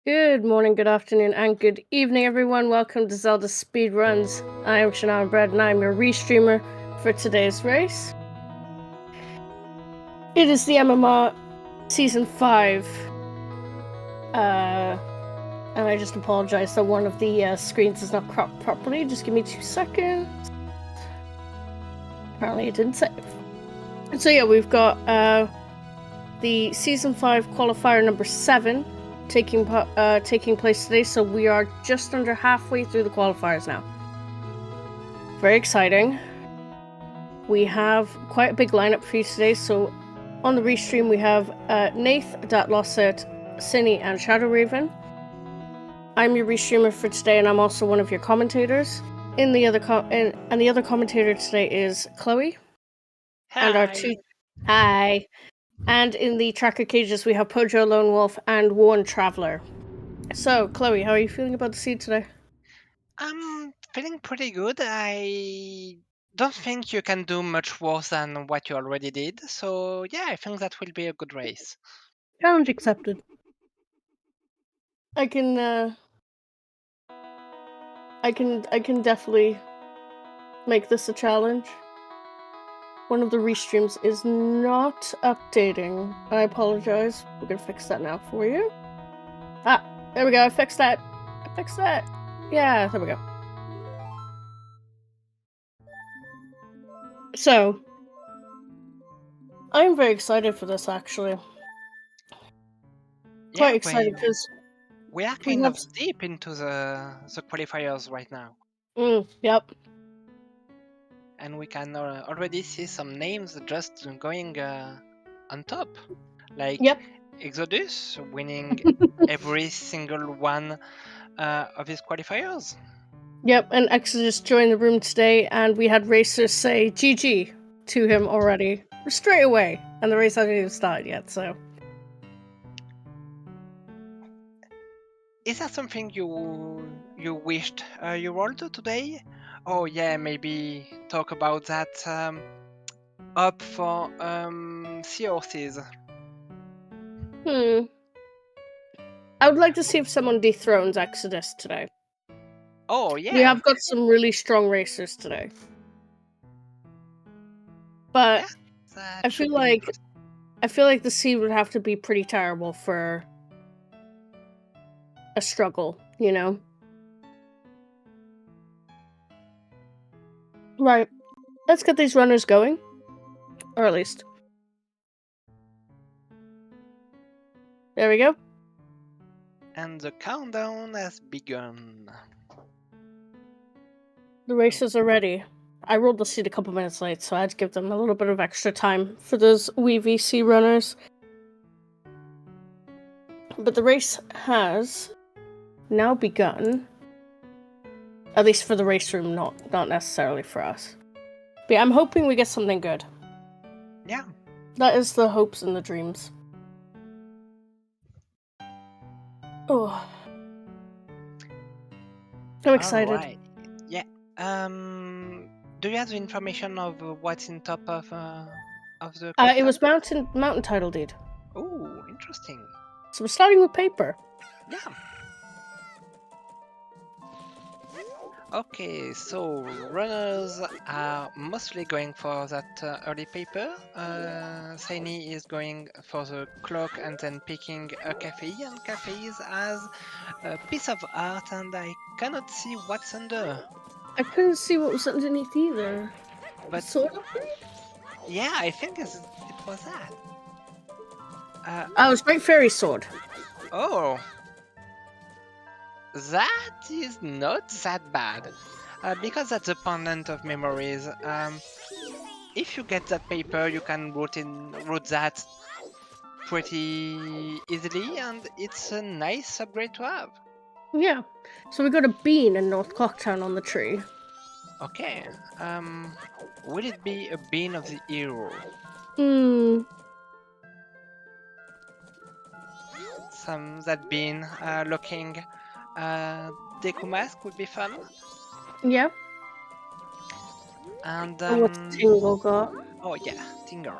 Good morning, good afternoon, and good evening, everyone. Welcome to Zelda Speedruns. I am Shania Bread, and I'm your restreamer for today's race. It is the MMR Season 5. And I just apologize that one of the screens is not cropped properly. Just give me 2 seconds. Apparently it didn't save. And so yeah, we've got the Season 5 Qualifier number 7 taking place today, so we are just under halfway through the qualifiers now. Very exciting. We have quite a big lineup for you today, so on the restream we have Nath, Losset, Cinny, and Shadow Raven. I'm your restreamer for today, and I'm also one of your commentators. And the other commentator today is Chloe. Hi. And our two... Hi. And in the tracker cages, we have Pojo, Lone Wolf, and Warren Traveler. So, Chloe, how are you feeling about the seed today? I'm feeling pretty good. I don't think you can do much worse than what you already did. So yeah, I think that will be a good race. Challenge accepted. I can definitely make this a challenge. One of the restreams is not updating. I apologize. We're gonna fix that now for you. Ah, there we go. I fixed that. Yeah, there we go. So, I'm very excited for this, actually. Quite excited because we are kind of deep into the qualifiers right now. Yep. And we can already see some names just going on top. Like Exodus winning every single one of his qualifiers. Yep, and Exodus joined the room today, and we had racers say GG to him already, straight away, and the race hasn't even started yet, so... Is that something you wished you rolled today? Oh yeah, maybe talk about that up for seahorses. I would like to see if someone dethrones Exodus today. Oh yeah. We have got some really strong racers today. But yeah, I feel like the seed would have to be pretty terrible for a struggle, you know? Right. Let's get these runners going. Or at least. There we go. And the countdown has begun. The races are ready. I rolled the seed a couple minutes late, so I had to give them a little bit of extra time for those wee VC runners. But the race has now begun. At least for the race room, not necessarily for us. But yeah, I'm hoping we get something good. Yeah. That is the hopes and the dreams. Oh. I'm excited. Alright. Yeah. Do you have the information of what's in top of the it was mountain title deed. Oh, interesting. So we're starting with paper. Yeah. Okay, so runners are mostly going for that early paper. Saini is going for the clock and then picking a cafe, and cafes has a piece of art, and I cannot see what's under. I couldn't see what was underneath either. But sort of. Yeah, I think it was that. It was Great Fairy Sword. Oh. That is not that bad. Because that's a pendant of memories. If you get that paper, you can route that pretty easily, and it's a nice upgrade to have. Yeah. So we got a bean in North Clocktown on the tree. Okay. Will it be a bean of the hero? That bean looking Deku mask would be fun. Yeah. And what's Tingle got? Oh yeah, Tingle.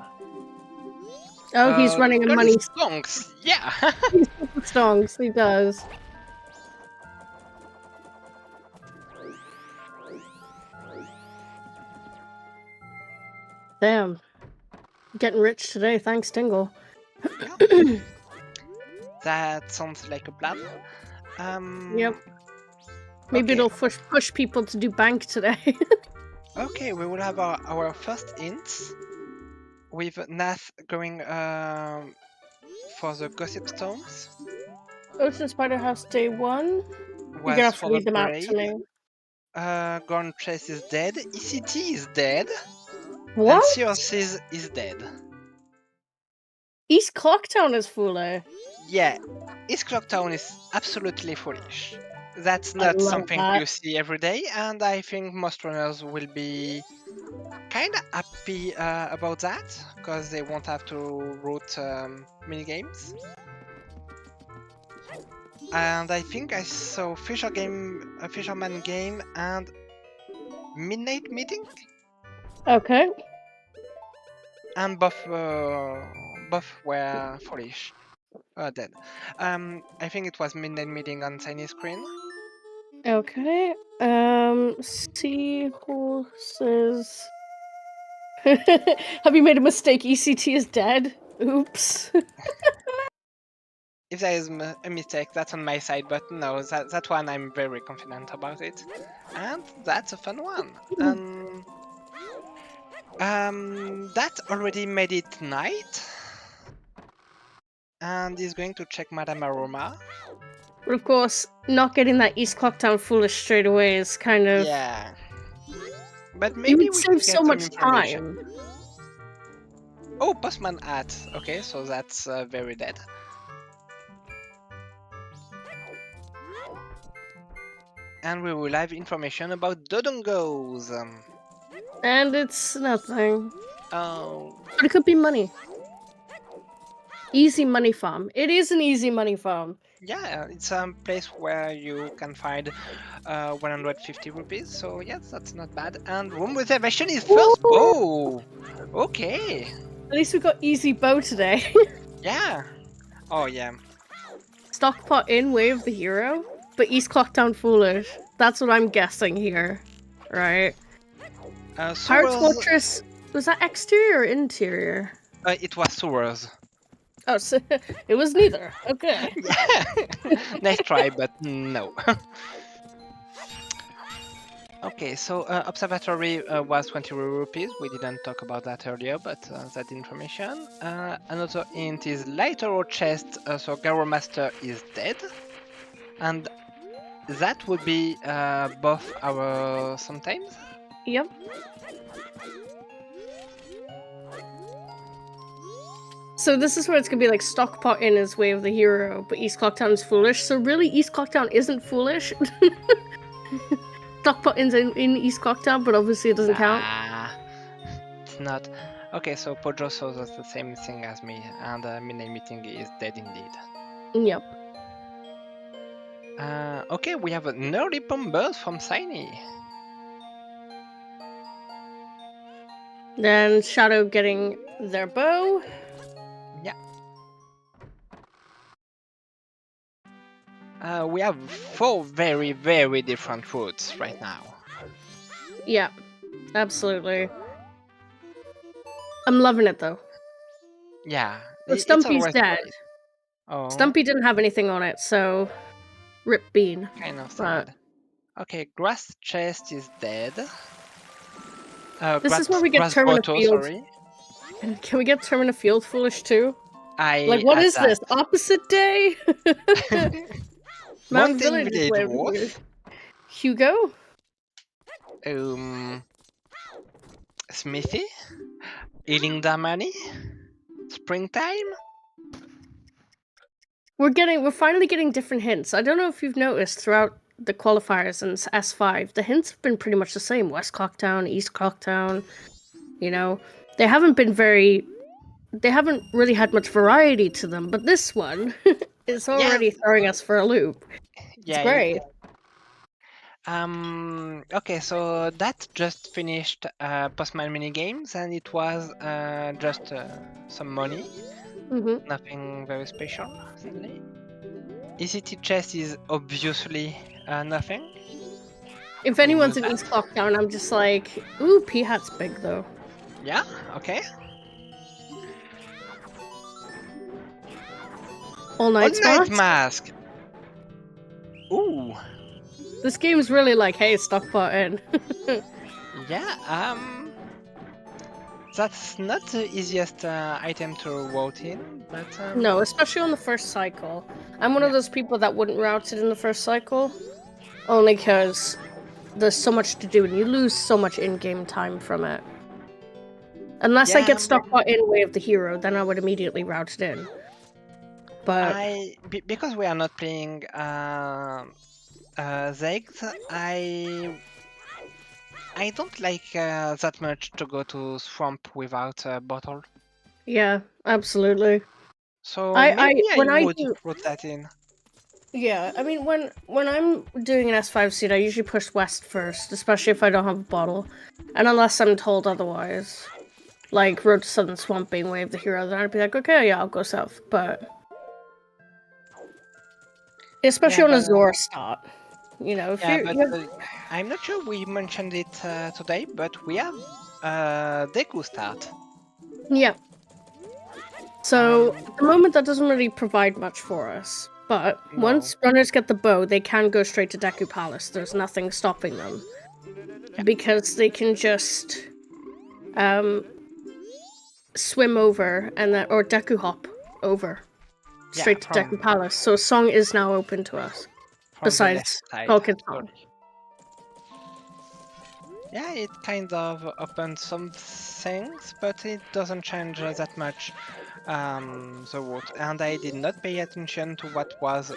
Oh, he's running a money. Stonks, yeah. He's super stonks. He does. Damn. Getting rich today, thanks, Tingle. Yeah. That sounds like a plan. Yep. Maybe Okay. it'll push people to do bank today. Okay, we will have our first hints with Nath going for the Gossip Stones. Ocean Spider House Day 1. You're Was gonna have to for the read them out parade. to me. Gone Chase is dead. ECT is dead. What? And Sears is dead. East Clocktown is foolish. Yeah, East Clocktown is absolutely foolish. That's I not love something that. you see every day, and I think most runners will be kind of happy about that, because they won't have to route mini games. And I think I saw a Fisherman game, and Midnight Meeting, Okay. and both were foolish. Dead. I think it was Midnight Meeting on tiny screen. Okay. Seahorses. Have you made a mistake? ECT is dead. Oops. If there is a mistake, that's on my side, but no, that one I'm very confident about it. And that's a fun one. That already made it night. And he's going to check Madame Aroma. But of course, not getting that East Clocktown foolish straight away is kind of... Yeah. But You maybe would we save could get so some much information. time. Oh, Postman Hat. Okay, so that's very dead. And we will have information about Dodongos. And it's nothing. Oh. But it could be money. Easy money farm. It is an easy money farm. Yeah, it's a place where you can find 150 rupees, so yes, that's not bad. And room reservation is first bow! Okay. At least we got easy bow today. Yeah. Oh, yeah. Stockpot in, Way of the Hero, but East Clocktown foolish. That's what I'm guessing here. Right? Pirate's Fortress, was that exterior or interior? It was sewers. Oh, so it was neither. Okay. Yeah. Nice try, but no. Okay, so observatory was 20 rupees. We didn't talk about that earlier, but that information. Another hint is lighter or chest, so Garo Master is dead. And that would be both our sometimes. Yep. So this is where it's gonna be like Stockpot in is Way of the Hero, but East Clocktown is foolish. So really, East Clocktown isn't foolish. Stockpot in's in East Clocktown, but obviously it doesn't count. It's not. Okay, so Pojo shows us the same thing as me, and Midnight Meeting is dead indeed. Yep. Okay, we have an early bombers from Shiny. Then Shadow getting their bow. Yeah. We have 4 very, very different routes right now. Yeah, absolutely. I'm loving it though. Yeah. But Stumpy's dead. Great. Oh. Stumpy didn't have anything on it, so rip Bean. Kind of sad. Okay, Grass Chest is dead. This is where we get Termina Field. Sorry. Can we get Termina Field foolish too? I like, what is this? Opposite day? Mountain Village is Dwarf. Hugo? Smithy? Eating Damani? Springtime? We're finally getting different hints. I don't know if you've noticed throughout the qualifiers in S5, the hints have been pretty much the same. West Clocktown, East Clocktown, you know. They haven't really had much variety to them, but this one is already throwing us for a loop. It's great. Okay, so that just finished Postman mini games, and it was just some money. Mm-hmm. Nothing very special, sadly. ECT chest is obviously nothing. If We knew anyone's in that. East Clock Town, I'm just like, ooh, P-Hat's big though. Yeah, okay. All All Night's Night Mask. Mask! Ooh, This game's really like, hey, stockpot in. yeah, that's not the easiest item to route in, but No, especially on the first cycle. I'm one of yeah. those people that wouldn't route it in the first cycle, only because there's so much to do and you lose so much in-game time from it. Unless I get Yeah, stockpot in Way of the Hero, then I would immediately route it in. But because we are not playing Zegs, I don't like that much to go to swamp without a bottle. yeah, absolutely. So I maybe I when I would do put that in. Yeah, I mean when I'm doing an S5 seed, I usually push west first, especially if I don't have a bottle, and unless I'm told otherwise, like Road to Southern Swamp being Way of the Hero, then I'd be like, okay, yeah, I'll go south. But especially Yeah, on a but Zora start, if yeah, you're, but you I'm not sure we mentioned it today, but we have Deku start. yeah. So at the moment, that doesn't really provide much for us. But No. once runners get the bow, they can go straight to Deku Palace. There's nothing stopping them Yeah. because they can just swim over and then or Deku hop over Yeah, straight to Deku Palace. So Song is now open to us. from the left Besides side. Falcon Song. Sorry. Yeah, it kind of opens some things, but it doesn't change that much the route. And I did not pay attention to what was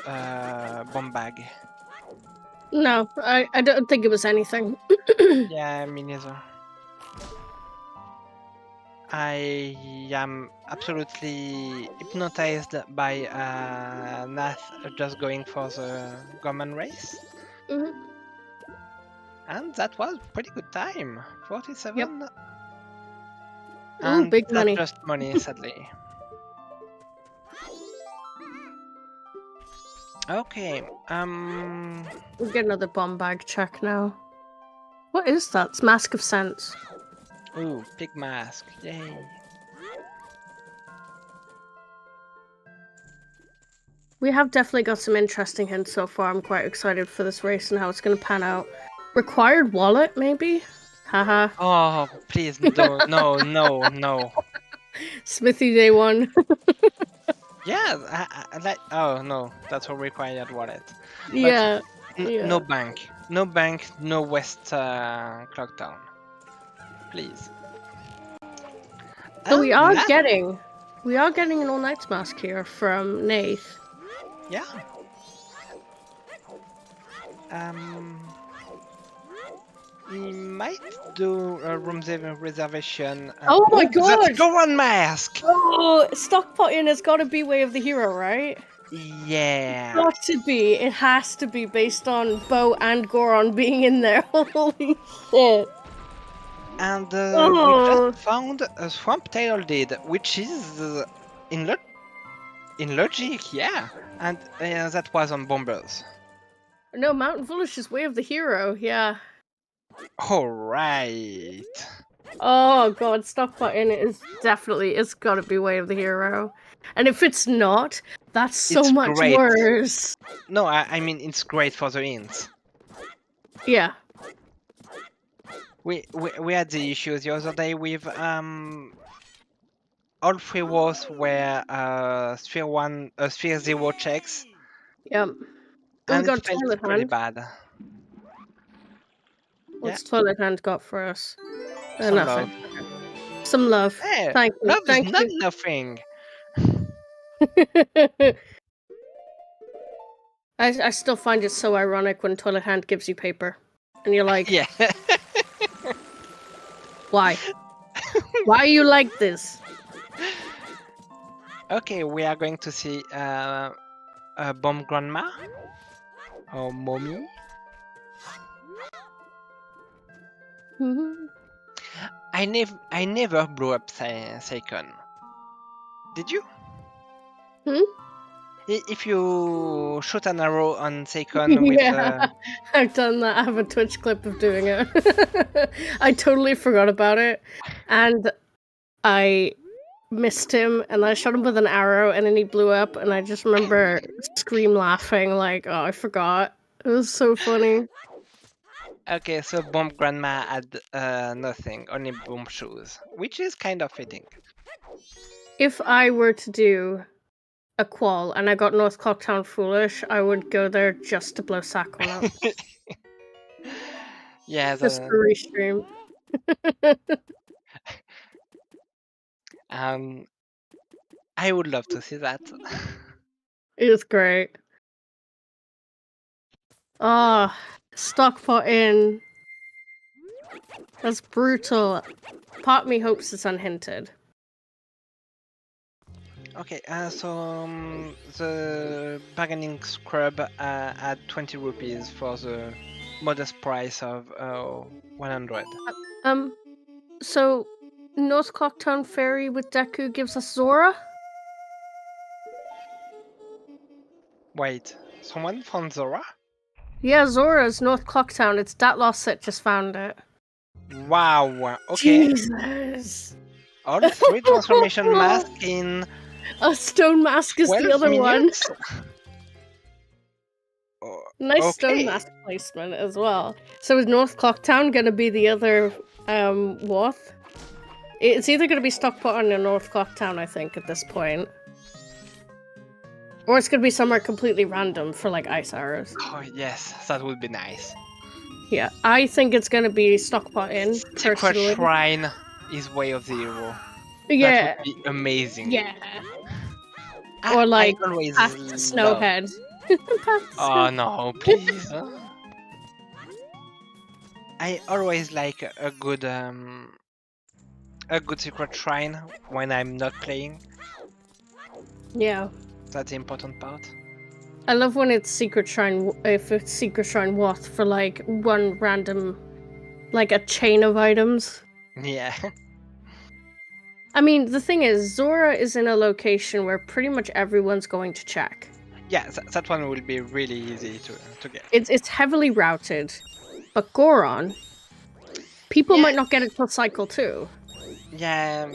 bomb bag. No, I don't think it was anything. Yeah, me neither. I am absolutely hypnotized by Nath just going for the Gorman race. Mhm. And that was pretty good time. 47. Yep. Ooh, And big that's money. just money, sadly. Okay, We'll get another bomb bag check now. What is that? It's Mask of Sense. ooh, pig mask, yay. We have definitely got some interesting hints so far. I'm quite excited for this race and how it's going to pan out. Required wallet, maybe? Haha. Oh, please, don't, no. Smithy day one. Yeah, like, oh no, that's a required wallet. But Yeah. no Yeah. bank, no West Clock Town, please. So And we are getting an all night mask here from Nath. yeah. We might do a room reservation. Oh my That's god! Goron mask. Oh, stockpotting has got to be Way of the Hero, right? Yeah. Got to be. It has to be based on Bo and Goron being in there. Holy shit! And we Oh just found a swamp tail deed, which is in logic, yeah. And that was on bombers. no, Mountain Foolish is Way of the Hero. Yeah. All right. Oh god, stockpotting is definitely. It's got to be Way of the Hero. And if it's not, that's so It's much great. worse. No, I mean it's great for the hints. Yeah. We had the issue the other day with all three rows were sphere 0 checks, Yep. Oh, we and it got felt Toilet pretty Hand. bad. Yeah, What's Toilet Hand got for us? some love. Nothing. Some love. Hey, Thank you. love is Thank not you. nothing. I still find it so ironic when Toilet Hand gives you paper. And you're like, Yeah. why? Why are you like this? Okay, we are going to see a bomb grandma or mommy. I never blew up Saikon. Did you? If you shoot an arrow on Seikon with Yeah, I've done that. I have a Twitch clip of doing it. I totally forgot about it, and I missed him, and I shot him with an arrow, and then he blew up, and I just remember scream laughing like, "Oh, I forgot." It was so funny. Okay, so Bomb Grandma had nothing, only Bomb Shoes, which is kind of fitting. If I were to do a qual and I got North Clocktown Foolish, I would go there just to blow Sakon up. Yeah, Just for restream. I would love to see that. It was great. Oh, Stockpot in. That's brutal. Part of me hopes it's unhinted. Okay, the bargaining scrub at 20 rupees for the modest price of 100. So North Clocktown Ferry with Deku gives us Zora? Wait, someone found Zora? Yeah, Zora's North Clocktown. It's that lost set just found it. Wow, okay. Jesus. All 3 transformation masks in A stone mask is the 12 other minutes? Nice Okay. stone mask placement as well. So is North Clocktown gonna be the other Wath? It's either gonna be Stockpot or North Clocktown, I think, at this point. Or it's gonna be somewhere completely random for like ice arrows. Oh yes, that would be nice. Yeah, I think it's gonna be Stockpot in. Secret Personally. Shrine is Way of the Hero. Yeah. That would be amazing. Yeah. I, Or like I always past the Snowhead. Oh no, please. I always like a good secret shrine when I'm not playing. Yeah. That's the important part. I love when it's Secret Shrine, if it's Secret Shrine Wath for like one random, like a chain of items. Yeah. I mean, the thing is, Zora is in a location where pretty much everyone's going to check. Yeah, that one will be really easy to get. It's heavily routed, but Goron, people might not get it till cycle 2. Yeah,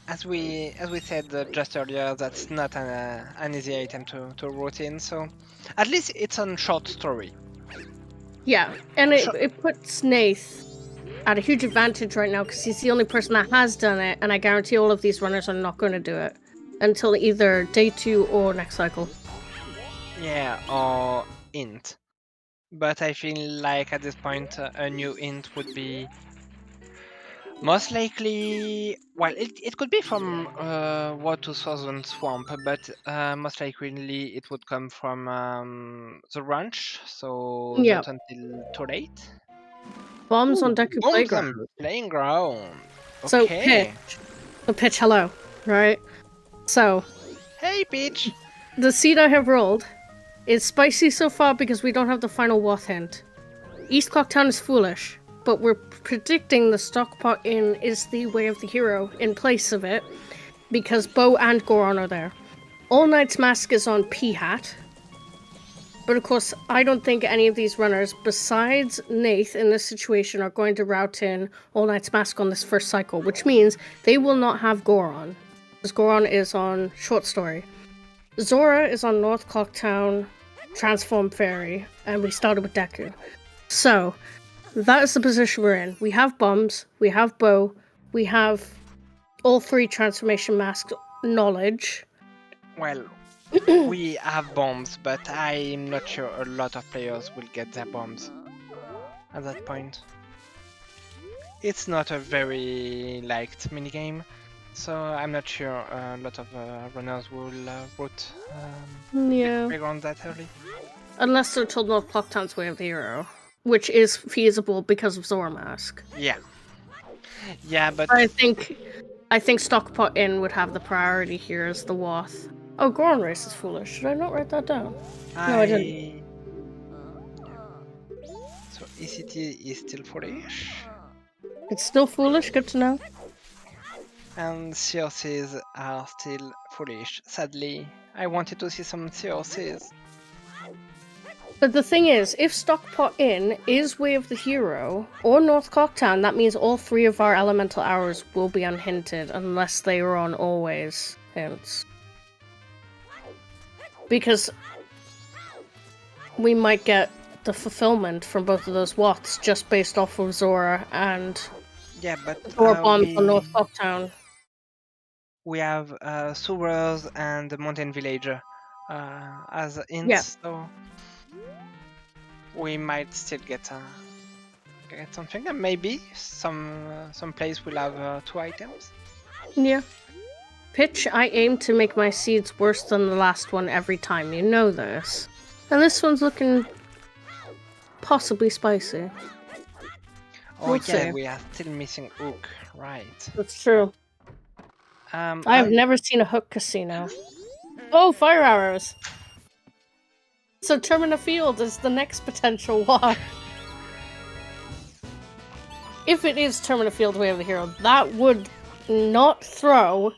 as we said just earlier, that's not an easy item to route in. So at least it's on short story. Yeah, and it puts Nath at a huge advantage right now because he's the only person that has done it, and I guarantee all of these runners are not going to do it until either day 2 or next cycle. Yeah, or int. But I feel like at this point a new int would be most likely. Well, it could be from War 2000 Swamp, but most likely it would come from the ranch, so not until too late. Bombs on Deku Playground. Playground. So Okay. Pitch, hello, right? So, hey Peach. The seed I have rolled is spicy so far because we don't have the final Wath hint. East Clocktown is foolish, but we're predicting the Stockpot Inn is the Way of the Hero in place of it because Bo and Goron are there. All Knight's Mask is on P-Hat. But of course, I don't think any of these runners, besides Nath in this situation, are going to route in All Knight's Mask on this first cycle, which means they will not have Goron, because Goron is on Short Story. Zora is on North Clocktown, Transform Fairy, and we started with Deku. So, that is the position we're in. We have bombs, we have Bo, we have all 3 transformation masks knowledge. Well, we have bombs, but I'm not sure a lot of players will get their bombs at that point. It's not a very liked minigame, so I'm not sure a lot of runners will route playground that early. Unless they're told North Clocktown's Way of the Hero, which is feasible because of Zora Mask. Yeah. Yeah, but I think Stockpot Inn would have the priority here as the Wath. Oh, Goron Race is foolish. Should I not write that down? No, I didn't. So ECT is still foolish. It's still foolish, good to know. And CRCs are still foolish, sadly, I wanted to see some CLCs. But the thing is, if Stockpot Inn is Way of the Hero or North Cocktown, that means all 3 of our elemental hours will be unhinted unless they are on always hints. Because we might get the fulfillment from both of those Watts just based off of Zora and Yeah, but Zora bombs on North Cocktown. we have sewers and the mountain villager as hints, Yeah. so we might still get something, and maybe some place will have 2 items. Yeah. Pitch, I aim to make my seeds worse than the last one every time. You know this. And this one's looking possibly spicy. Oh We'll yeah, see. we are still missing Hook, right? That's true. I have never seen a Hook casino. Oh, fire arrows! So Termina Field is the next potential one. If it is Termina Field Way of the Hero, that would not throw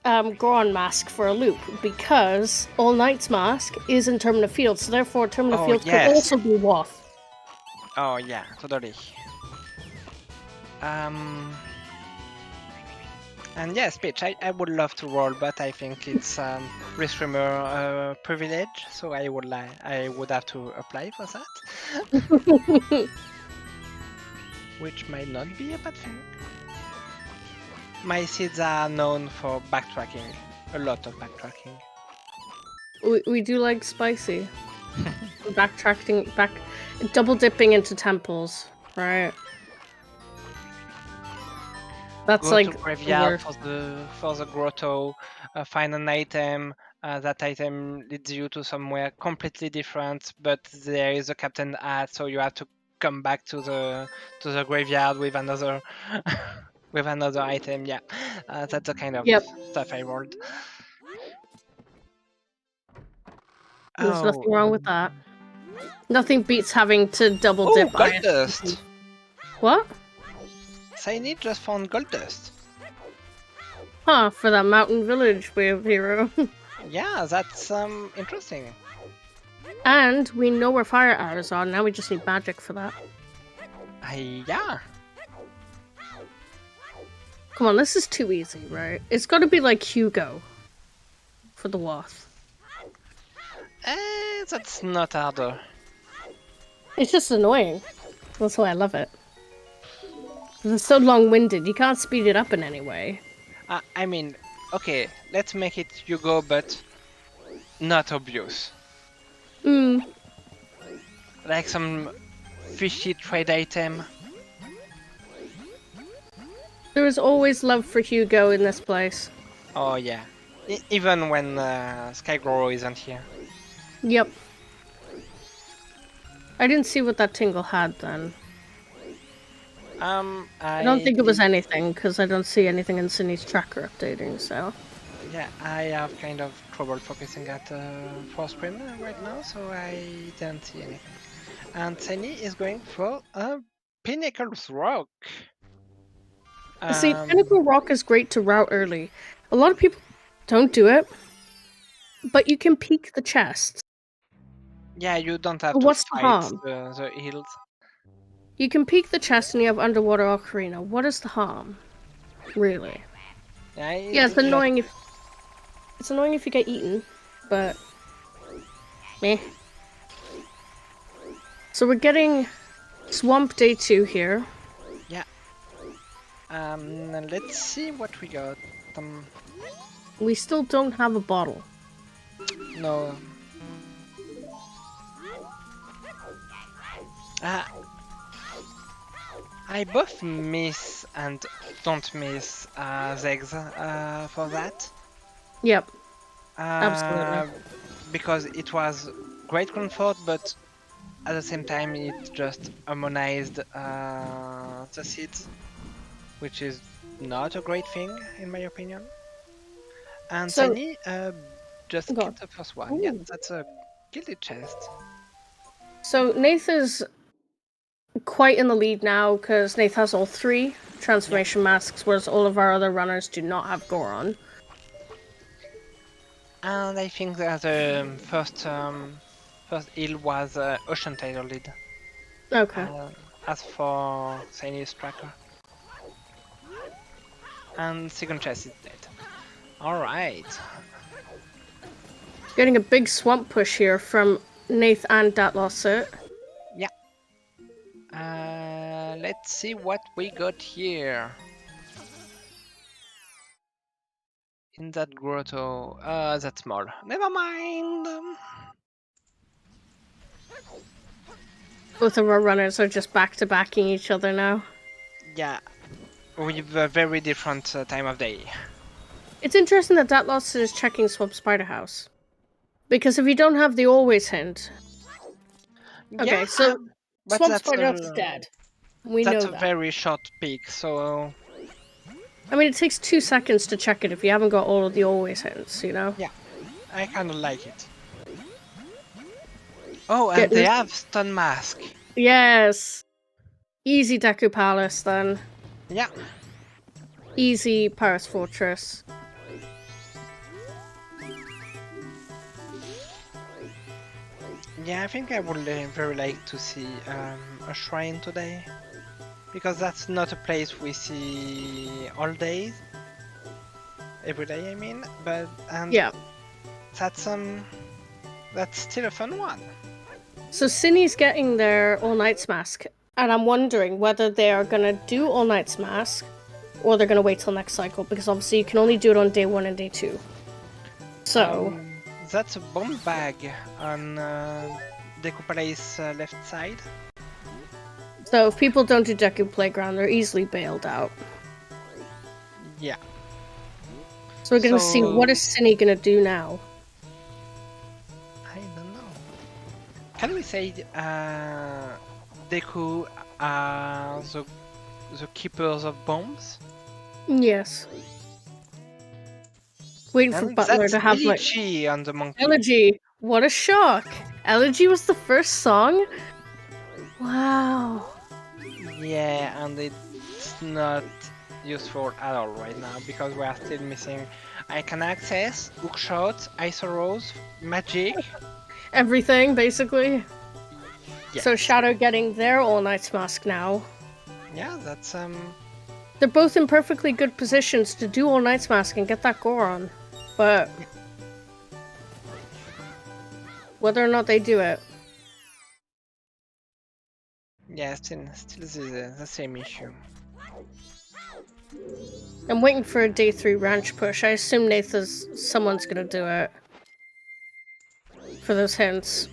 Goron Mask for a loop, because All Knight's Mask is in Termina Field, so therefore Termina Field could also be Wath. Oh yeah, totally. And yes, Pitch, I would love to roll, but I think it's restreamer privilege, so I would have to apply for that. Which might not be a bad thing. My seeds are known for backtracking, a lot of backtracking. We do like spicy. Double dipping into temples, right? That's Go like to graveyard for the grotto, find an item. That item leads you to somewhere completely different, but there is a captain hat, so you have to come back to the graveyard with another with another item. Yeah, that's the kind of stuff I rolled. There's nothing wrong with that. Nothing beats having to double dip. Gold dust. What? Shiny just found gold dust. Huh, for that mountain village Way of Hero. Yeah, that's interesting. And we know where fire arrows are, now we just need magic for that. Yeah. Come on, this is too easy, right? It's gotta be like Hugo for the Wath. That's not harder. It's just annoying. That's why I love it. It's so long-winded, you can't speed it up in any way. I mean, okay, let's make it Hugo, but not obvious. Like some fishy trade item. There is always love for Hugo in this place. Oh yeah, even when Skygoro isn't here. Yep. I didn't see what that tingle had then. I don't think it was anything, because I don't see anything in Cindy's tracker updating, so... Yeah, I have kind of trouble focusing at Force Prim right now, so I didn't see anything. And Sunny is going for a Pinnacle's Rock. See, Pinnacle Rock is great to route early. A lot of people don't do it, but you can peek the chests. Yeah, you don't have to fight the hills. You can peek the chest and you have Underwater Ocarina. What is the harm? Really? Yeah, it's annoying if... It's annoying if you get eaten, but... Meh. So we're getting Swamp Day 2 here. Yeah. Let's see what we got. We still don't have a bottle. No. I both miss and don't miss Zegs for that. Yep. Absolutely. Because it was great comfort, but at the same time it just harmonized the seeds, which is not a great thing in my opinion. And So, Sunny just killed the first one. Ooh. Yeah, that's a gilded chest. So Nath is quite in the lead now because Nath has all 3 transformation masks, whereas all of our other runners do not have Goron. And I think that the first hill was Ocean Title lead. Okay. As for Saine's tracker. And second chest is dead. Alright. Getting a big swamp push here from Nath and Datlosset. Yeah. Let's see what we got here. In that grotto. That's small. Never mind. Both of our runners are just back-to-backing each other now. Yeah. With a very different time of day. It's interesting that Datlosset is checking Swamp Spider House. Because if you don't have the always hint... Okay, Yeah, so but Swamp Spider House is dead. We that's know a that. very short peak, so I mean, it takes 2 seconds to check it if you haven't got all of the always hints, you know? yeah, I kind of like it. Oh, and Getting they this- have Stun Mask. Yes! Easy Deku Palace, then. Yeah. Easy Paris Fortress. Yeah, I think I would very like to see a shrine today. Because that's not a place we see all days. Every day, I mean. But, and Yeah. that's still a fun one. So Cinny's getting their All Night's Mask, and I'm wondering whether they are gonna do All Night's Mask, or they're gonna wait till next cycle, because obviously you can only do it on day 1 and day 2. So... that's a bomb bag on Deku Palace left side. So if people don't do Deku Playground, they're easily bailed out. Yeah. So we're gonna see, what is Cinny gonna do now? I don't know. Can we say Deku are the keepers of bombs? Yes. Waiting for And Butler that's to have like... Elegy on the monkey. Elegy! What a shock! Elegy was the first song? Wow. Yeah, and it's not useful at all right now because we are still missing I can access, hookshot, ice arrows, magic. Everything, basically. Yes. So Shadow getting their All Night's Mask now. Yeah, that's They're both in perfectly good positions to do All Night's Mask and get that Goron. But... whether or not they do it... yeah, still the same issue. I'm waiting for a day 3 ranch push. I assume someone's gonna do it. For those hints.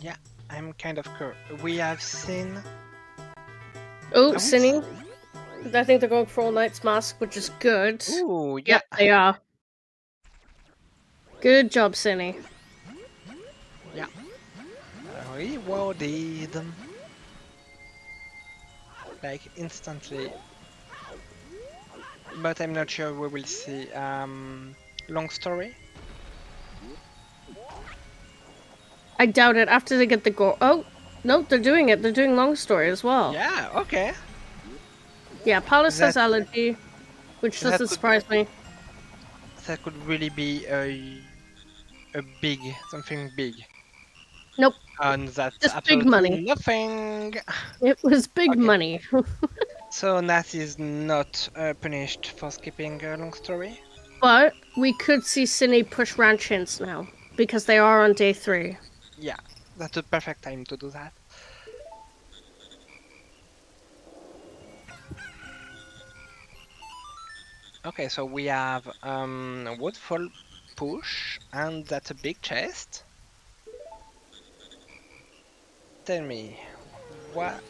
Yeah, I'm kind of we have seen... Oh, Cinny. I think they're going for All Night's Mask, which is good. Ooh, yeah. Yep, they are. Good job, Cinny. Yeah. Rewarded. Like, instantly. But I'm not sure we will see long story. I doubt it. After they get the goal. Oh, no, they're doing it. They're doing long story as well. Yeah, okay. Yeah, Palace has Elegy, which doesn't surprise me. That could really be a big, something big. Nope. And that's just big money. Nothing. It was big money. So Nat is not punished for skipping a long story. But we could see Cinny push ranch hints now, because they are on day 3. Yeah, that's the perfect time to do that. Okay, so we have a Woodfall push, and that's a big chest. Tell me, what?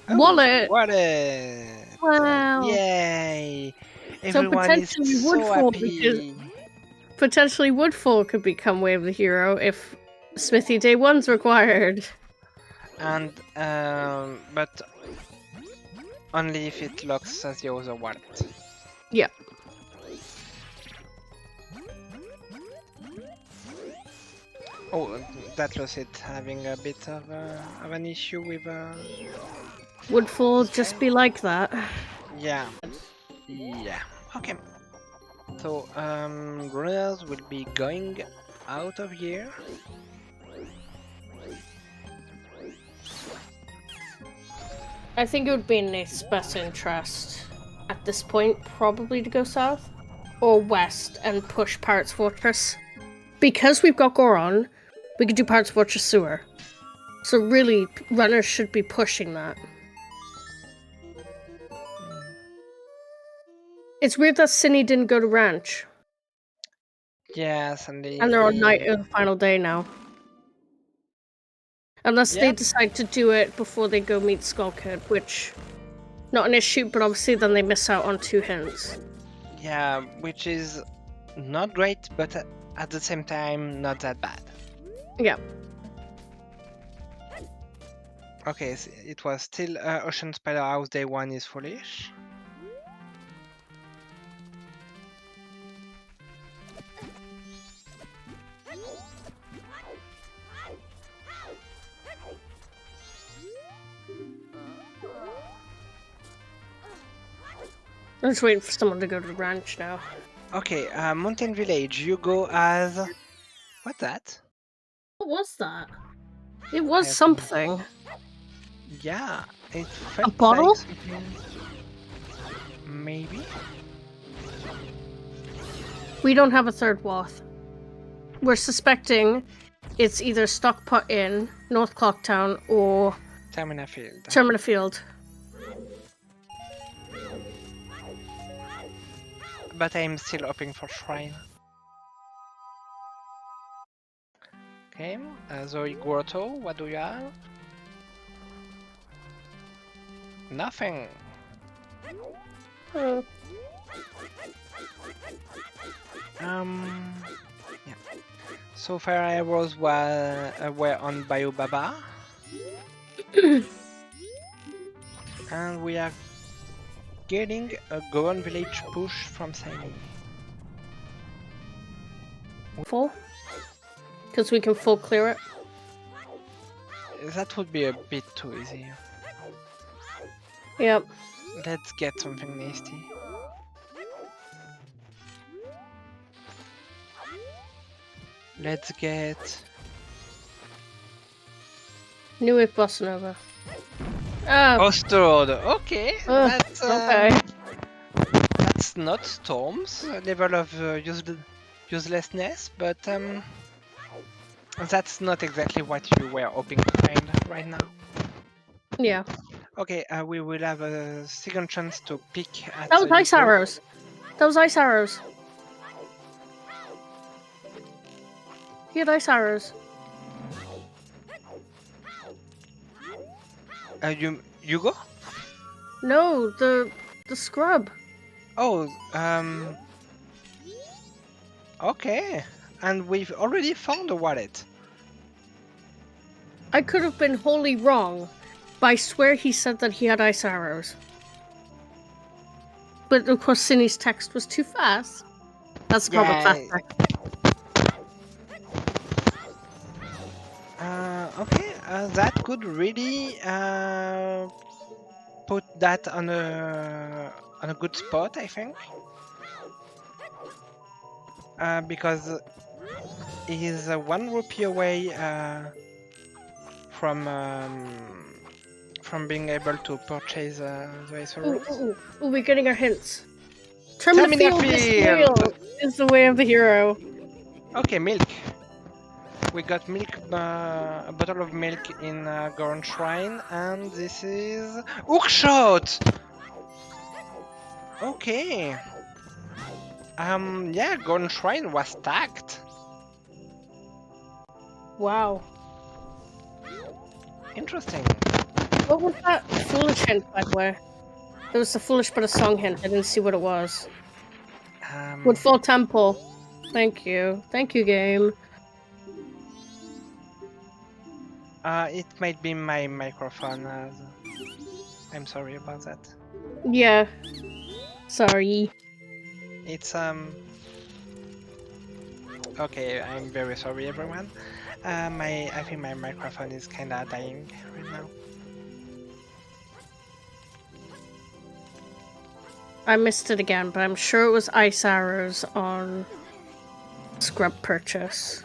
Oh, Wallet! Wallet! Wow! Yay! So Everyone is so happy. Potentially Woodfall could become Way of the Hero if Smithy Day 1's required. And, but only if it locks as the other wallet. Yeah. Oh, that was it, having a bit of an issue with Woodfall just be like that. Yeah. Yeah. Okay. So, runners will be going out of here. I think it would be in its best interest at this point, probably to go south or west and push Pirates Fortress. Because we've got Goron, we could do Pirates Fortress Sewer. So really, runners should be pushing that. It's weird that Cinny didn't go to Ranch. Yes, And they're on night of the final day now. Unless they Yep. decide to do it before they go meet Skull Kid, which... Not an issue, but obviously then they miss out on 2 hints. Yeah, which is not great, but at the same time, not that bad. Yeah. Okay, so it was still Ocean Spider House Day 1 is foolish. I'm just waiting for someone to go to the ranch now. Okay, Mountain Village, you go as... What's that? What was that? It was I have something. Yeah, it felt bottle? like something... Maybe? We don't have a third Wath. We're suspecting it's either Stockpot Inn, North Clocktown, or Termina Field. Termina Field. But I'm still hoping for Shrine. Okay, Zoe Grotto, what do you have? Nothing. Oh. Yeah. So far arrows were on Bayobaba. And we are getting a Goron Village push from Saini. Full? Because we can full clear it. That would be a bit too easy. Yep. Let's get something nasty. Let's get... New Wave Bossa Nova. Oh, Osterod. Okay, that's okay. that's not Storm's level of uselessness, but that's not exactly what you were hoping to find right now. Yeah. Okay, we will have a second chance to pick at That was ice Yugo. arrows. That was ice arrows. He had ice arrows. Yugo? No, the scrub. Oh, okay. And we've already found a wallet. I could have been wholly wrong, but I swear he said that he had ice arrows. But of course, Cindy's text was too fast. That's the problem with fast text. Okay, that could really put that on a good spot, I think. Because he's 1 rupee away from being able to purchase the Isurus. Ooh, we're getting our hints. Termina Field is the way of the hero. Okay, milk. We got milk, a bottle of milk in Goron Shrine, and this is Hookshot. Okay. Yeah, Goron Shrine was stacked. Wow. Interesting. What was that foolish hint, by the way? There was a foolish but a song hint. I didn't see what it was. Woodfall Temple. Thank you. Thank you, game. It might be my microphone. I'm sorry about that. Yeah. Sorry. It's Okay, I'm very sorry, everyone. I think my microphone is kinda dying right now. I missed it again, but I'm sure it was ice arrows on scrub purchase.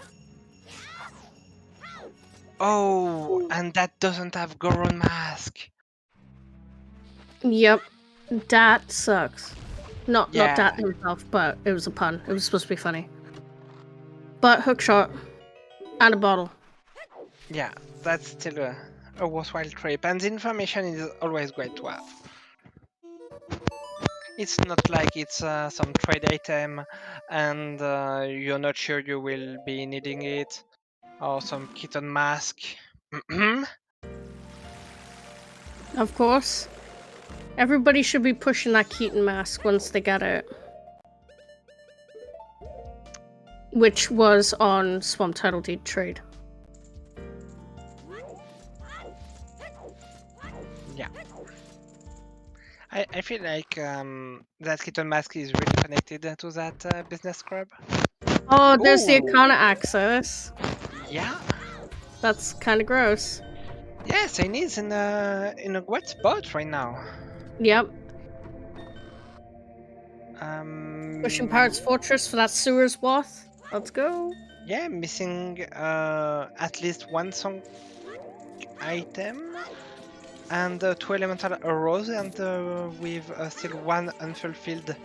Oh, and that doesn't have Goron mask. Yep, Dat sucks. Not Yeah. Dat himself, but it was a pun. It was supposed to be funny. But hookshot and a bottle. Yeah, that's still a worthwhile trip, and the information is always great to have. It's not like it's some trade item and you're not sure you will be needing it, or some kitten mask. Of course. Everybody should be pushing that Keaton mask once they get it. Which was on Swamp Title Deed Trade. Yeah. I feel like that kitten mask is really connected to that business scrub. Oh, there's the Ooh. Arcana access. Yeah. That's kind of gross. Yeah, Saini's in a great spot right now. Yep. Pushing Um, Pirates Fortress for that sewers wath. Let's go. Yeah, missing at least one song item and 2 elemental arrows, and with still one unfulfilled.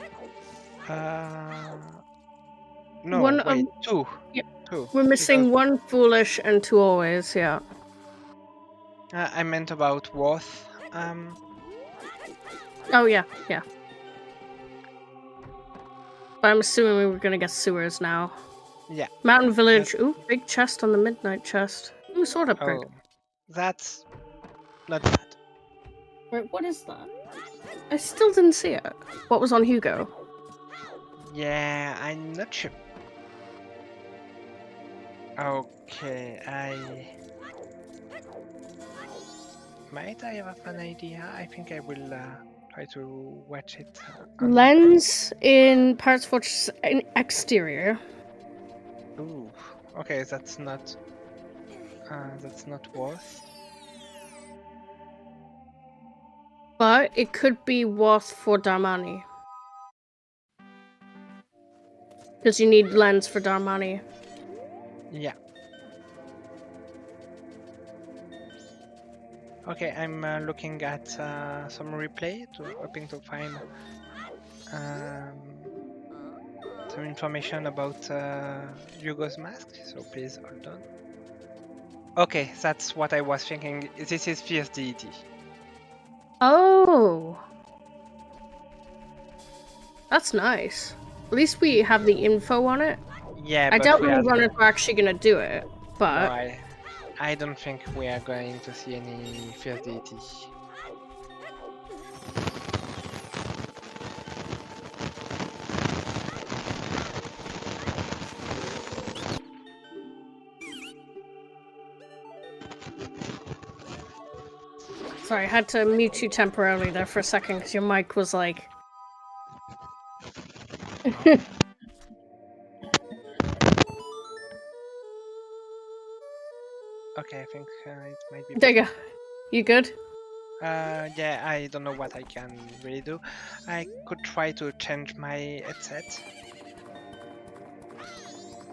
No, One, wait, two. yep. Two. We're missing because, one foolish and two always, yeah. I meant about worth. Oh, yeah, yeah. But I'm assuming we were gonna get sewers now. Yeah. Mountain Village. Ooh, big chest on the midnight chest. Ooh, sword upgrade. Oh, that's not bad. Wait, what is that? I still didn't see it. What was on Hugo? Yeah, I'm not sure. Okay, might I have an idea? I think I will try to watch it. Lens in Pirates Fortress in exterior. Ooh, okay, that's not worth. But it could be worth for Darmani. Because you need lens for Darmani. Yeah. Okay, I'm looking at some replay, hoping to find some information about Hugo's mask. So please hold on. Okay, that's what I was thinking. This is Fierce Deity. Oh. That's nice. At least we have the info on it. Yeah, I but doubt we many are runners are actually gonna do it, but no, I don't think we are going to see any Fierce Deity. sorry, I had to mute you temporarily there for a second because your mic was like. Okay, I think it might be. There you go. You good? Yeah, I don't know what I can really do. I could try to change my headset.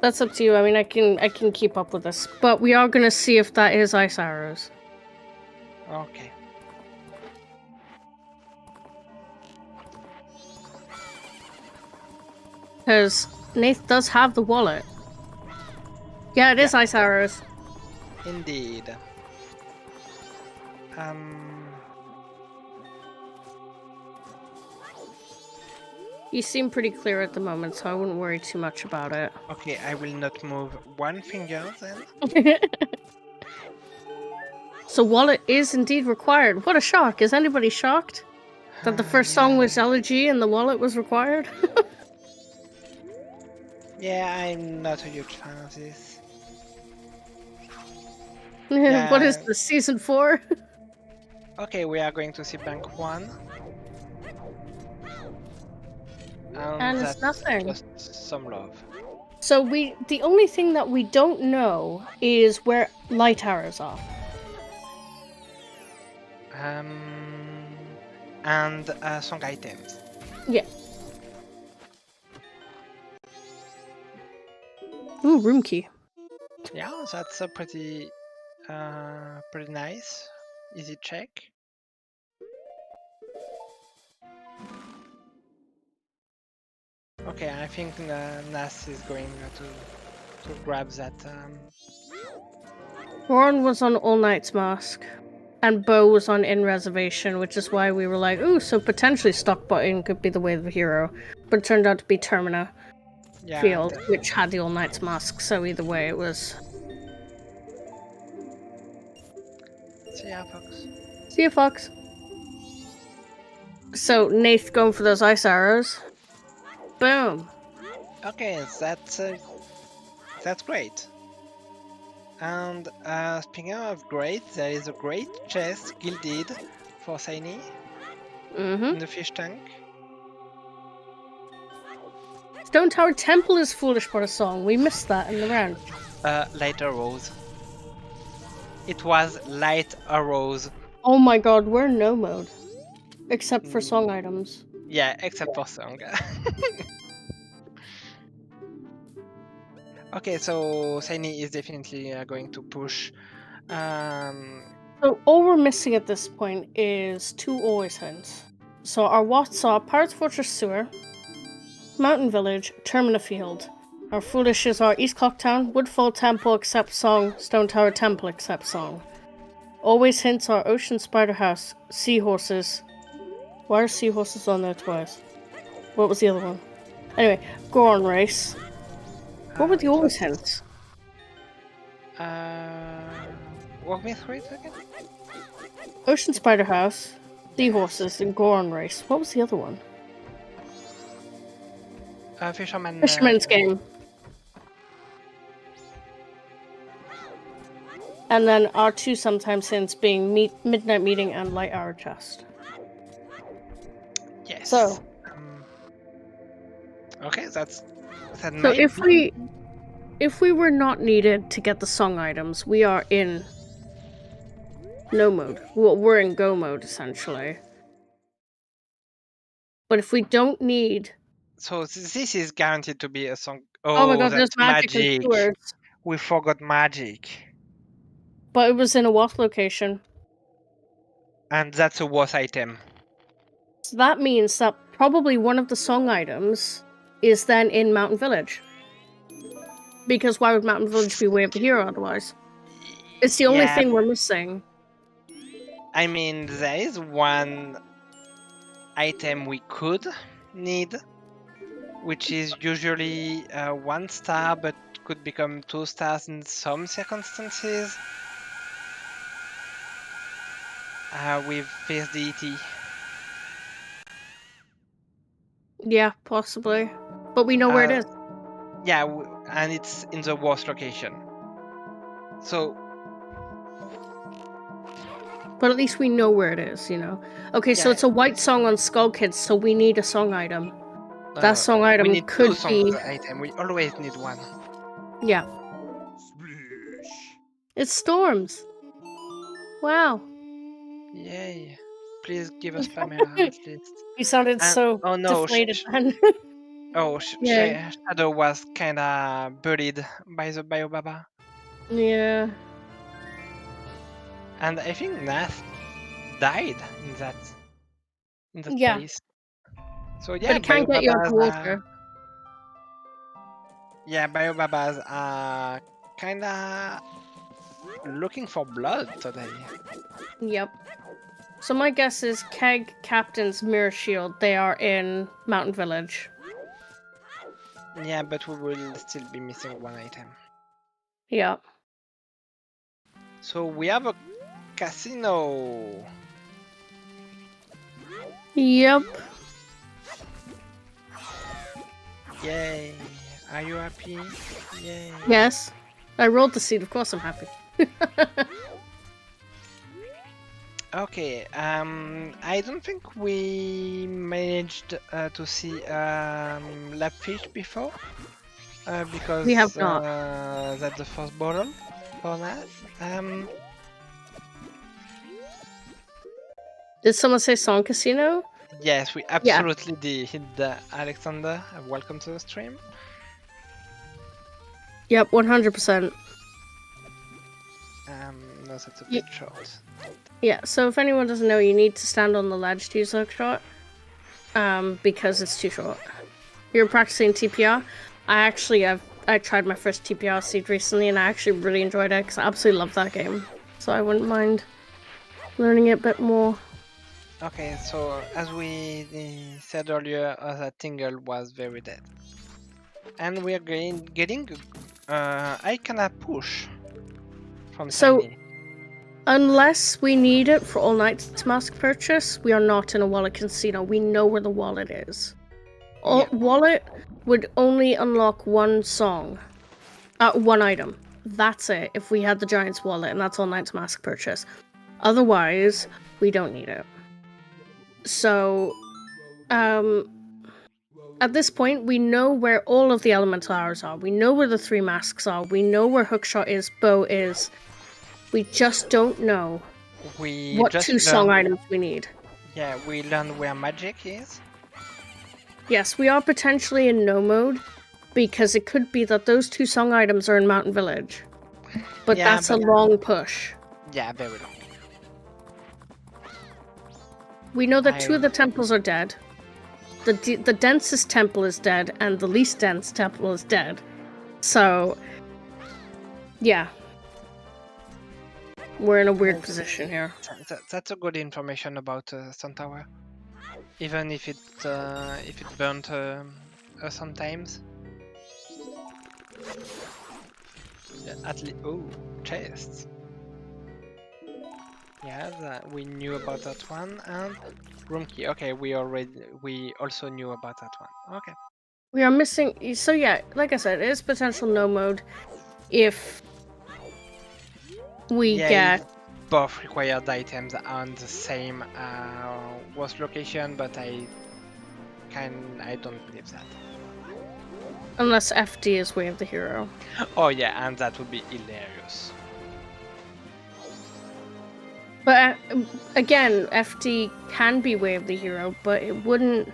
That's up to you. I mean, I can keep up with this, but we are gonna see if that is ice arrows. Okay. Because Nath does have the wallet. Yeah, it is ice arrows. Indeed. You seem pretty clear at the moment, so I wouldn't worry too much about it. Okay, I will not move one finger then. So wallet is indeed required. What a shock. Is anybody shocked? That the first song was Elegy and the wallet was required? Yeah, I'm not a huge fan of this. What is this, season 4? Okay, we are going to see bank 1. And it's nothing. Just some love. So the only thing that we don't know is where light arrows are. And song items. Yeah. Ooh, room key. Yeah, that's a pretty nice. Easy check. Okay, I think Nas is going to grab that. Ron was on All Night's Mask, and Bo was on In Reservation, which is why we were like, ooh, so potentially Stockbotting could be the way of the hero. But it turned out to be Termina Field, which had the All Night's Mask, so either way it was... See ya, folks. See ya, Fox. So, Nath going for those ice arrows. Boom. Okay, that's great. And speaking of great, there is a great chest gilded for Shiny in the fish tank. Stone Tower Temple is foolish for a song. We missed that in the round. Light arrows. It was light arrows. Oh my god, we're in no mode. Except for song items. Yeah, except for song. Okay, so Shiny is definitely going to push. So all we're missing at this point is 2 always hints. So our Watts are Pirates Fortress Sewer, Mountain Village, Termina Field. Our foolishes are East Clocktown, Woodfall Temple except song, Stone Tower Temple except song. Always hints are Ocean Spider House, Seahorses. Why are seahorses on there twice? What was the other one? Anyway, Goron Race. What were the always hints? Walk me through it again. Ocean Spider House, Seahorses, and Goron Race. What was the other one? Fisherman's Game. And then our 2 sometimes hints being Midnight Meeting and Light Hour Chest. Yes. So. Okay, that so if we were not needed to get the song items, we are in no mode. Well, we're in go mode essentially. But if we don't need... So this is guaranteed to be a song. Oh my god, that's there's magic. We forgot magic. But it was in a what location? And that's a what item. So that means that probably one of the song items is then in Mountain Village. Because why would Mountain Village be way of the hero otherwise? It's the only thing we're missing. I mean, there is one item we could need, which is usually 1 star, but could become 2 stars in some circumstances. With Fierce Deity. Yeah, possibly. But we know where it is. Yeah, and it's in the worst location. So... But at least we know where it is, you know? Okay, so it's a white song on Skull Kids, so we need a song item. That song item could be... item. We always need one. Yeah. It's Storms. Wow. Yay. Please give us Pamela at least. You sounded so deflated then. Shadow was kinda bullied by the Biobaba. Yeah. And I think Nath died in that place. So yeah, but it can't get you out of water. Yeah, Biobabas are kinda looking for blood today. Yep. So my guess is Keg, Captain's Mirror Shield, they are in Mountain Village. Yeah, but we will still be missing 1 item. Yeah. So we have a casino. Yep. Yay. Are you happy? Yay. Yes. I rolled the seed, of course I'm happy. Okay, I don't think we managed to see Lapfish before, because we have not. That's the first bottle for that. Did someone say Song Casino? Yes, we absolutely did. Alexander, welcome to the stream. Yep, 100%. No, that's a bit short. Yeah, so if anyone doesn't know, you need to stand on the ledge to use the hook shot. Because it's too short. You're practicing TPR. I tried my first TPR seed recently, and I actually really enjoyed it because I absolutely love that game. So I wouldn't mind learning it a bit more. Okay, so as we said earlier, that tingle was very dead. And we are getting I cannot push from So, Tiny. unless we need it for All Night's Mask purchase, we are not in a wallet casino. We know where the wallet is. Wallet would only unlock one song. One item. That's it, if we had the Giant's wallet, and that's All Night's Mask purchase. Otherwise, we don't need it. So, at this point, we know where all of the elemental arrows are. We know where the 3 masks are. We know where hookshot is, bow is. We just don't know what 2 song items we need. Yeah, we learned where magic is. Yes, we are potentially in no mode, because it could be that those 2 song items are in Mountain Village. But that's a long push. Yeah, very long. We know that 2 of the temples are dead. The densest temple is dead, and the least dense temple is dead. So, yeah. We're in a weird position here. That's a good information about Sun Tower. Even if it burnt sometimes. Yeah, at least, oh, chests. Yeah, we knew about that one, and room key. Okay, we also knew about that one. Okay. We are missing. So yeah, like I said, it is potential no mode if we get. Both required items on the same worst location, but I don't believe that. Unless FD is Way of the Hero. Oh yeah, and that would be hilarious. But again, FD can be Way of the Hero, but it wouldn't.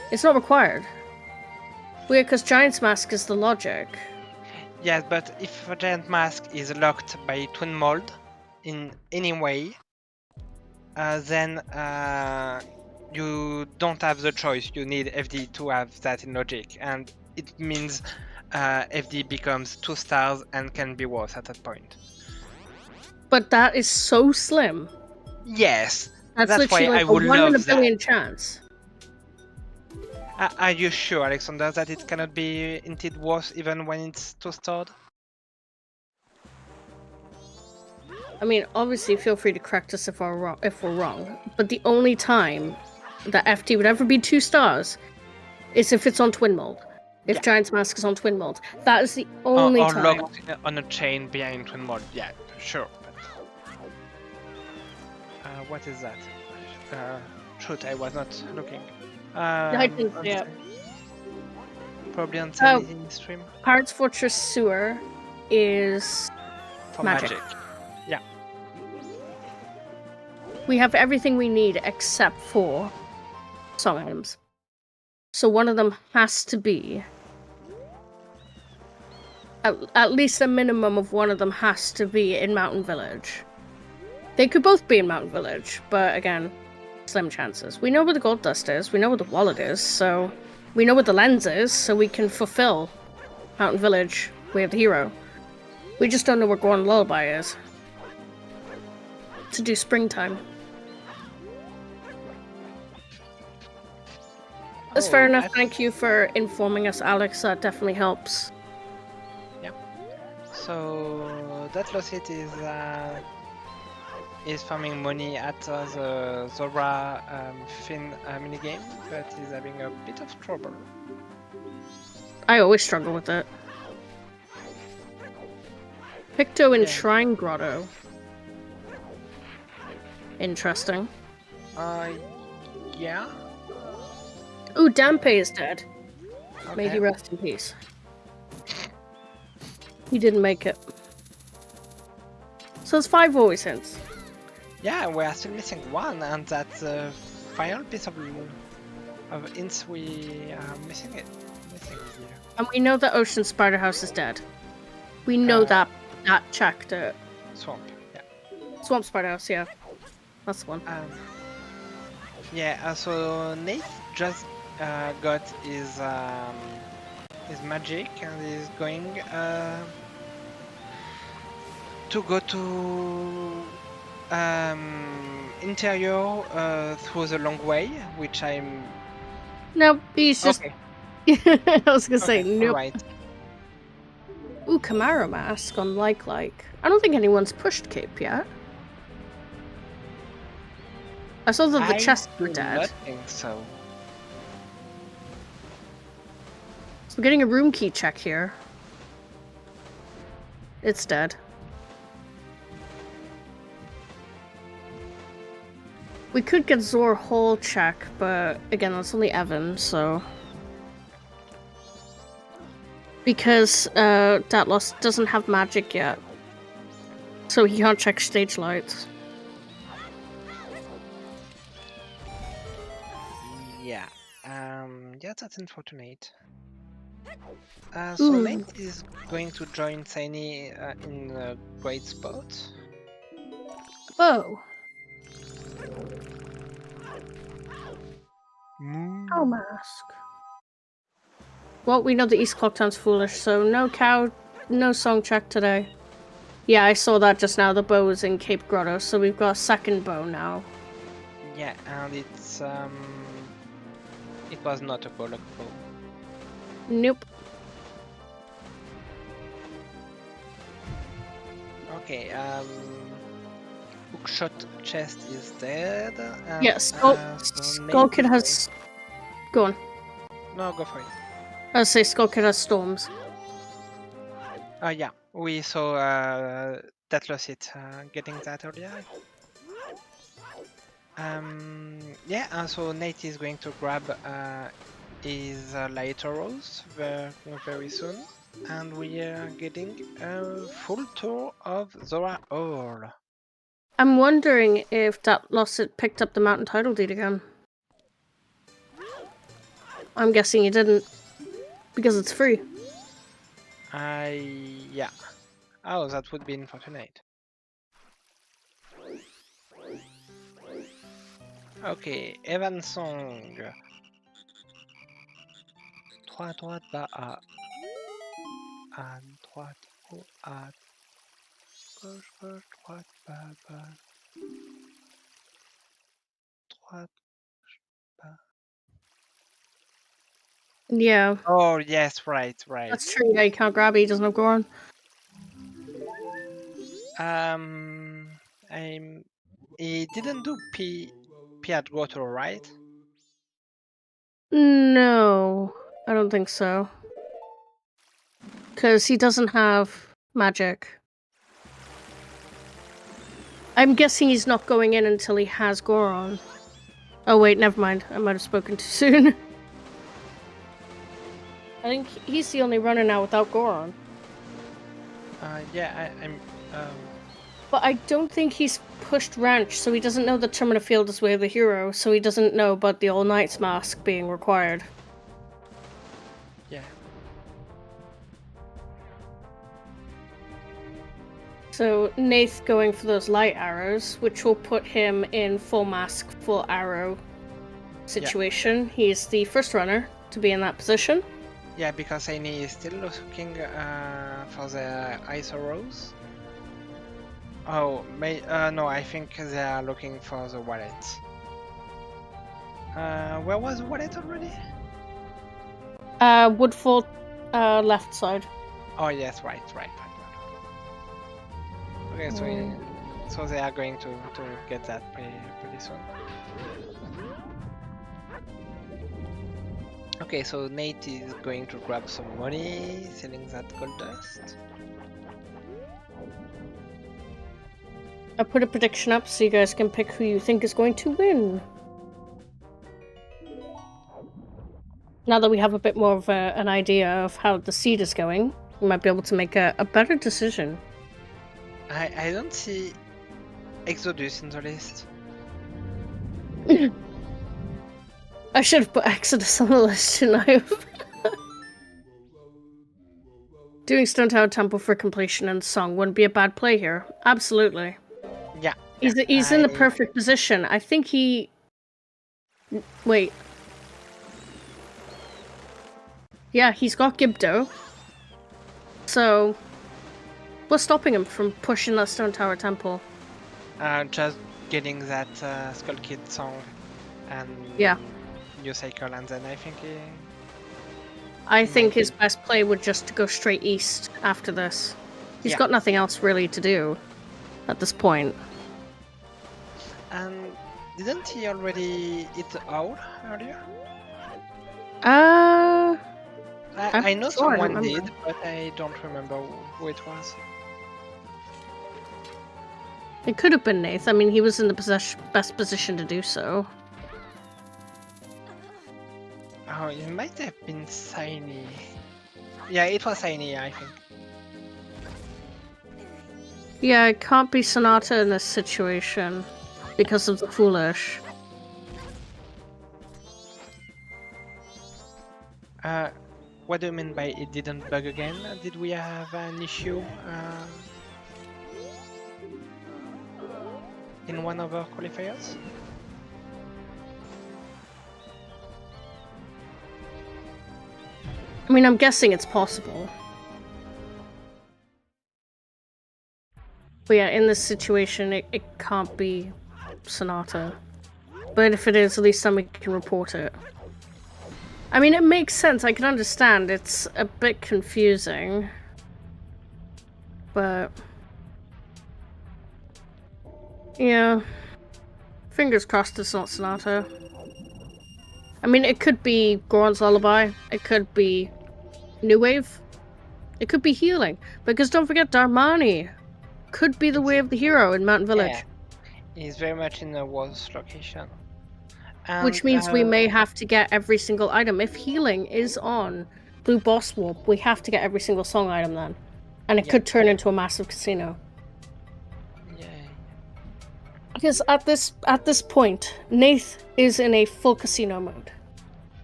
It's not required. Weird, because Giant's Mask is the logic. Yes, but if a Giant Mask is locked by Twin Mold in any way, then you don't have the choice. You need FD to have that in logic, and it means FD becomes 2 stars and can be worse at that point. But that is so slim. Yes, that's literally why like I would a 1 in a billion that. chance. Are you sure, Alexander, that it cannot be indeed worse even when it's 2 starred? I mean, obviously, feel free to correct us if we're wrong. But the only time that FD would ever be 2 stars is if it's on Twin Mold. If Giant's Mask is on Twin Mold, that is the only time. Or locked on a chain behind Twin Mold. Yeah, sure. But, what is that? Shoot, I was not looking. I think, yeah. Probably on Sandy's stream. Pirates Fortress Sewer is for magic. Yeah. We have everything we need except for song items. So one of them has to be... At least a minimum of one of them has to be in Mountain Village. They could both be in Mountain Village, but again, slim chances. We know where the gold dust is, we know where the wallet is, so... We know what the lens is, so we can fulfill Mountain Village, Way of the Hero. We just don't know where Gorn Lullaby is. To do springtime. That's fair enough. Thank you for informing us, Alex. That definitely helps. Yeah. So that Losset is farming money at the Zora Finn minigame, but is having a bit of trouble. I always struggle with it. Picto in Shrine Grotto. Interesting. Yeah. Ooh, Dampe is dead. Okay. May he rest in peace. He didn't make it. So it's 5 voice hints. Yeah, we are still missing one, and that's final piece of hints we are missing here. And we know that Ocean Spider House is dead. We know that checked it. Swamp, yeah. Swamp Spider House, yeah. That's the one. Yeah, so Nate just got his magic and is going to go to interior through the long way, which I'm... Nope, he's just... Okay. I was gonna say, Okay, nope. right. Ooh, Camaro mask on like. I don't think anyone's pushed Cape yet. I saw that the chests were dead. I don't think so. So I'm getting a room key check here. It's dead. We could get Zor Hall check, but again, that's only Evan, so... Because Datlos doesn't have magic yet. So he can't check stage lights. Yeah. Yeah, that's unfortunate. So Nate is going to join Tiny in a great spot. Whoa. Oh, mask. Well, we know the East Clocktown's foolish, so no cow, no song check today. Yeah, I saw that just now. The bow is in Cape Grotto, so we've got a second bow now. Yeah, and it's it was not a bollock bow. Nope. Okay, Hookshot chest is dead. And, Yeah, Skull Kid has... Go on. No, go for it. I was say Skull Kid has storms. Yeah, we saw that lost it getting that earlier. Yeah, so Nate is going to grab his light arrows very soon, and we are getting a full tour of Zora Hall. I'm wondering if that Losset picked up the mountain title deed again. I'm guessing he didn't, because it's free. Yeah. Oh, that would be unfortunate. Ok, Evan Song. 3 droite bas à droite, haut à gauche, gauche, droite, bas, bas. Droite, bas. Yeah. Oh, yes, right. That's true, yeah, you can't grab it, he doesn't have Goron. He didn't do P at Goto, right? No, I don't think so. Because he doesn't have magic. I'm guessing he's not going in until he has Goron. Oh wait, never mind. I might have spoken too soon. I think he's the only runner now without Goron. Yeah, But I don't think he's pushed Ranch, so he doesn't know that Termina Field is Way of the Hero, so he doesn't know about the All Knights mask being required. Yeah. So Nath going for those light arrows, which will put him in full mask, full arrow situation. Yeah. He's the first runner to be in that position. Yeah, because Aini is still looking for the ice arrows. Oh, no, I think they are looking for the wallet. Where was the wallet already? Woodfall, left side. Oh yes, right. Okay, so they are going to get that pretty soon. Okay, so Nate is going to grab some money, selling that gold dust. I put a prediction up so you guys can pick who you think is going to win. Now that we have a bit more of an idea of how the seed is going, we might be able to make a better decision. I don't see Exodus in the list. I should have put Exodus on the list, shouldn't I have? Doing Stone Tower Temple for completion and song wouldn't be a bad play here. Absolutely. Yeah. He's in the perfect position. I think he... Wait. Yeah, he's got Gibdo. So... What's stopping him from pushing that Stone Tower Temple? Just getting that Skull Kid song and New Cycle, and then I think his best play would just to go straight east after this. He's Yeah. got nothing else really to do at this point. And didn't he already hit the owl earlier? I know sure, I someone don't did, remember. but I don't remember who it was. It could have been Nath. I mean, he was in the best position to do so. Oh, it might have been Shiny. Yeah, it was Shiny, I think. Yeah, it can't be Sonata in this situation because of the Foolish. What do you mean by it didn't bug again? Did we have an issue in one of our qualifiers? I mean, I'm guessing it's possible. But yeah, in this situation, it can't be Sonata. But if it is, at least then we can report it. I mean, it makes sense. I can understand. It's a bit confusing. But... yeah. Fingers crossed it's not Sonata. I mean, it could be Goron's Lullaby. It could be New Wave. It could be Healing. Because don't forget, Darmani could be the way of the hero in Mountain Village. Yeah, he's very much in the worst location. And, Which means we may have to get every single item. If Healing is on Blue Boss Warp, we have to get every single song item then. And it could turn into a massive casino. Yeah. Because at this point, Nath is in a full casino mode.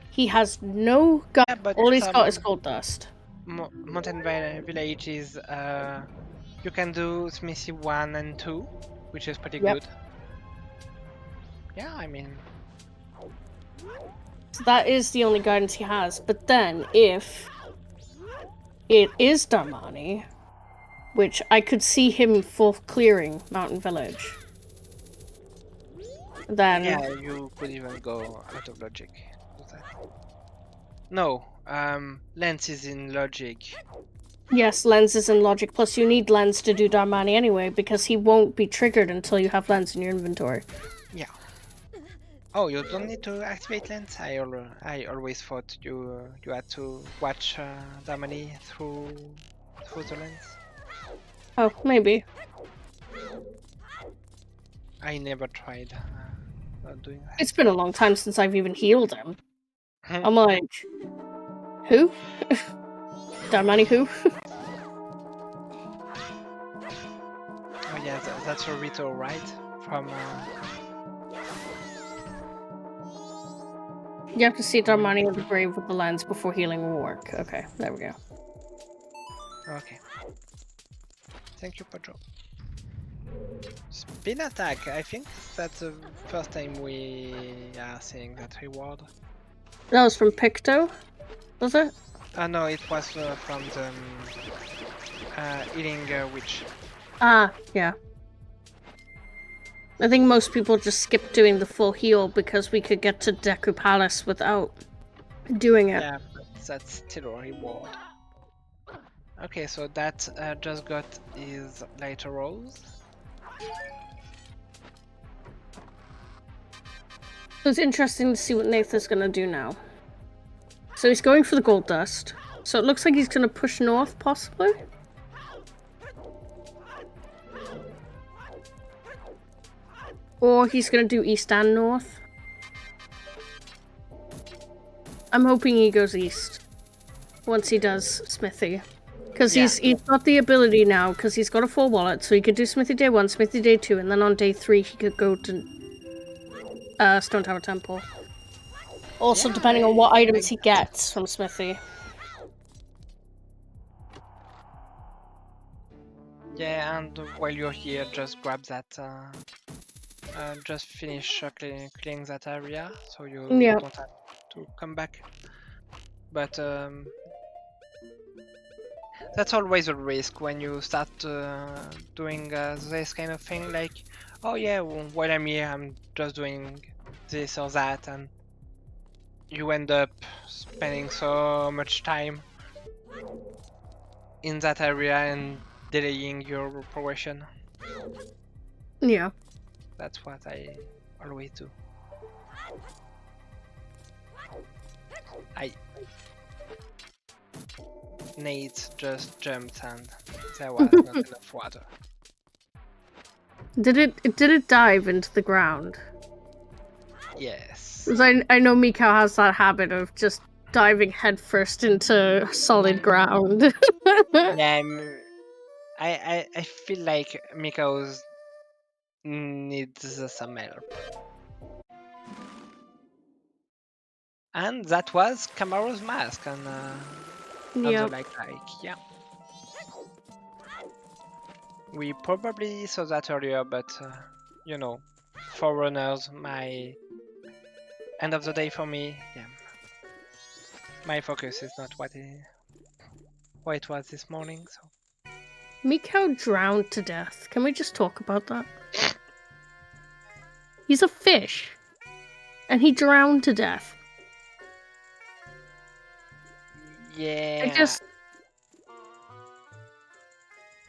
He has no gun. Yeah, but All he's got is gold dust. Mountain Village is you can do Smithy 1 and 2, which is pretty good. Yeah, I mean... So that is the only guidance he has. But then, if it is Darmani, which I could see him full clearing Mountain Village, then... yeah, you could even go out of logic. No, Lens is in logic. Yes, Lens is in logic, plus you need Lens to do Darmani anyway, because he won't be triggered until you have Lens in your inventory. Yeah. Oh, you don't need to activate Lens? I always thought you had to watch Darmani through the Lens. Oh, maybe. I never tried doing that. It's been a long time since I've even healed him. I'm like, who? Darmani who? Oh yeah, that's a ritual, right? From... You have to see Darmani in the grave with the Lens before healing will work. Okay, there we go. Okay. Thank you, Pedro. Spin attack. I think that's the first time we are seeing that reward. That was from Picto, was it? No, it was from the Healing Witch. Ah, yeah. I think most people just skip doing the full heal because we could get to Deku Palace without doing it. Yeah, but that's still a reward. Okay, so that just got his lighter rose. So it's interesting to see what Nathan's gonna do now. So he's going for the gold dust. So it looks like he's gonna push north, possibly? Or he's gonna do east and north. I'm hoping he goes east. Once he does Smithy. Because he's got the ability now, because he's got a full wallet, so he could do Smithy Day 1, Smithy Day 2, and then on Day 3 he could go to Stone Tower Temple. Also, Yeah, depending on what I items like he that. gets from Smithy. Yeah, and while you're here, just grab that. Just finish cleaning that area, so you Yeah. don't have to come back. But that's always a risk when you start doing this kind of thing. Like, oh yeah, while I'm here, I'm just doing this or that, and you end up spending so much time in that area and delaying your progression. Yeah. That's what I always do. Nate just jumped and there was not enough water. Did it dive into the ground? Yes. 'Cause I know Mikau has that habit of just diving headfirst into solid ground. Yeah, I feel like Mikao's needs some help. And that was Kamaro's mask on the Yep. like yeah. We probably saw that earlier, but you know, for runners, my end of the day for me, yeah. My focus is not what it was this morning, so Mikau drowned to death. Can we just talk about that? He's a fish. And he drowned to death. yeah.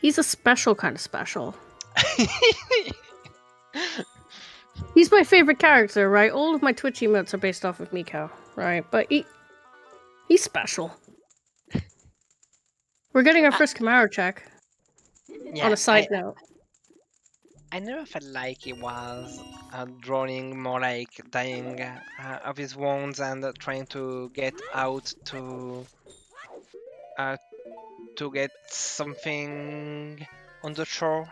He's a special kind of special. He's my favorite character, right? All of my Twitch emotes are based off of Mikau, right? But he's special. We're getting our first Camaro check. Yeah, On a side note. I never felt like he was drowning, more like dying of his wounds and trying to get out to get something on the shore.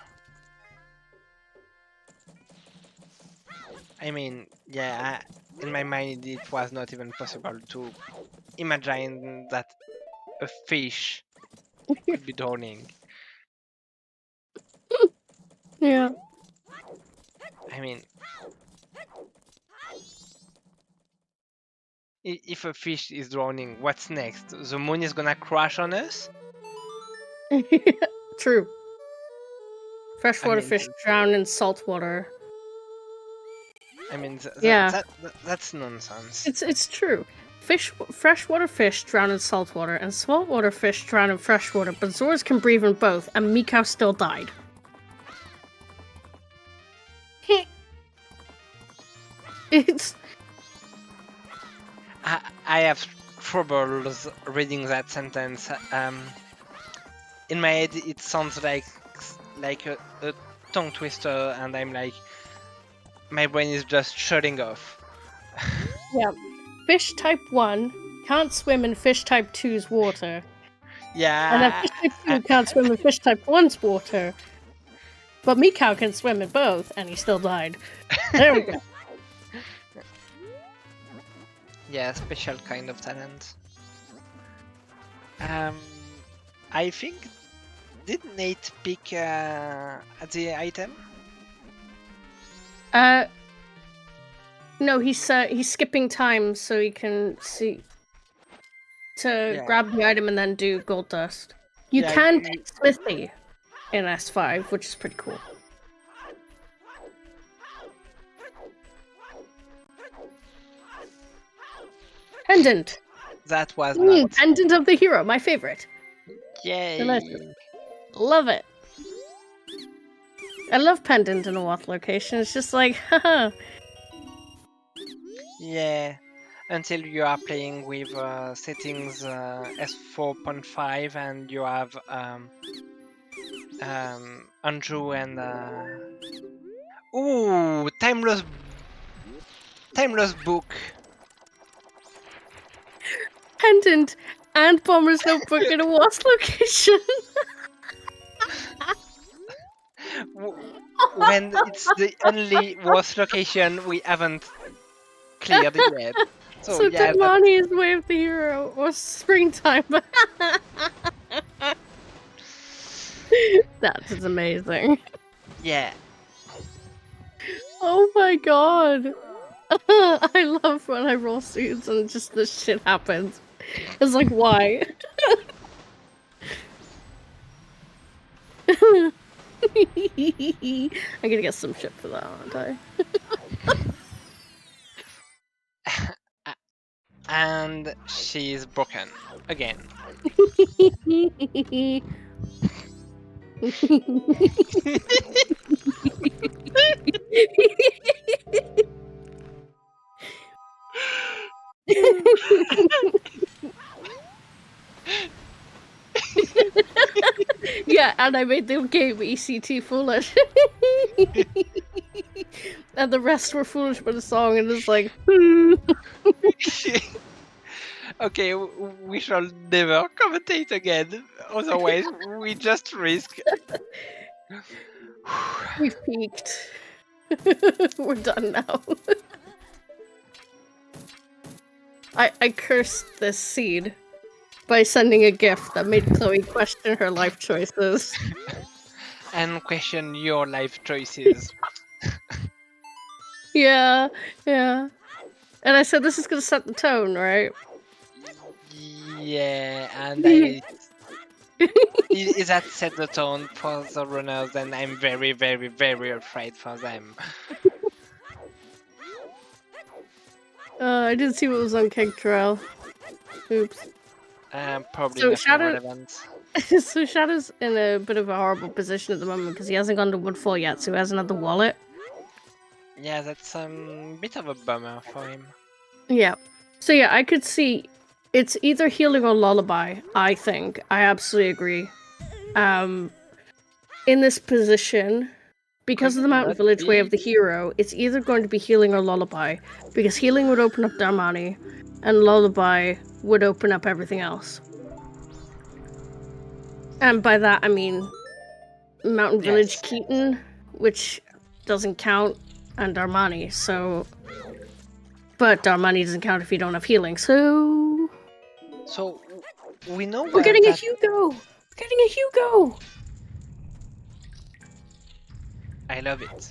I mean, yeah, in my mind it was not even possible to imagine that a fish could be drowning. Yeah. I mean, if a fish is drowning, what's next? The moon is gonna crash on us? True. Freshwater mean, fish drown in salt water. I mean, Yeah. that's nonsense. It's true. Freshwater fish drown in saltwater, and saltwater fish drown in freshwater, but Zoras can breathe in both, and Mikau still died. It's... I have troubles reading that sentence. In my head, it sounds like a tongue twister, and I'm like, my brain is just shutting off. Yeah. Fish type 1 can't swim in fish type 2's water. And then Yeah. fish type 2 can't swim in fish type 1's water. But Mikau can swim in both, and he still died. There we go. Yeah, special kind of talent. I think, did Nate pick the item? No, he's skipping time so he can see to grab the item and then do gold dust. You can pick Smithy in S5, which is pretty cool. Pendant. That was not. Pendant of the hero, my favorite. Yay! Delicious. Love it. I love pendant in a Wath location. It's just like, haha. Yeah, until you are playing with settings S4.5 and you have Andrew and ooh, timeless book. Pendant and Bomber's Notebook in a Wath location. When it's the only worst location we haven't cleared it yet. So So yeah, Darmani's Way of the Hero was Springtime. That is amazing. yeah. Oh my god. I love when I roll suits and just this shit happens. It's like, why? I'm gonna get some shit for that, aren't I? And she's broken again. Yeah, and I made the game ECT foolish. And the rest were foolish for the song, and it's like, Okay, we shall never commentate again. Otherwise, we just risk. we've peaked. We're done now. I cursed this seed by sending a gift that made Chloe question her life choices. And question your life choices. Yeah. And I said this is gonna set the tone, right? Yeah, and is that set the tone for the runners, and I'm very, very, very afraid for them. I didn't see what was on Keg Trail. Oops. Probably So nothing Shadow- relevant. So Shadow's in a bit of a horrible position at the moment because he hasn't gone to Woodfall yet, so he hasn't had the wallet. Yeah, that's a bit of a bummer for him. Yeah. So yeah, I could see it's either healing or lullaby, I think. I absolutely agree. In this position, because of the Mountain Could Village Way of be. the Hero, it's either going to be healing or lullaby. Because healing would open up Darmani, and lullaby would open up everything else. And by that I mean Mountain Village Yes. Keaton, which doesn't count, and Darmani, so... But Darmani doesn't count if you don't have healing, so... So, we know We're getting a that... Hugo! We're getting a Hugo! I love it.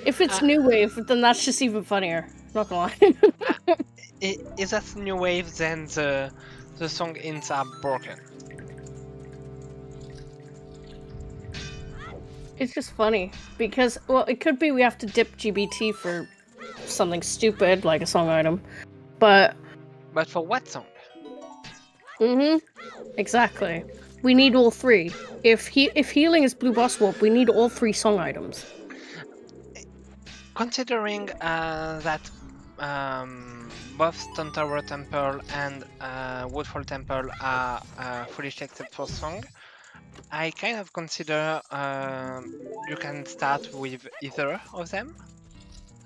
If it's New Wave, then that's just even funnier. Not gonna lie. Is that new wave, then the song ends are broken. It's just funny. Because, well, it could be we have to dip GBT for something stupid, like a song item. But... But for what song? Exactly. We need all three. If healing is Blue Boss Warp, we need all three song items. Considering that both Stone Tower Temple and Woodfall Temple are foolish except for song, I kind of consider you can start with either of them,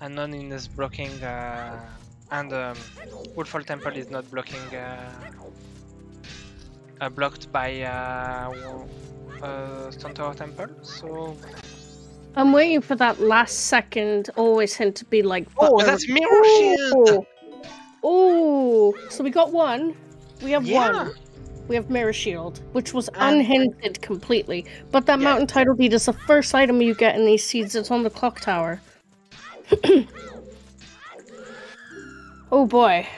and none is blocking, and Woodfall Temple is not blocking, blocked by Stone Tower Temple, so... I'm waiting for that last second always hint to be like... Oh, that's Mirror Shield! Oh, so we got one. We have Yeah. one. We have Mirror Shield, which was And- unhinted completely. But that Yes. Mountain Title Deed is the first item you get in these seeds. It's on the clock tower. Oh boy.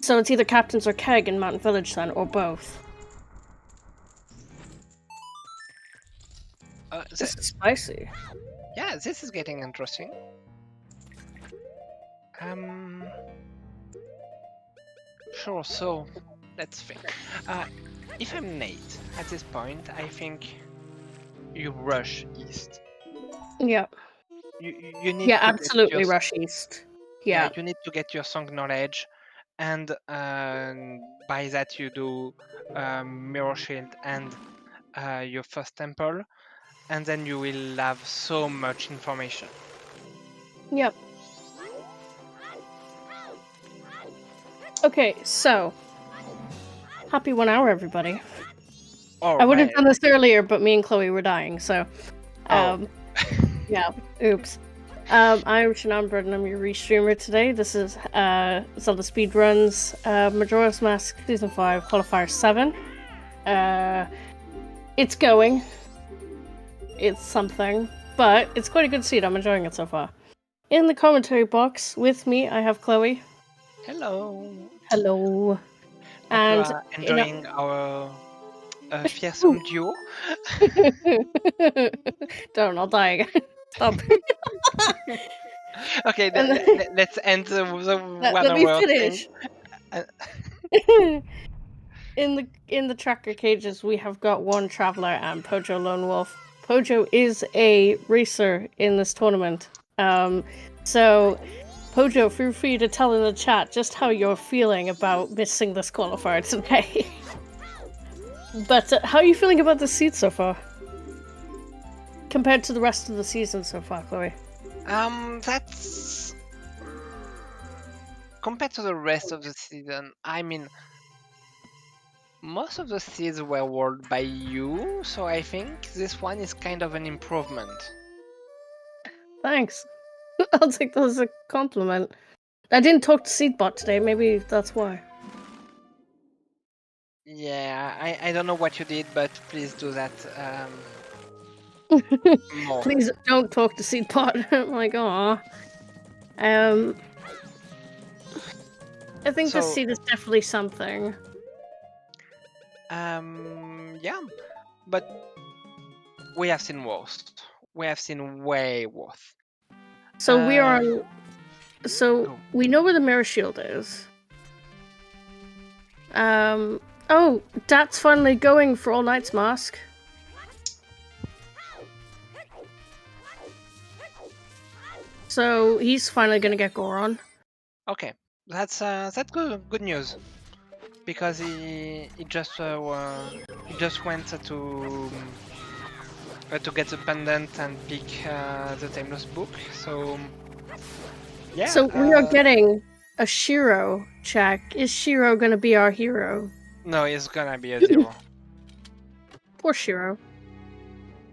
So it's either Captains or Keg in Mountain Village then, or both. This is spicy. Yeah, this is getting interesting. Sure, so let's think. If I'm Nate at this point, I think you rush east. Yeah. You need Yeah, to get absolutely your, rush east. Yeah. you need to get your song knowledge, and by that you do Mirror Shield and your first temple, and then you will have so much information. Yep. Okay, so happy 1 hour, everybody. I would have done this earlier, but me and Chloe were dying, so Oh. yeah, oops. I'm Shanambra and I'm your restreamer today. This is ZeldaSpeedRuns, Majora's Mask Season 5, Qualifier 7. It's going. It's something, but it's quite a good seed. I'm enjoying it so far. In the commentary box with me, I have Chloe. Hello. Hello. Hope And you are enjoying our fearsome duo. Don't, I'll die again. Stop. Okay, let's end the Let me 1 hour finish. thing. In the tracker cages, we have got one traveler and Pojo Lone Wolf. Pojo is a racer in this tournament. So Pojo, feel free to tell in the chat just how you're feeling about missing this qualifier today. But how are you feeling about the seed so far? Compared to the rest of the season so far, Chloe? That's... Compared to the rest of the season, I mean, most of the seeds were rolled by you, so I think this one is kind of an improvement. Thanks. I'll take that as a compliment. I didn't talk to Seedbot today, maybe that's why. Yeah, I don't know what you did, but please do that more. Please don't talk to Seedbot. I'm like, aw. I think So, this seed is definitely something. Yeah, but we have seen worse. We have seen way worse. So we are on... So we know where the mirror shield is. Oh, Dat's finally going for All Knight's Mask. So he's finally gonna get Goron. Okay, that's good news, because he just went to get the pendant and pick the Timeless Book. So yeah. So we are getting a Shiro check. Is Shiro gonna be our hero? No, it's gonna be a 0. Poor Shiro.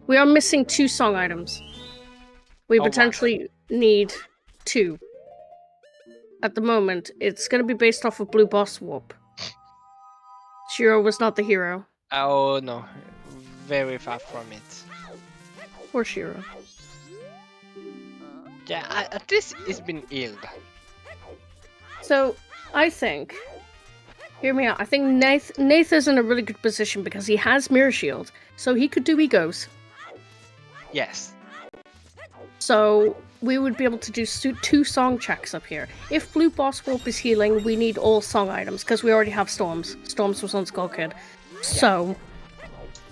We are missing 2 song items. We potentially need 2. At the moment, it's gonna be based off of Blue Boss Warp. Shiro was not the hero. Oh no, very far from it. Poor Shiro. Yeah, at least it's been healed. So, I think... Hear me out. I think Nath is in a really good position because he has Mirror Shield, so he could do Egos. Yes. So, we would be able to do 2 song checks up here. If Blue Boss Warp is healing, we need all song items, because we already have Storms. Storms was on Skull Kid. Yeah. So,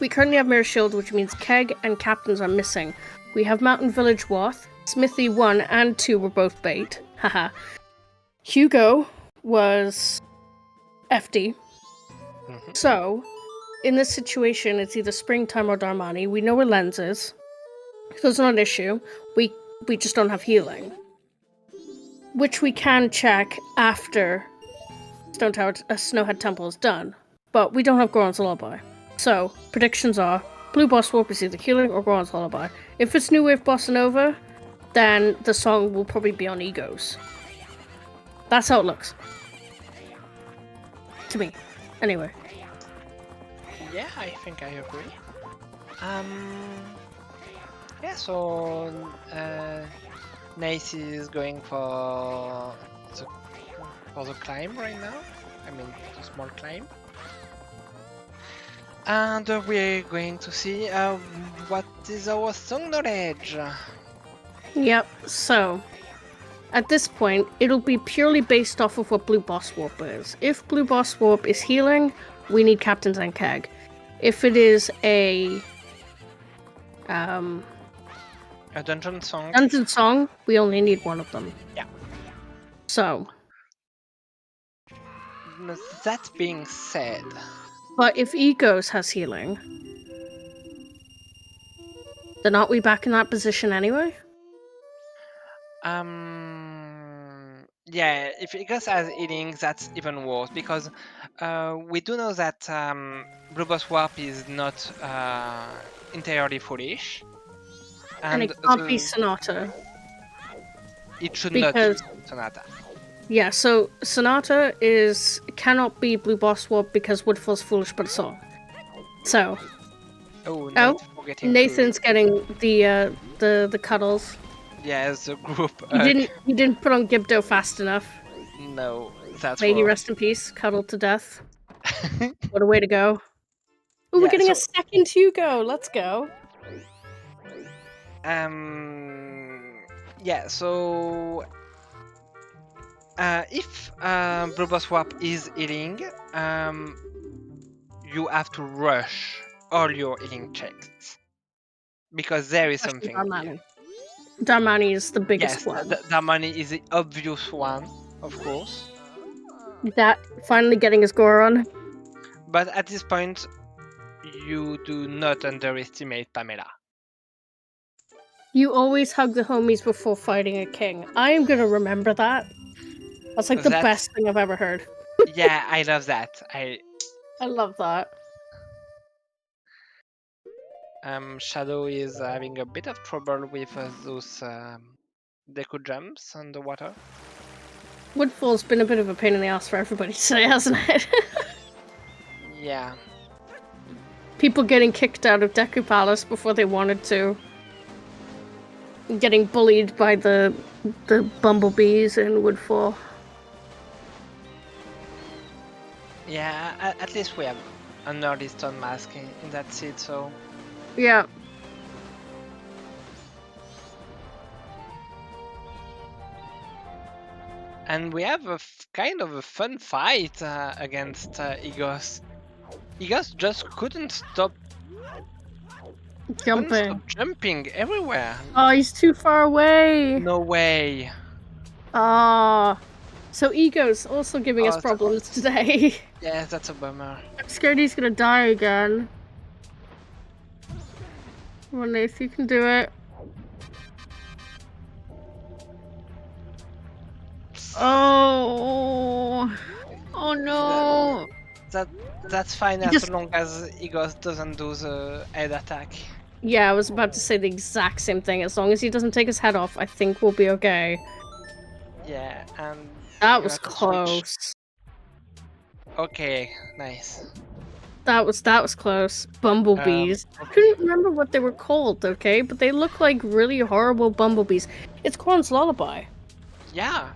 we currently have Mirror Shield, which means Keg and Captains are missing. We have Mountain Village Wath. Smithy 1 and 2 were both bait. Haha. Hugo was FD. Mm-hmm. So, in this situation, it's either Springtime or Darmani. We know where Lens is. So it's not an issue. We just don't have healing. Which we can check after Snowhead Temple is done. But we don't have Goron's Lullaby. So, predictions are Blue Boss Warp is either healing or Goron's Lullaby. If it's New Wave Bossa Nova, then the song will probably be on Egos. That's how it looks. To me. Anyway. Yeah, I think I agree. Yeah, so Nace is going for the climb right now. I mean, the small climb. And we're going to see what is our song knowledge. Yep, so at this point, it'll be purely based off of what Blue Boss Warp is. If Blue Boss Warp is healing, we need Captains and Keg. If it is a dungeon song. Dungeon song, we only need one of them. Yeah. So. That being said. But if Egos has healing, then aren't we back in that position anyway? Yeah, if Egos has healing, that's even worse, because we do know that Blue Boss Warp is not entirely foolish. And it can't be Sonata. It should not be Sonata. Yeah, so Sonata cannot be Blue Boss Swap because Woodfall's foolish but a song. So. Nathan's getting the cuddles. Yeah, as a group. He didn't put on Gibdo fast enough. No, that's May he rest in peace, cuddled to death. What a way to go. Oh, we're getting a second Hugo. Let's go. Yeah, so if Blue Boss Swap is healing, you have to rush all your healing checks because there is something. Darmani. Darmani is the biggest one. Darmani is the obvious one, of course. That finally getting his gore on. But at this point, you do not underestimate Pamela. You always hug the homies before fighting a king. I am gonna remember that. That's like the best thing I've ever heard. Yeah, I love that. I love that. Shadow is having a bit of trouble with those Deku jumps on the water. Woodfall's been a bit of a pain in the ass for everybody today, hasn't it? Yeah. People getting kicked out of Deku Palace before they wanted to. Getting bullied by the bumblebees in Woodfall. Yeah, at least we have an early stone mask in that seed, so... Yeah. And we have a kind of a fun fight against Igos. Igos just couldn't stop jumping everywhere. Oh, he's too far away. No way. Ah. So Ego's also giving us problems today. Yeah, that's a bummer. I'm scared he's gonna die again. Come on, Nath, you can do it. Oh. Oh no. That's fine as long as Igos doesn't do the head attack. Yeah, I was about to say the exact same thing. As long as he doesn't take his head off, I think we'll be okay. Yeah, and... That was close. Okay, nice. That was close. Bumblebees. I couldn't remember what they were called, okay? But they look like really horrible bumblebees. It's Corn's Lullaby. Yeah,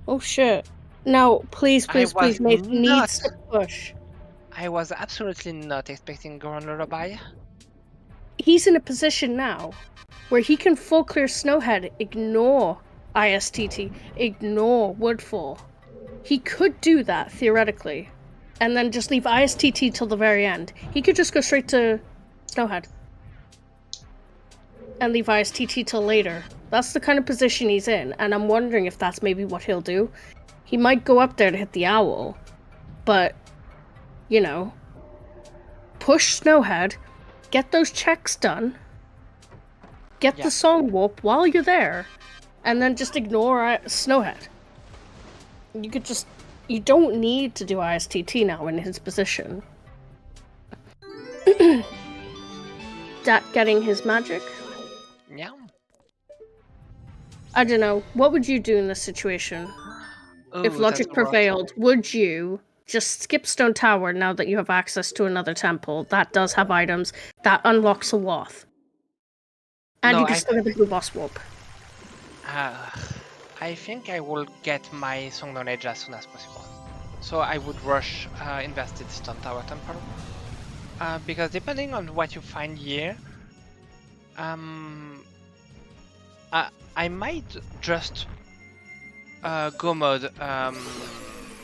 Oh shit. No, please, Nate needs to push. I was absolutely not expecting Goron Lullaby. He's in a position now where he can full clear Snowhead, ignore ISTT, ignore Woodfall. He could do that, theoretically, and then just leave ISTT till the very end. He could just go straight to Snowhead and leave ISTT till later. That's the kind of position he's in, and I'm wondering if that's maybe what he'll do. He might go up there to hit the owl, but, you know, push Snowhead, get those checks done, get the song warp while you're there, and then just ignore Snowhead. You don't need to do ISTT now in his position. Dat getting his magic? Yeah. I don't know. What would you do in this situation? If logic prevailed, would you just skip Stone Tower now that you have access to another temple that does have items that unlocks a Wath? And you can still get the Blue Boss Warp. I think I will get my Song Knowledge as soon as possible. So I would rush invested Stone Tower Temple. Because depending on what you find here, I might just go mode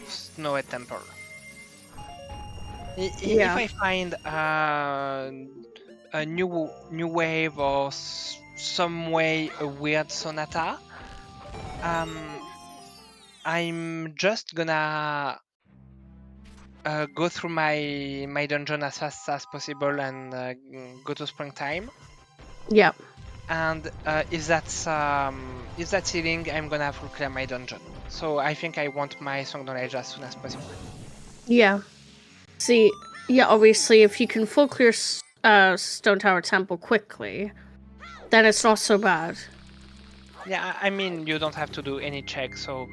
Snowhead Temple. If I find a new wave or some way a weird Sonata, I'm just gonna go through my dungeon as fast as possible and go to Springtime. Yep. And if that's healing, I'm gonna full clear my dungeon. So I think I want my Song Knowledge as soon as possible. Yeah. See, yeah, obviously, if you can full clear Stone Tower Temple quickly, then it's not so bad. Yeah, I mean, you don't have to do any check. So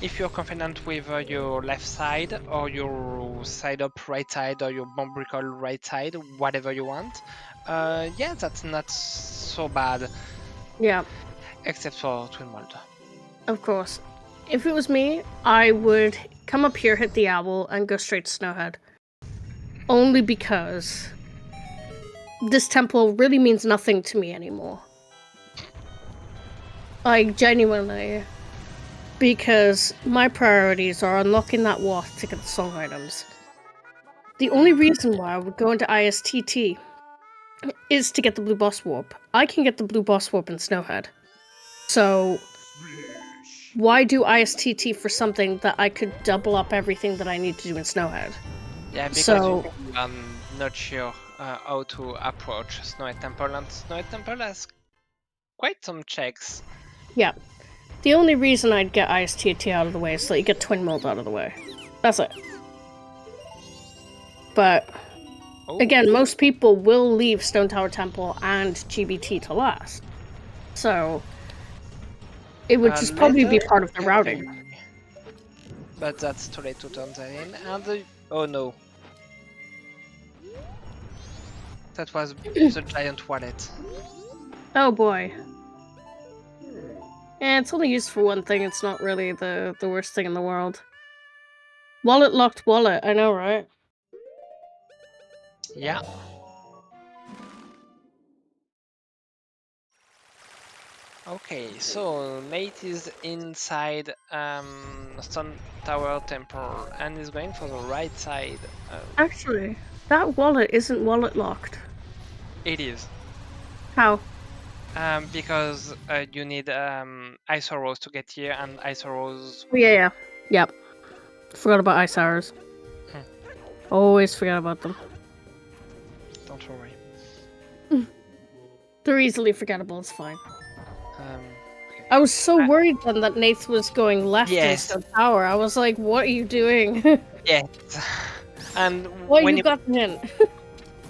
if you're confident with your left side or your side up right side or your bomb recall right side, whatever you want, yeah, that's not so bad, Yeah, except for Twin Mold. of course. If it was me, I would come up here, hit the owl, and go straight to Snowhead. Only because this temple really means nothing to me anymore. Like, genuinely. Because my priorities are unlocking that wharf to get the song items. The only reason why I would go into ISTT is to get the blue boss warp. I can get the blue boss warp in Snowhead. So why do ISTT for something that I could double up everything that I need to do in Snowhead? Yeah, because So I'm not sure how to approach Snowy Temple, and Snowy Temple has quite some checks. yeah, the only reason I'd get ISTT out of the way is so that you get Twin Mold out of the way. That's it. But Oh, again, most people will leave Stone Tower Temple and GBT to last. So it would just probably be part of the routing. But that's too late to turn that in. And oh no. That was the giant wallet. Oh boy. Yeah, it's only used for one thing. It's not really the worst thing in the world. Wallet locked wallet. I know, right? Yeah. Okay, so Nate is inside Stone Tower Temple and is going for the right side. Actually, that wallet isn't wallet locked. It is. How? Because you need Ice Arrows to get here, and Ice Arrows. Oh, yeah. Yep. Forgot about ice arrows. Always forget about them. Don't worry. They're easily forgettable. It's fine. Okay. I was so worried then that Nath was going left in Yes. Stone Tower. I was like, "What are you doing? Yes. And What when you got in?"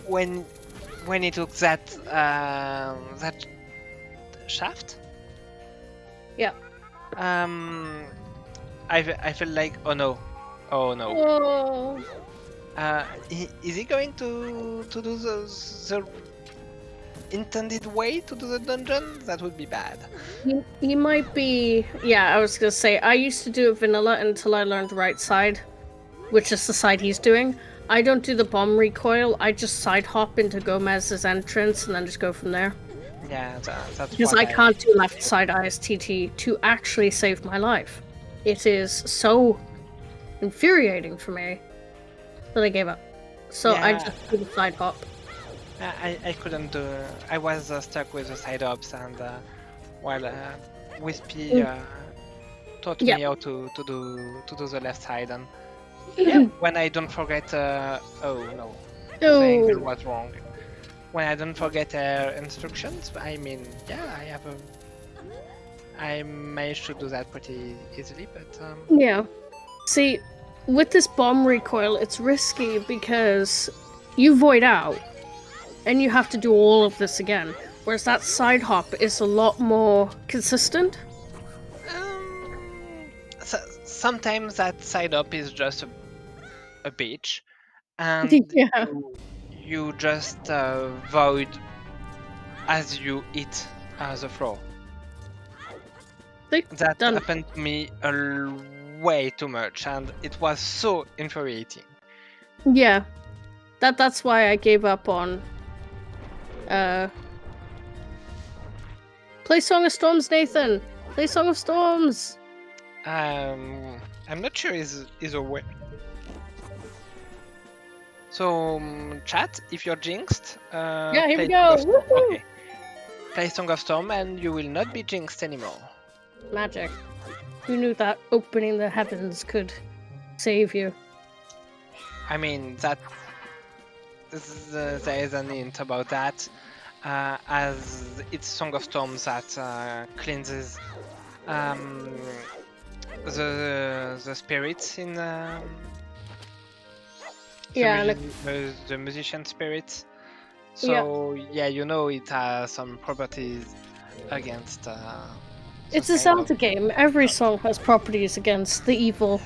when he took that shaft, Yeah. I feel like oh no. Oh. Is he going to do the intended way to do the dungeon? That would be bad. He might be. Yeah, I was gonna say I used to do it vanilla until I learned right side, which is the side he's doing. I don't do the bomb recoil. I just side hop into Gomez's entrance and then just go from there. Yeah, that's Because what I can't do left side ISTT to actually save my life. It is so infuriating for me that I gave up. So I Yeah. just do the side hop. I couldn't do. I was stuck with the side ups, and while Wispy taught me how to do the left side, and yeah, when I don't forget. Oh no, the angle was wrong. When I don't forget instructions, I mean, yeah, I managed to do that pretty easily, but Yeah. See, with this bomb recoil, it's risky because you void out and you have to do all of this again. Whereas that side hop is a lot more consistent. sometimes that side up is just a bitch, and Yeah. you just void as you hit the floor. That Done. happened to me way too much, and it was so infuriating. Yeah. That's why I gave up on play Song of Storms, Nathan. Play Song of Storms. I'm not sure is a way. So chat, if you're jinxed, Yeah, here we play go. Song of Storm. Woohoo! Okay. Play Song of Storm, and you will not be jinxed anymore. Magic. Who knew that opening the heavens could save you? I mean that there is an hint about that, as it's Song of Storms that cleanses the spirits in the musician spirits. So yeah, you know it has some properties against It's a Zelda game. Every song has properties against the evil.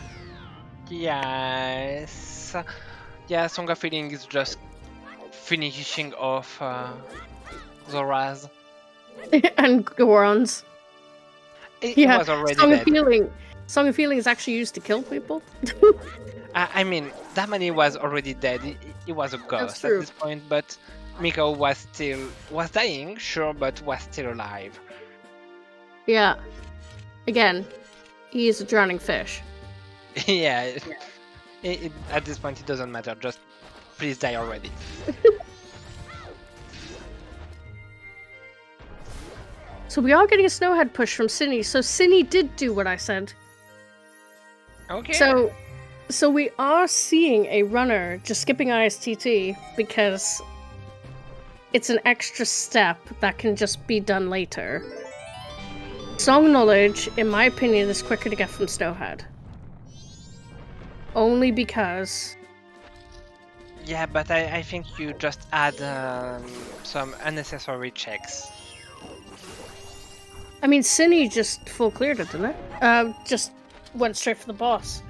Yes. Yeah, Song of Healing is just finishing off Zora's. And Gorons. It was already dead. Song of Healing is actually used to kill people. I mean, Damani was already dead. He was a ghost at this point, but Miko was dying, sure, but was still alive. Yeah. Again, he is a drowning fish. Yeah. At this point, it doesn't matter. Just please die already. So we are getting a Snowhead push from Cinny. So Cinny did do what I said. Okay. So we are seeing a runner just skipping ISTT because it's an extra step that can just be done later. Song knowledge, in my opinion, is quicker to get from Snowhead. Only because... Yeah, but I think you just add some unnecessary checks. I mean, Cinny just full cleared it, didn't it? Just went straight for the boss.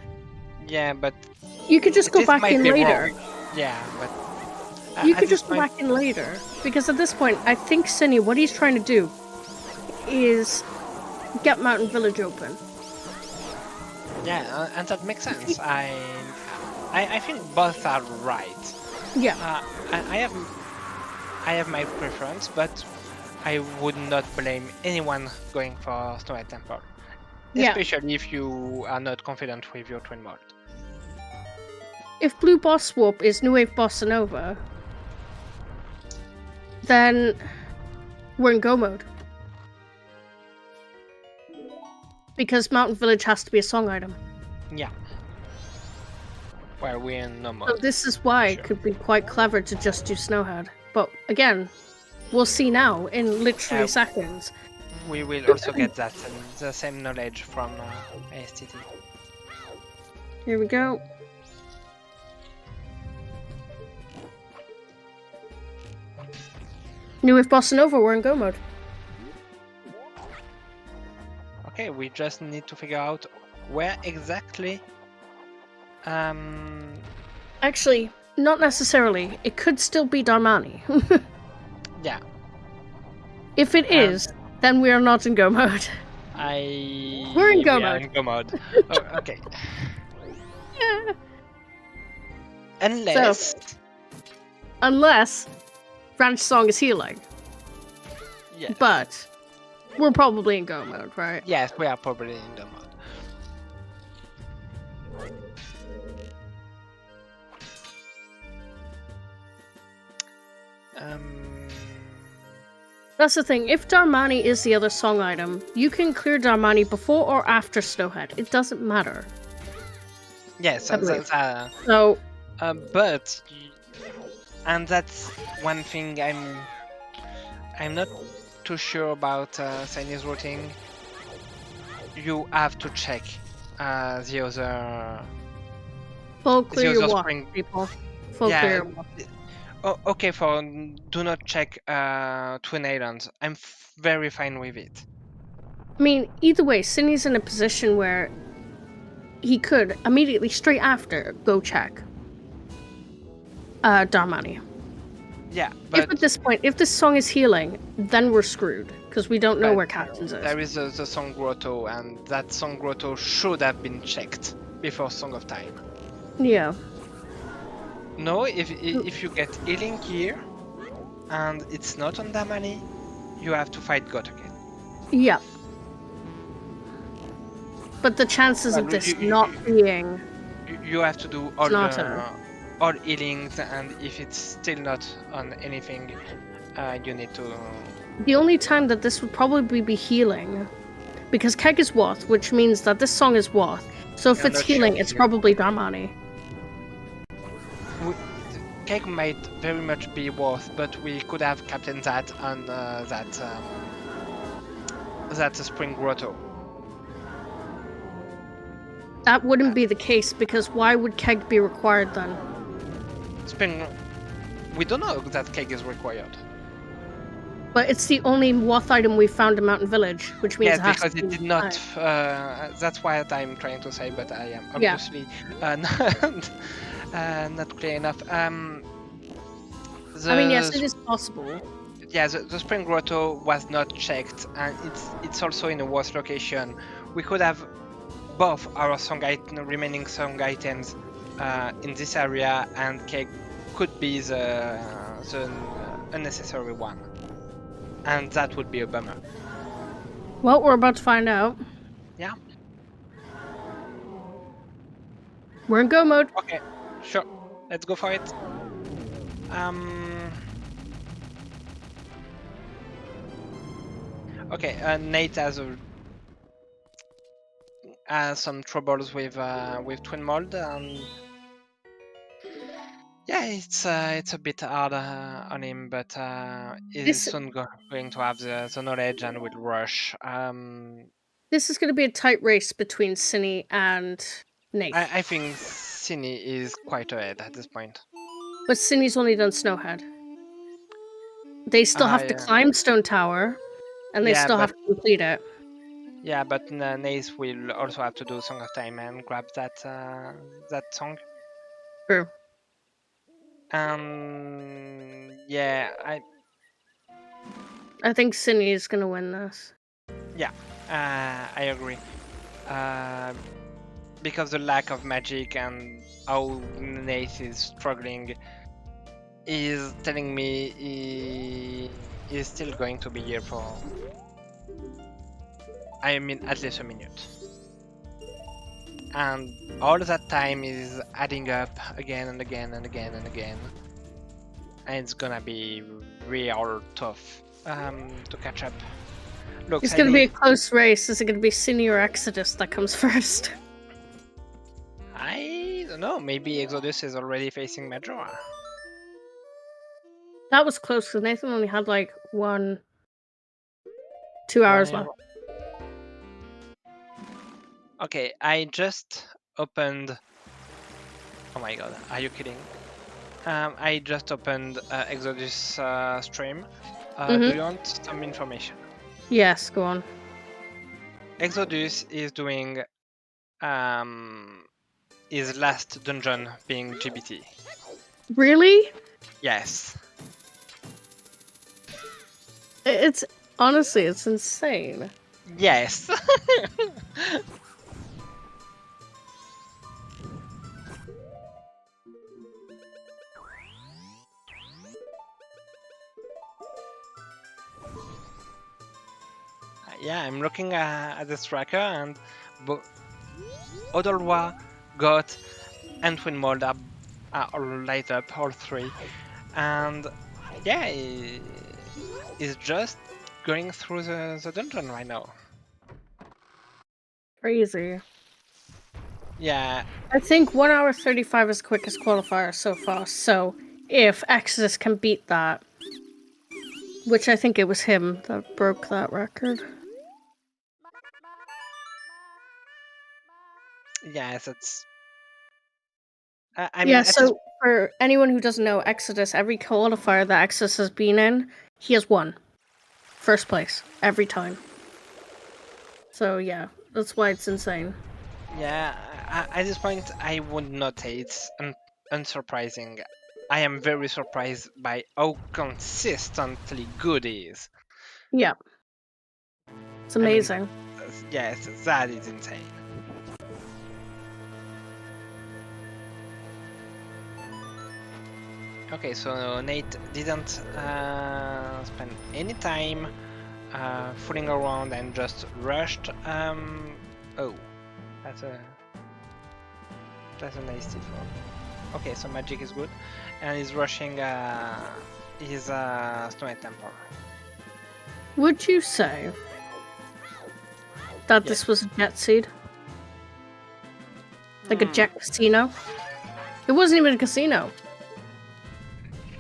Yeah, but... You could just go back in later. Wrong. Yeah, but... You could just go back in later. Because at this point, I think Cinny, what he's trying to do is get Mountain Village open. Yeah, and that makes sense. I think both are right. Yeah. I have my preference, but I would not blame anyone going for Snowhead Temple. Especially if you are not confident with your Twin Mold. If Blue Boss Swap is New Wave Bossa Nova, then we're in go mode. Because Mountain Village has to be a song item. Yeah. Where we're in no mode. So this is why it could be quite clever to just do Snowhead. But again, we'll see now in literally seconds. We will also get that and the same knowledge from ASTT. Here we go. New Wave Bossa Nova, we're in go mode. Okay, we just need to figure out where exactly... Actually, not necessarily. It could still be Darmani. Yeah. If it is, then we are not in go mode. We're in go mode. Are in go mode. Oh, okay. Yeah. Unless Branch Song is healing. Yeah. But we're probably in go mode, right? Yes, we are probably in go mode. That's the thing. If Darmani is the other song item, you can clear Darmani before or after Snowhead. It doesn't matter. Yes, so. But, and that's one thing I'm not too sure about Chinese routing. You have to check the other. Full clear your walk, people. Full clear. Oh, okay, do not check Twin Islands. I'm very fine with it. I mean, either way, Cindy's in a position where he could immediately, straight after, go check Darmani. Yeah, but... If at this point, if this song is healing, then we're screwed, because we don't know where Captain's is. There is the Song Grotto, and that Song Grotto should have been checked before Song of Time. Yeah. No, if you get healing here, and it's not on Damani, you have to fight God again. Yeah. But the chances of this not being... You have to do all healings, and if it's still not on anything, you need to... The only time that this would probably be healing, because Keg is Woth, which means that this song is Woth. So if it's healing, it's probably Darmani. Keg might very much be Woth, but we could have Captain that on that Spring Grotto. That wouldn't be the case, because why would Keg be required then? We don't know that Keg is required. But it's the only Woth item we found in Mountain Village, which means Yes, it has because to it be did not. time. That's what I'm trying to say, but I am Yeah. obviously not clear enough. I mean, yes, it is possible. Yeah, the spring grotto was not checked, and it's also in a worse location. We could have both our remaining song items in this area, and cake could be the unnecessary one, and that would be a bummer. Well, we're about to find out. Yeah. We're in go mode. Okay. Sure. Let's go for it. Okay. Nate has some troubles with twin mold, and yeah, it's a bit hard on him, but he's soon going to have the knowledge and will rush. This is going to be a tight race between Cinny and Nate. I think Cine is quite ahead at this point. But Cinny's only done Snowhead. They still have to climb Stone Tower, and they still have to complete it. Yeah, but Nace will also have to do Song of Time and grab that song. True. Yeah, I think Cinny is gonna win this. Yeah, I agree. Because the lack of magic and how Nace is struggling is telling me he is still going to be here for, I mean, at least a minute. And all that time is adding up again and again and again and again. And it's gonna be real tough to catch up. Look, it's gonna be a close race. Is it gonna be Cinny or Exodus that comes first? I don't know. Maybe Exodus is already facing Majora. That was close because Nathan only had like 2 hours left. Okay, I just opened. Oh my god, are you kidding? I just opened Exodus stream. Do you want some information? Yes, go on. Exodus is doing his last dungeon being GBT. Really? Yes. It's honestly, it's insane. Yes. Yeah, I'm looking at this tracker, and Odolwa, Got, and Twin Mold are all light up, all three. And yeah, he's just going through the dungeon right now. Crazy. Yeah. I think 1 hour 35 is the quickest qualifier so far, so if Exodus can beat that, which I think it was him that broke that record. Yes, it's... I mean, so for anyone who doesn't know Exodus, every qualifier that Exodus has been in, he has won. First place, every time. So yeah, that's why it's insane. Yeah, at this point, I would not say it's unsurprising. I am very surprised by how consistently good he is. Yeah. It's amazing. I mean, yes, that is insane. Okay, so Nate didn't spend any time fooling around and just rushed. Oh, that's a nice tip. Okay, so magic is good, and he's rushing his Snowy Temple. Would you say that this was a jet seed? Like a jet casino? It wasn't even a casino.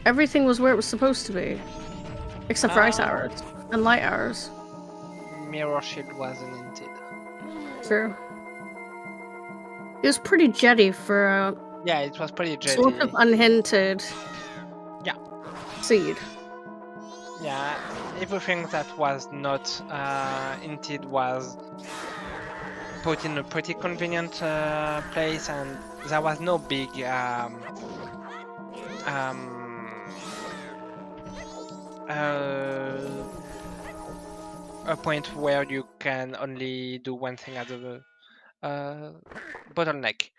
Everything was where it was supposed to be. Except for ice hours and light hours. Mirror Shield wasn't hinted. True. It was pretty jetty for yeah, it was pretty jetty. Sort of unhinted. Yeah. Seed. Yeah, everything that was not indeed was put in a pretty convenient place, and there was no big a point where you can only do one thing at the bottleneck.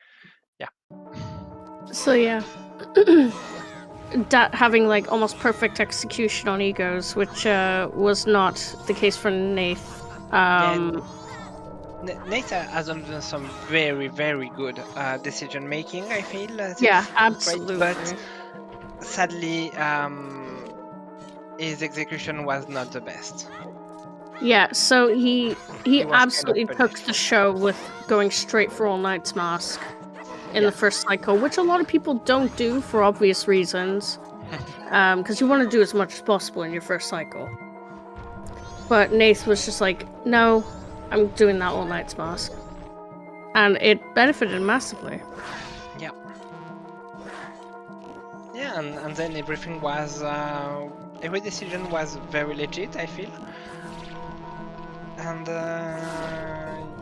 So yeah, that having like almost perfect execution on egos, which was not the case for Nath. Nate has done some very, very good decision making, I feel. Yeah, It's absolutely. great, but sadly, his execution was not the best. Yeah, so he was absolutely kind of took punished. the show with going straight for All Knight's Mask in Yeah. the first cycle, which a lot of people don't do for obvious reasons, because you want to do as much as possible in your first cycle. But Nath was just like, no, I'm doing that All Knight's Mask. And it benefited massively. Yeah. Yeah, and then everything was, every decision was very legit, I feel. And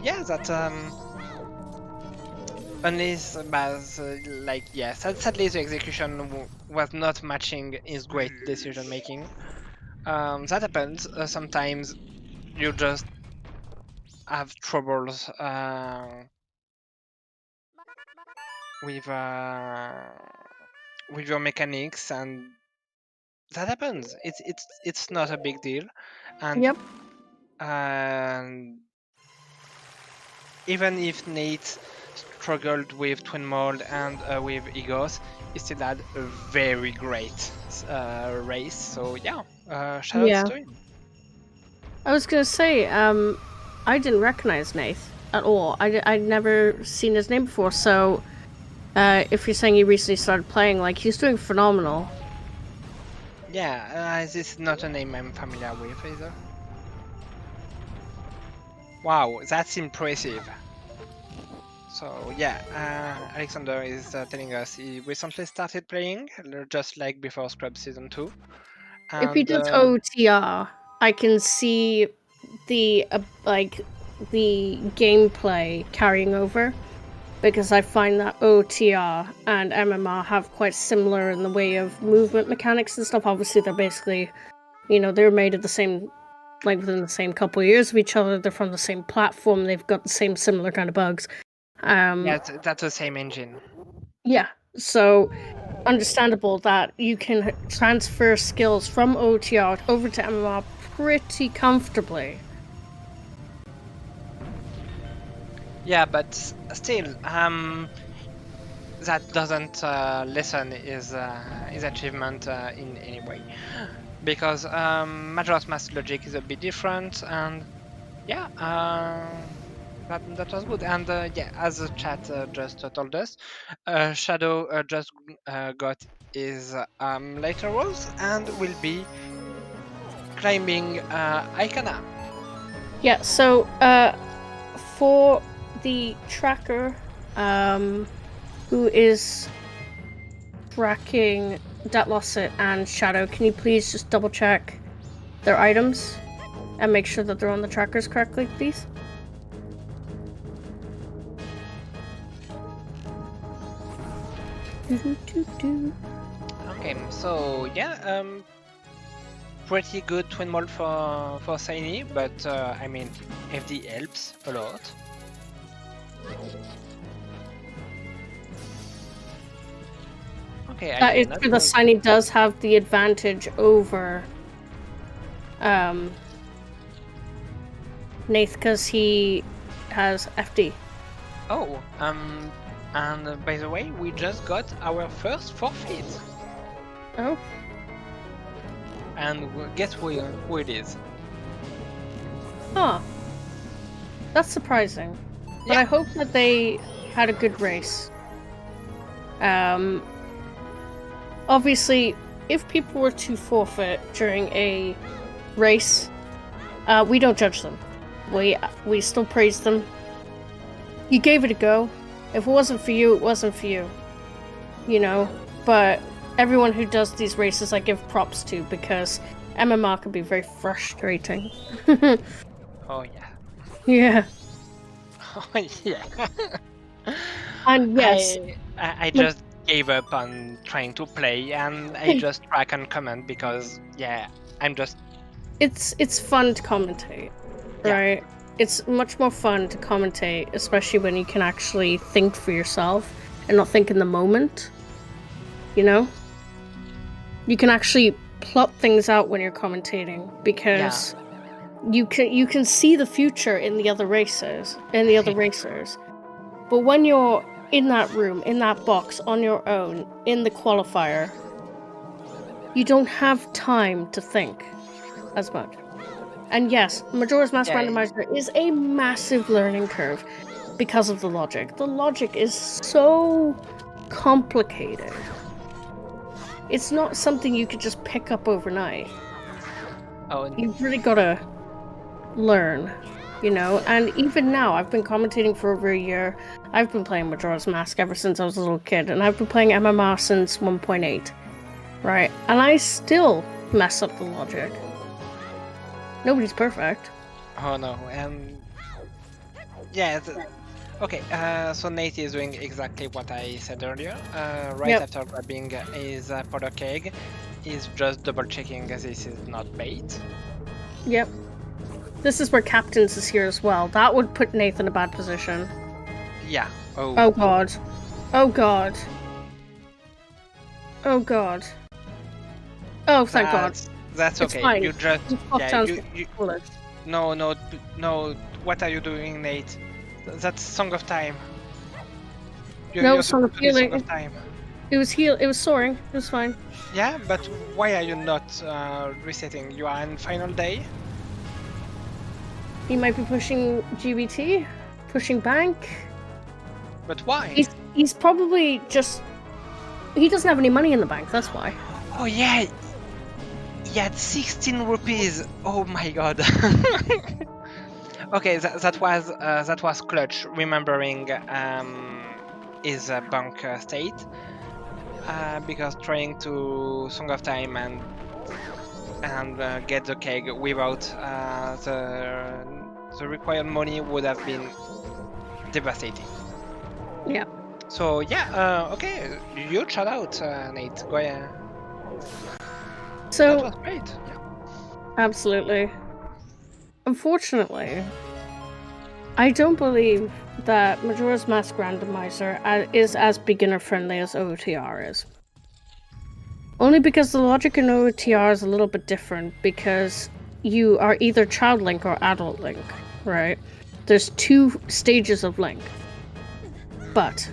yeah, that only like, yeah, sadly the execution was not matching his great decision making. That happens. Sometimes you just have troubles with your mechanics, and that happens. It's not a big deal, and Yep. even if Nate struggled with Twin Mold and with Egos, he still had a very great race. So yeah, shoutouts to him. I was gonna say, I didn't recognize Nath at all. I'd never seen his name before, so if you're saying he recently started playing, like, he's doing phenomenal. Yeah, this is not a name I'm familiar with either. Wow, that's impressive. So yeah, Alexander is telling us he recently started playing, just like before Scrub Season 2. And, If he does OTR, I can see the the gameplay carrying over, because I find that OTR and MMR have quite similar in the way of movement mechanics and stuff. Obviously, they're basically, they're made of the same, like within the same couple of years of each other. They're from the same platform. They've got the same similar kind of bugs. yeah, that's the same engine. Yeah, so understandable that you can transfer skills from OTR over to MMR pretty comfortably. Yeah, but still, that doesn't lessen his achievement in any way, because Majora's Mask logic is a bit different, and yeah, that was good. And yeah, as the chat just told us, Shadow just got his later rolls and will be climbing Icona. Yeah, so for the tracker, who is tracking Datlosset and Shadow, can you please just double check their items and make sure that they're on the trackers correctly, please? Okay, so yeah, pretty good twin mold for Saini, but I mean, FD helps a lot. Okay, That is true. The Saini does have the advantage over Nath, because he has FD. Oh, and by the way, we just got our first forfeit. Oh. And guess who it is? Huh. That's surprising. But Yeah. I hope that they had a good race. Obviously, if people were to forfeit during a race, we don't judge them. We still praise them. You gave it a go. If it wasn't for you, it wasn't for you. But everyone who does these races I give props to, because MMR can be very frustrating. Oh yeah. Yeah. Oh yeah. And yes, I just gave up on trying to play, and I just track and comment because yeah, I'm just it's fun to commentate, yeah. right? It's much more fun to commentate, especially when you can actually think for yourself and not think in the moment. You know? You can actually plot things out when you're commentating because you can see the future in the other racers, But when you're in that room, in that box, on your own, in the qualifier, you don't have time to think as much. And yes, Majora's Mask Yeah. Randomizer is a massive learning curve because of the logic. The logic is so complicated. It's not something you could just pick up overnight. Oh, You've really got to learn, you know? And even now, I've been commentating for over a year. I've been playing Majora's Mask ever since I was a little kid, and I've been playing MMR since 1.8, right? And I still mess up the logic. Nobody's perfect. oh no, yeah. Okay, so Nate is doing exactly what I said earlier. Right after grabbing his powder keg, he's just double checking this is not bait. Yep. This is where Captains is here as well. That would put Nathan in a bad position. Yeah. Oh god. Oh god. Oh god. Oh, thank god. That's It's okay. fine. You just you no. What are you doing, Nate? That's Song of Time. You're Song of supposed to do Healing. Song of Time. It was soaring. It was fine. Yeah, but why are you not resetting? You are on final day? He might be pushing GBT, pushing bank. But why? He's probably just... He doesn't have any money in the bank, that's why. Oh yeah! He had 16 rupees! Oh my god! Okay, that was clutch, remembering his bank state. Because trying to Song of Time and get the keg without the required money would have been devastating. Yeah. So yeah, okay, you shout out, Nate. Go ahead. So that was great. Yeah. Absolutely. Unfortunately, I don't believe that Majora's Mask Randomizer is as beginner friendly as OTR is. Only because the logic in OTR is a little bit different because you are either Child Link or Adult Link, right? There's 2 stages of Link. But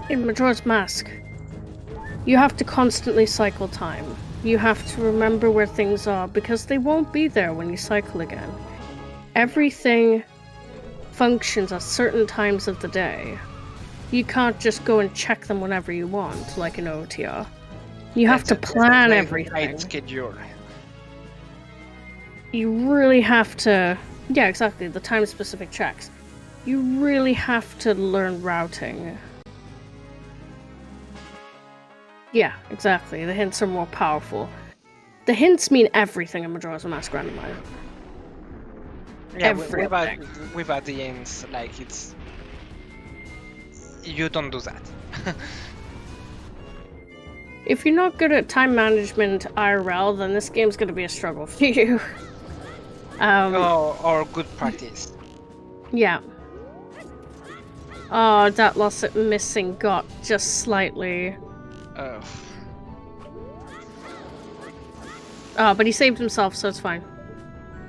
in Majora's Mask, you have to constantly cycle time. You have to remember where things are because they won't be there when you cycle again. Everything functions at certain times of the day. You can't just go and check them whenever you want, like in OTR. You have to plan everything. Schedule. You really have to... Yeah, exactly, the time-specific checks. You really have to learn routing. Yeah, exactly. The hints are more powerful. The hints mean everything in Majora's Mask Randomizer. Yeah, without the hints, like it's... You don't do that. If you're not good at time management IRL, then this game's gonna be a struggle for you. Or good practice. Yeah. Oh, that loss at missing got just slightly. Oh, but he saved himself, so it's fine.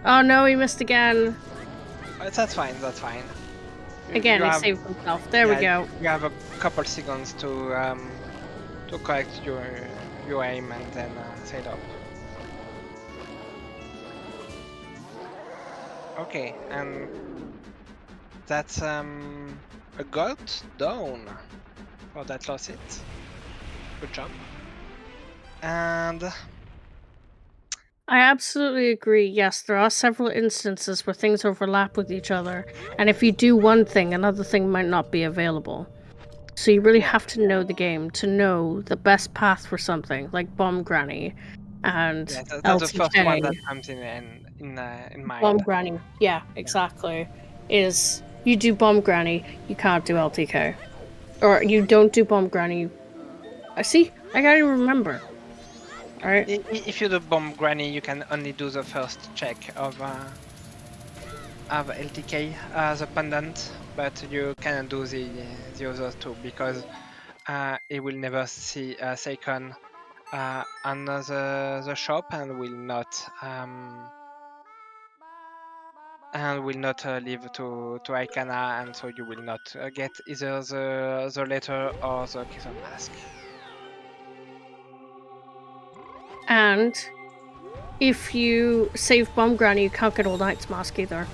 Oh no, he missed again. That's fine, that's fine. Again, he saved himself. There we go. You have a couple seconds to correct your aim and then set up. Okay, and that's a gut down for that lost hit. Good job. And I absolutely agree. Yes, there are several instances where things overlap with each other, and if you do one thing, another thing might not be available. So you really have to know the game to know the best path for something, like Bomb Granny. and Yeah, that's the first one that LTK, comes in Bomb mind. Granny. Yeah, exactly. Is you do Bomb Granny, you can't do LTK. Or you don't do Bomb Granny. I see. I gotta remember. Alright. If you do bomb granny, you can only do the first check of LTK as a pendant, but you cannot do the other two because it will never see Seikon on the shop and will not leave to Icana, and so you will not get either the letter or the Kison mask. And if you save Bomb Granny, you can't get All Knight's Mask either.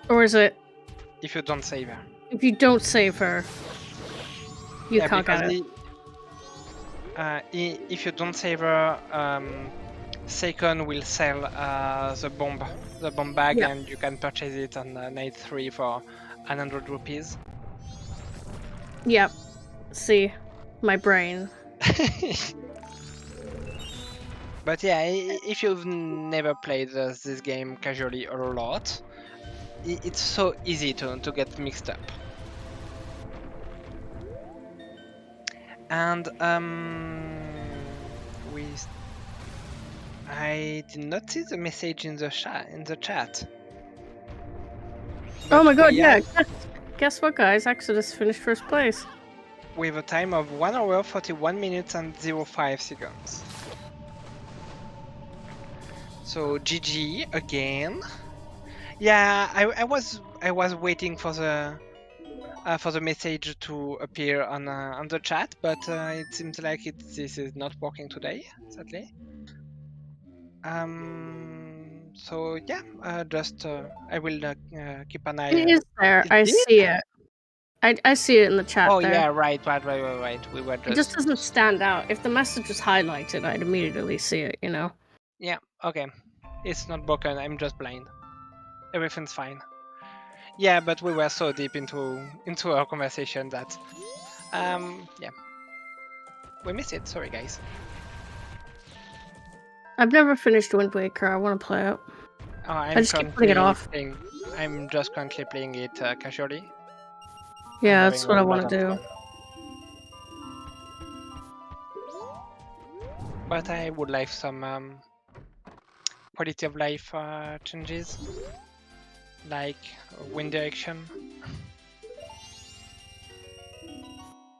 Or is it? If you don't save her. If you don't save her, you Yeah, can't because get it. if you don't save her, Seikon will sell the bomb bag, Yeah. and you can purchase it on night 3 for 100 rupees. Yep. See, my brain. But yeah, if you've never played this game casually or a lot, it's so easy to get mixed up. And I did not see the message in the chat. Oh But my god, we yeah. have, Guess what, guys? Exodus finished first place. with a time of 1 hour 41 minutes and 05 seconds. So GG again. Yeah, I was waiting for the message to appear on the chat, but it seems like this is not working today, sadly. So yeah, just I will keep an eye. It is there. It I did? see it. I see it in the chat Oh there. yeah, right. We were It just doesn't stand out. If the message was highlighted, I'd immediately see it, you know? Yeah, okay. It's not broken, I'm just blind. Everything's fine. Yeah, but we were so deep into our conversation that yeah. We missed it, sorry guys. I've never finished Wind Waker. I want to play it. I just keep putting it off. I'm just currently playing it casually. Yeah, that's what I want to do. But I would like some quality of life changes, like wind direction.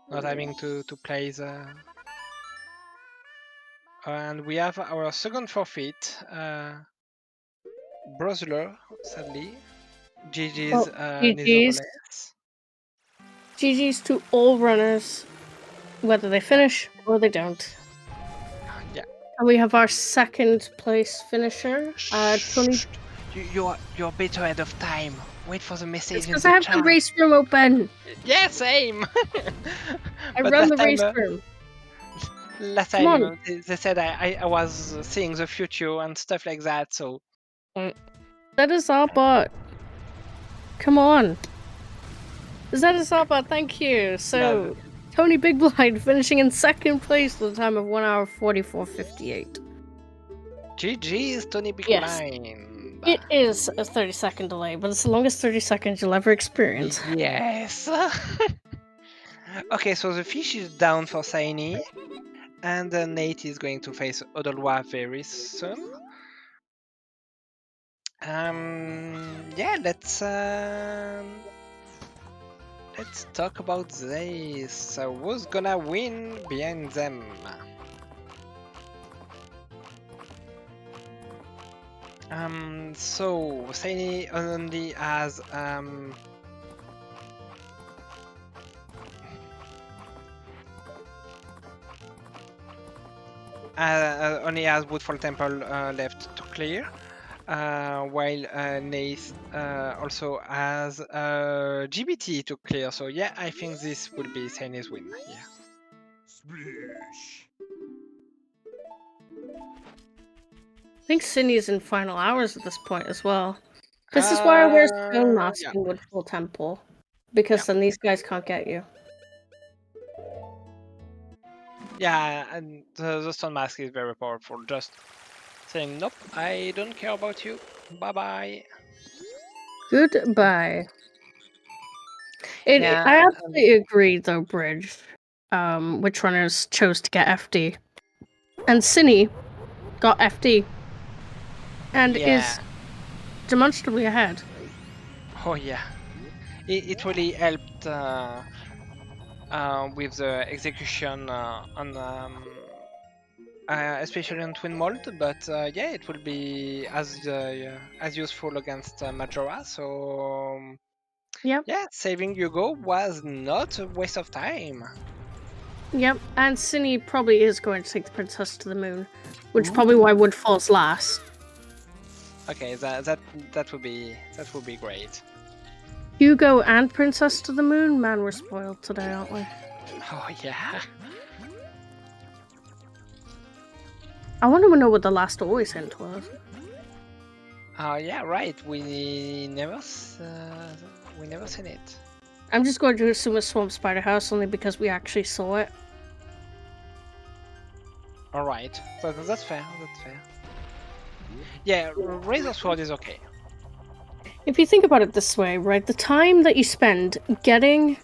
Not having to play the... And we have our second forfeit, Brosler, sadly. GG's GG's. GG's to all runners, whether they finish or they don't. Yeah. And we have our second place finisher, Tony. You're a bit ahead of time. Wait for the message in the because I have chat. the race room open. Yeah, same. I run the race room. Last time they said I was seeing the future and stuff like that, so... That is our bot. Come on. That is our bot, thank you. So, Tony Big Blind finishing in second place with a time of 1 hour 44:58. GG's Tony Big Blind. It is a 30-second delay, but it's the longest 30 seconds you'll ever experience. Yes. Okay, so the fish is down for Saini, and Nate is going to face Odolwa very soon. Yeah, let's talk about this. Who's gonna win behind them? So Saini only has Woodfall Temple left to clear, while Nath also has GBT to clear. So yeah, I think this will be Saini's win. Yeah. Splish. I think Cindy is in final hours at this point as well. This is why I wear stone mask in Woodfall Temple, because then these guys can't get you. Yeah, and the stone mask is very powerful. Just saying, nope, I don't care about you. Bye bye. Goodbye. Yeah, I absolutely agree, though, Bridge. Which runners chose to get FD. And Cine got FD. And yeah. is demonstrably ahead. Oh yeah. It really helped with the execution on especially on Twin Mold, but yeah, it will be as useful against Majora. So Yep. yeah, saving Hugo was not a waste of time. Yep. And Cine probably is going to take the princess to the moon, which is probably why Woodfall's last. Okay, that would be great. Hugo and princess to the moon? Man, we're spoiled today, aren't we? Oh yeah. I want to know what the last always hint was. Oh yeah, right. We never seen it. I'm just going to assume a swamp spider house only because we actually saw it. All right, so that's fair. That's fair. Yeah, Razor Sword is okay. If you think about it this way, right, the time that you spend getting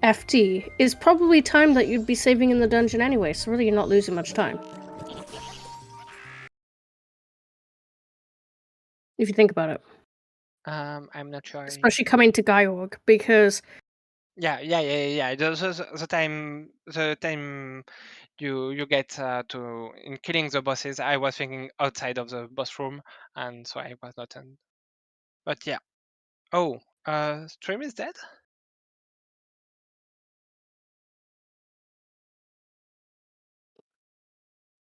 FD is probably time that you'd be saving in the dungeon anyway, so really you're not losing much time. If you think about it. I'm not sure. Especially coming to Gaiorg, because Yeah. The time you get to in killing the bosses, I was thinking outside of the boss room, and so I was not in. But yeah. Oh, Stream is dead.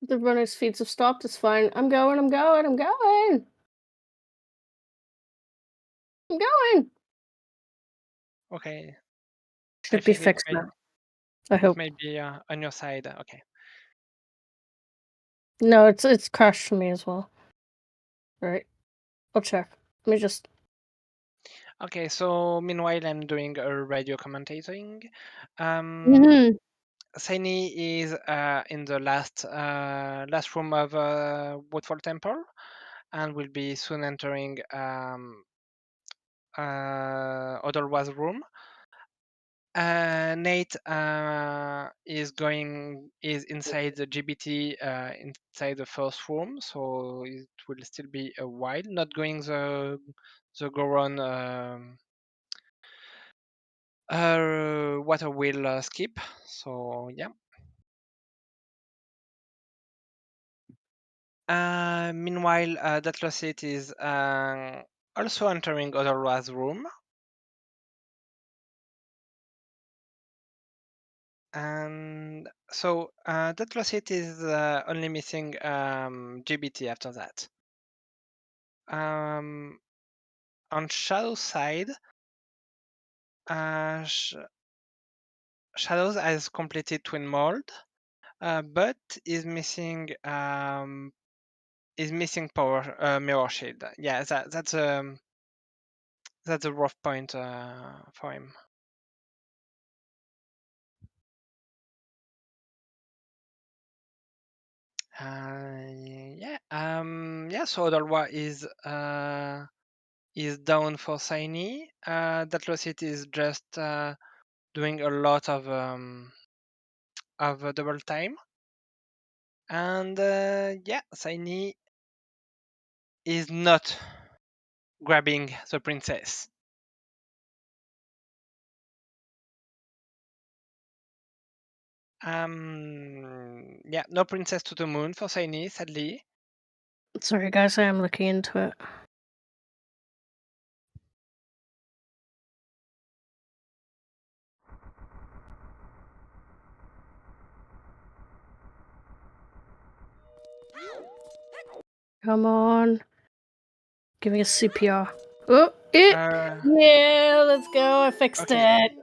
the runner's feeds have stopped, it's fine. I'm going. I'm going. Okay. I Should be think fixed now. I it hope. may be on your side. Okay. No, it's crashed for me as well. Right. I'll check. Let me just. Okay. So meanwhile, I'm doing a radio commentating. Saini is in the last room of Woodfall Temple, and will be soon entering Odolwa's room. Nate is inside the GBT inside the first room, so it will still be a while. Not going the Goron water wheel skip. So yeah. Meanwhile, Datlosit is also entering Odolwa's room. And so Datlosit is only missing GBT after that. On Shadow side, Shadows has completed Twin Mold, but is missing power Mirror Shield. Yeah, that's a rough point for him. So Odolwa is down for Saini. Datlosit is just doing a lot of double time, and Saini is not grabbing the princess. No princess to the moon for Saini, sadly. Sorry, guys, I am looking into it. Come on. Give me a CPR. Oh, it. Yeah, let's go. I fixed Okay. it.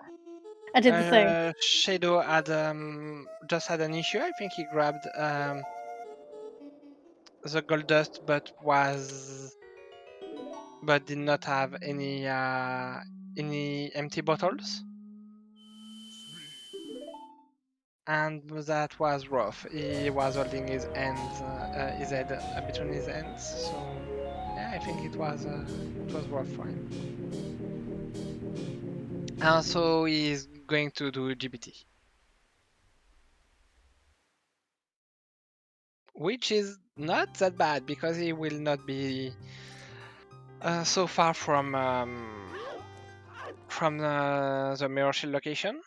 I did the thing. Shadow had just had an issue. I think he grabbed the gold dust, but did not have any empty bottles. and that was rough. He was holding his hands, his head between his hands. So yeah, I think it was rough for him. And so he's going to do GBT, which is not that bad because he will not be so far from the mirror shield location.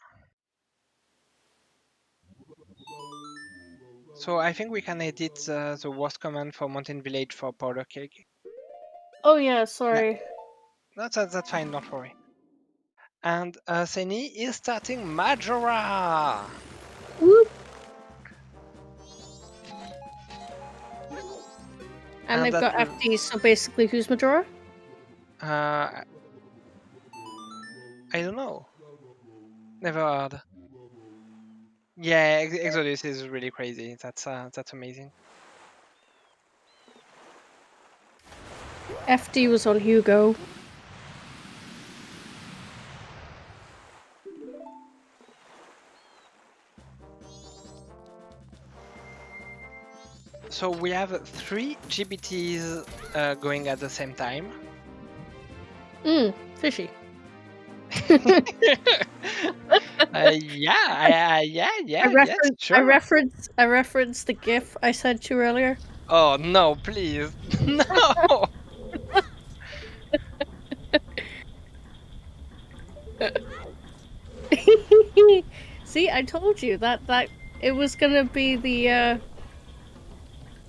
So I think we can edit the worst command for Mountain Village for powder cake. Oh yeah, sorry. That's fine, don't worry. And Seni is starting Majora. Whoop. And And they've got that FD, so basically who's Majora? I don't know. Never heard. Yeah, Exodus is really crazy. That's amazing. FD was on Hugo. So we have 3 GBTs going at the same time. Fishy. Yeah, yes, sure. I referenced the GIF I sent you earlier. Oh no, please, no. See, I told you that it was gonna be the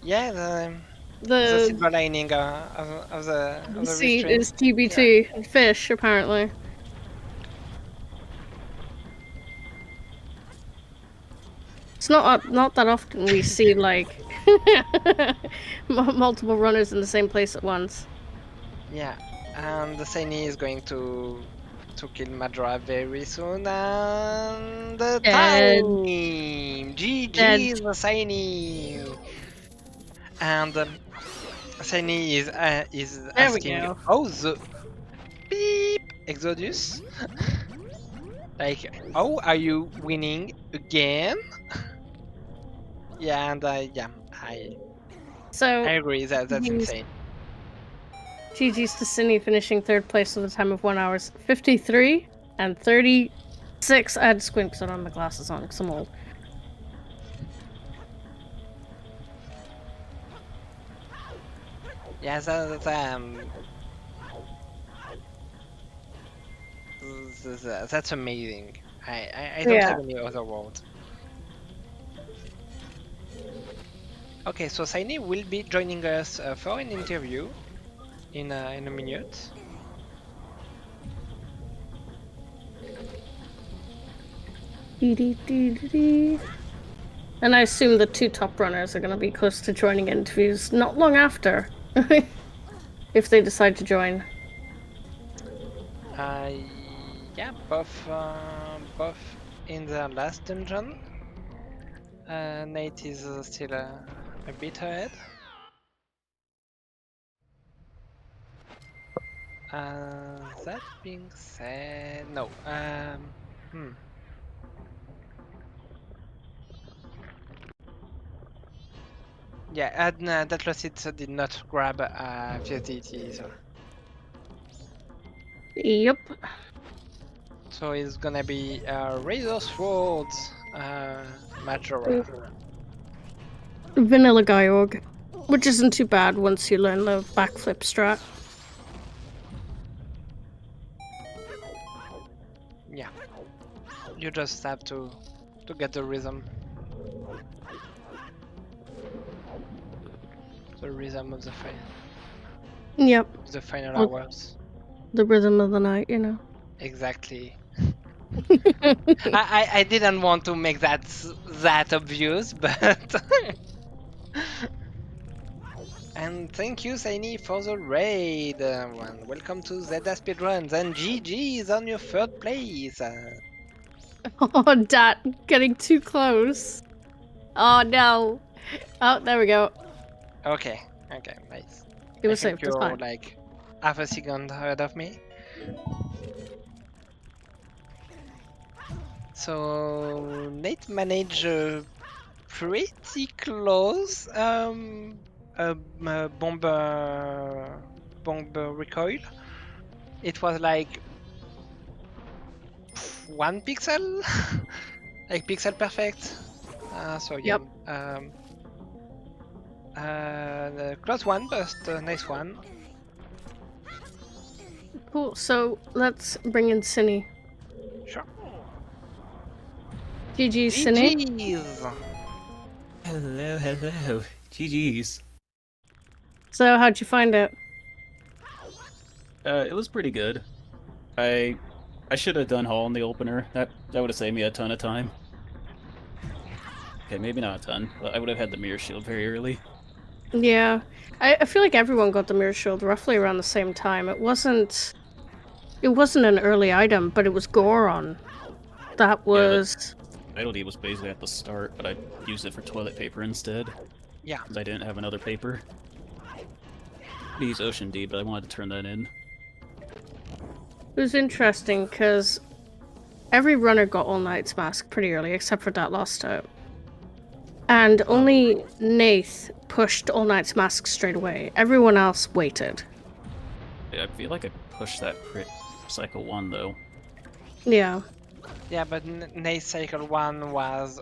Yeah, the silver lining of the seed restraint. is GBT and fish apparently. It's not that often we see like multiple runners in the same place at once. Yeah, and the Saini is going to kill Madra very soon, and the Dead. time! GG Dead. the Saini! And Saini is There we asking, go. how the beep Exodus? Like, how are you winning again? Yeah, and yeah, I agree that that's insane. GG's to Sydney finishing 3rd place with a time of 1 hour 53 and 36. I had to squint because I don't have my glasses on because I'm old. Yeah, that's amazing. I don't have any other word. Okay, so Saini will be joining us for an interview in a minute. And I assume the 2 top runners are going to be close to joining interviews not long after, if they decide to join. Yeah, both in the last dungeon. Nate is still a bit ahead. That being said, no. Yeah, that loss it did not grab VSDT either. Yep. So it's gonna be Razor Swords Majora. Vanilla Gyorg, which isn't too bad once you learn the backflip strat. Yeah, you just have to get the rhythm. The rhythm of the fight. Yep. The final hours. The rhythm of the night, you know. Exactly. I didn't want to make that obvious, but and thank you, Saini, for the raid. Welcome to ZeldaSpeedRuns, and GG is on your 3rd place. Oh, Dat, getting too close. Oh no. Oh, there we go. Okay, nice. It was I think safe. It's you're fine. like half a second ahead of me. So Nate managed pretty close bomber recoil. It was like 1 pixel, like pixel perfect. So yeah, Yep. the close one, but nice one. Cool. So let's bring in Cinny. Sure. GG, Cinny. GG's. Hello, hello. GG's. So how'd you find it? It was pretty good. I should have done Hall in the opener. That would have saved me a ton of time. Okay, maybe not a ton, but I would have had the mirror shield very early. Yeah, I feel like everyone got the mirror shield roughly around the same time. It wasn't an early item, but it was Goron. That was... Idle D was basically at the start, but I used it for toilet paper instead. Yeah. Because I didn't have another paper. I use Ocean D, but I wanted to turn that in. It was interesting, because every runner got All Knight's Mask pretty early, except for that last time. And only Nath pushed All Knight's Mask straight away. Everyone else waited. I feel like I pushed that crit cycle 1, though. Yeah. Yeah, but Nate's cycle 1 was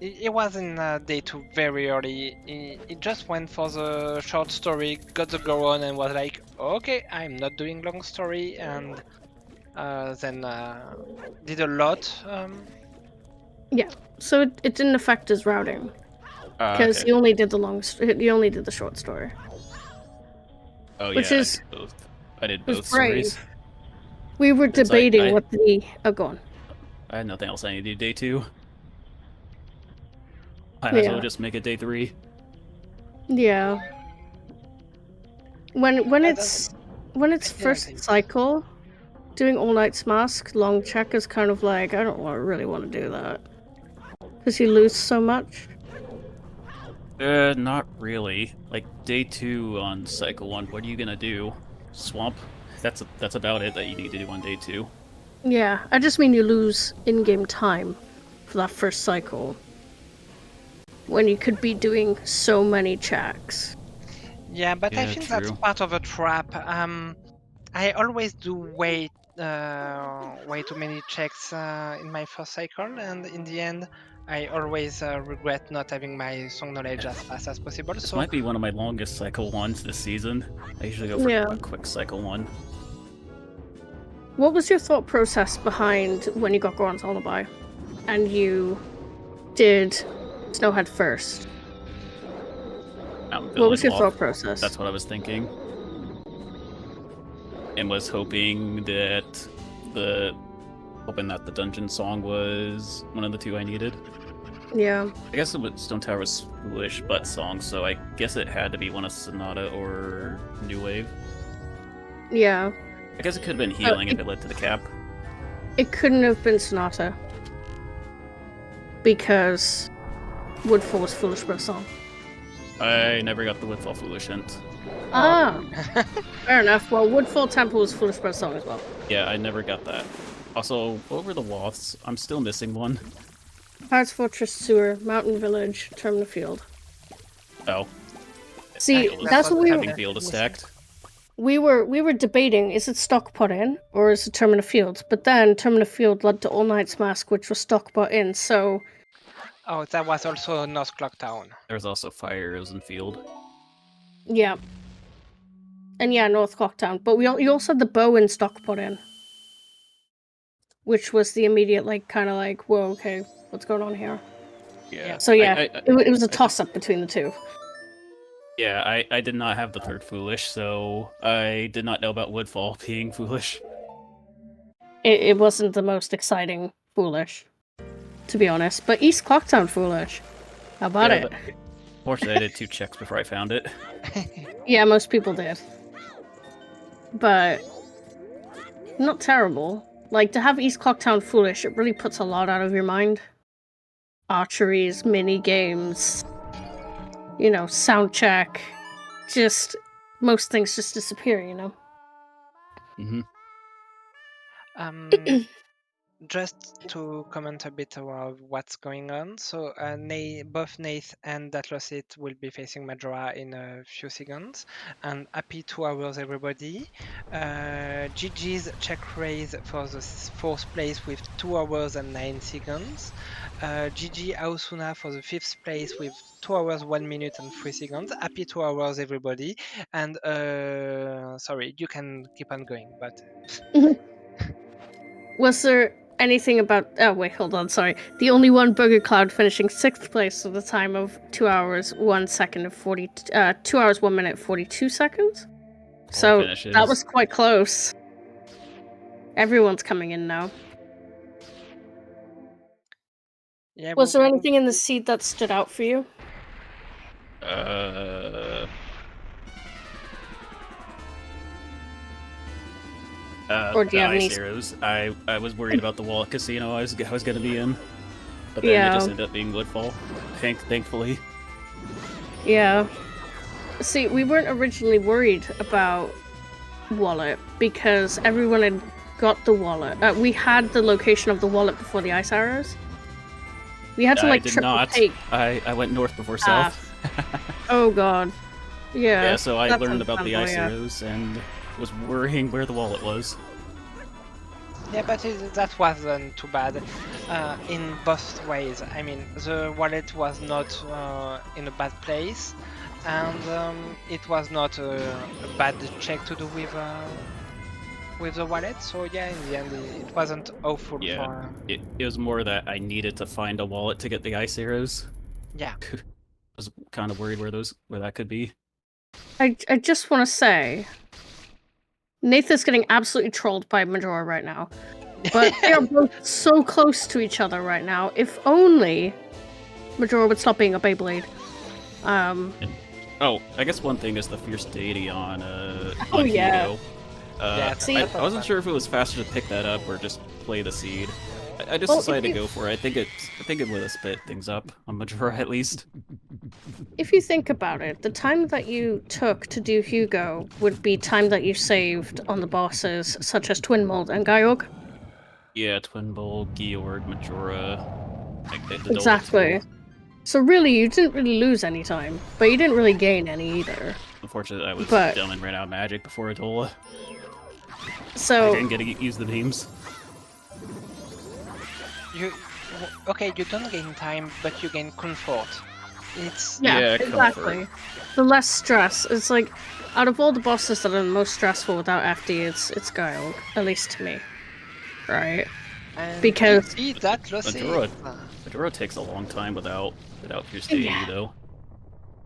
it was in day 2 very early. It just went for the short story, got the Goron, and was like, okay, I'm not doing long story, and then did a lot. Yeah. So it didn't affect his routing. Because Okay. he only did the short story. Oh, Which yeah, is... I did both was brave. stories. We were It's like, debating what the... Oh, go on. I had nothing else I needed to do day 2. I might as well just make it day 3. Yeah. When it's first cycle, doing All Knight's Mask, long check is kind of like, I don't really want to do that. Because you lose so much. Not really. Like, day 2 on cycle 1, what are you gonna do? Swamp? That's about it that you need to do on day 2. Yeah, I just mean you lose in-game time for that first cycle. When you could be doing so many checks. Yeah, but Yeah, I think true. that's part of a trap. I always do way too many checks in my first cycle, and in the end, I always regret not having my song knowledge as fast as possible. This So might be one of my longest cycle 1s this season. I usually go for a quick cycle 1. What was your thought process behind when you got Goron's Alibi? And you did Snowhead first? What was your thought process? That's what I was thinking. And was hoping that the dungeon song was one of the 2 I needed. Yeah. I guess Stone Tower was Foolish Butt song, so I guess it had to be one of Sonata or New Wave. Yeah. I guess it could have been Healing if it led to the cap. It couldn't have been Sonata. Because Woodfall was Foolish Butt song. I never got the Woodfall Foolish hint. Ah, fair enough. Well, Woodfall Temple was Foolish Butt song as well. Yeah, I never got that. Also, Over the Loths, I'm still missing one. Pirates Fortress Sewer, Mountain Village, Termina Field. Oh. See, that's what we were... Field is stacked. We were debating, is it stock put in, or is it Termina Field? But then Termina Field led to All Knight's Mask, which was stock put in, so... Oh, that was also North Clock Town. There was also Fire Arrows in Field. Yeah. And yeah, North Clocktown. But you also had the bow in stock put in. Which was the immediate, like, kind of like, whoa, okay, what's going on here? Yeah. So yeah, it was a toss-up between the 2. Yeah, I did not have the 3rd Foolish, so I did not know about Woodfall being Foolish. It wasn't the most exciting Foolish, to be honest. But East Clocktown Foolish. How about it? Fortunately, I did 2 checks before I found it. Yeah, most people did. But not terrible. Like, to have East Clocktown Foolish, it really puts a lot out of your mind. Archeries, mini-games, you know, sound check. Just, most things just disappear, you know? Mm-hmm. Just to comment a bit about what's going on. So both Nath and Datlosit will be facing Majora in a few seconds. And happy 2 hours, everybody. GG's check raise for the fourth place with 2 hours and 9 seconds. GG Ausuna for the fifth place with 2 hours, 1 minute and 3 seconds. Happy 2 hours, everybody. And sorry, you can keep on going, but Was there anything about... Oh, wait, hold on, sorry. The only one Burger Cloud finishing 6th place with a time of 2 hours, 1 second of 40... 2 hours, 1 minute, 42 seconds? So, finishes. that was quite close. Everyone's coming in now. yeah. Was there anything in the seed that stood out for you? Or do you have any... Arrows. I was worried about the wallet casino I was gonna be in, but then it just ended up being Woodfall. Thankfully. Yeah. See, we weren't originally worried about wallet because everyone had got the wallet. We had the location of the wallet before the ice arrows. We had to like triple take. I went north before south. Oh god. Yeah. Yeah, so I learned about the ice arrows and was worrying where the wallet was. Yeah, but that wasn't too bad in both ways. I mean, the wallet was not in a bad place, and it was not a bad check to do with the wallet. So yeah, in the end, it wasn't awful. Yeah, it was more that I needed to find a wallet to get the ice arrows. Yeah. I was kind of worried where that could be. I just want to say, Nathan's getting absolutely trolled by Majora right now. But they are both so close to each other right now. If only Majora would stop being a Beyblade. Oh, I guess one thing is the Fierce Deity on yeah. Hugo. I wasn't sure if it was faster to pick that up or just play the seed. I just decided to go for it. I think it would have split things up on Majora at least. If you think about it, the time that you took to do Hugo would be time that you saved on the bosses such as Twin Mold and Gyog. Yeah, Twin Bowl, Georg, Majora. Exactly. So really, you didn't really lose any time, but you didn't really gain any either. Unfortunately, I was dumb and ran out of magic before Atola. So I didn't get to use the beams. You don't gain time, but you gain comfort. Yeah, exactly. The less stress. It's like out of all the bosses that are the most stressful without FD, it's Gyog, at least to me. Right? And because Majora takes a long time without Fierce Deity though.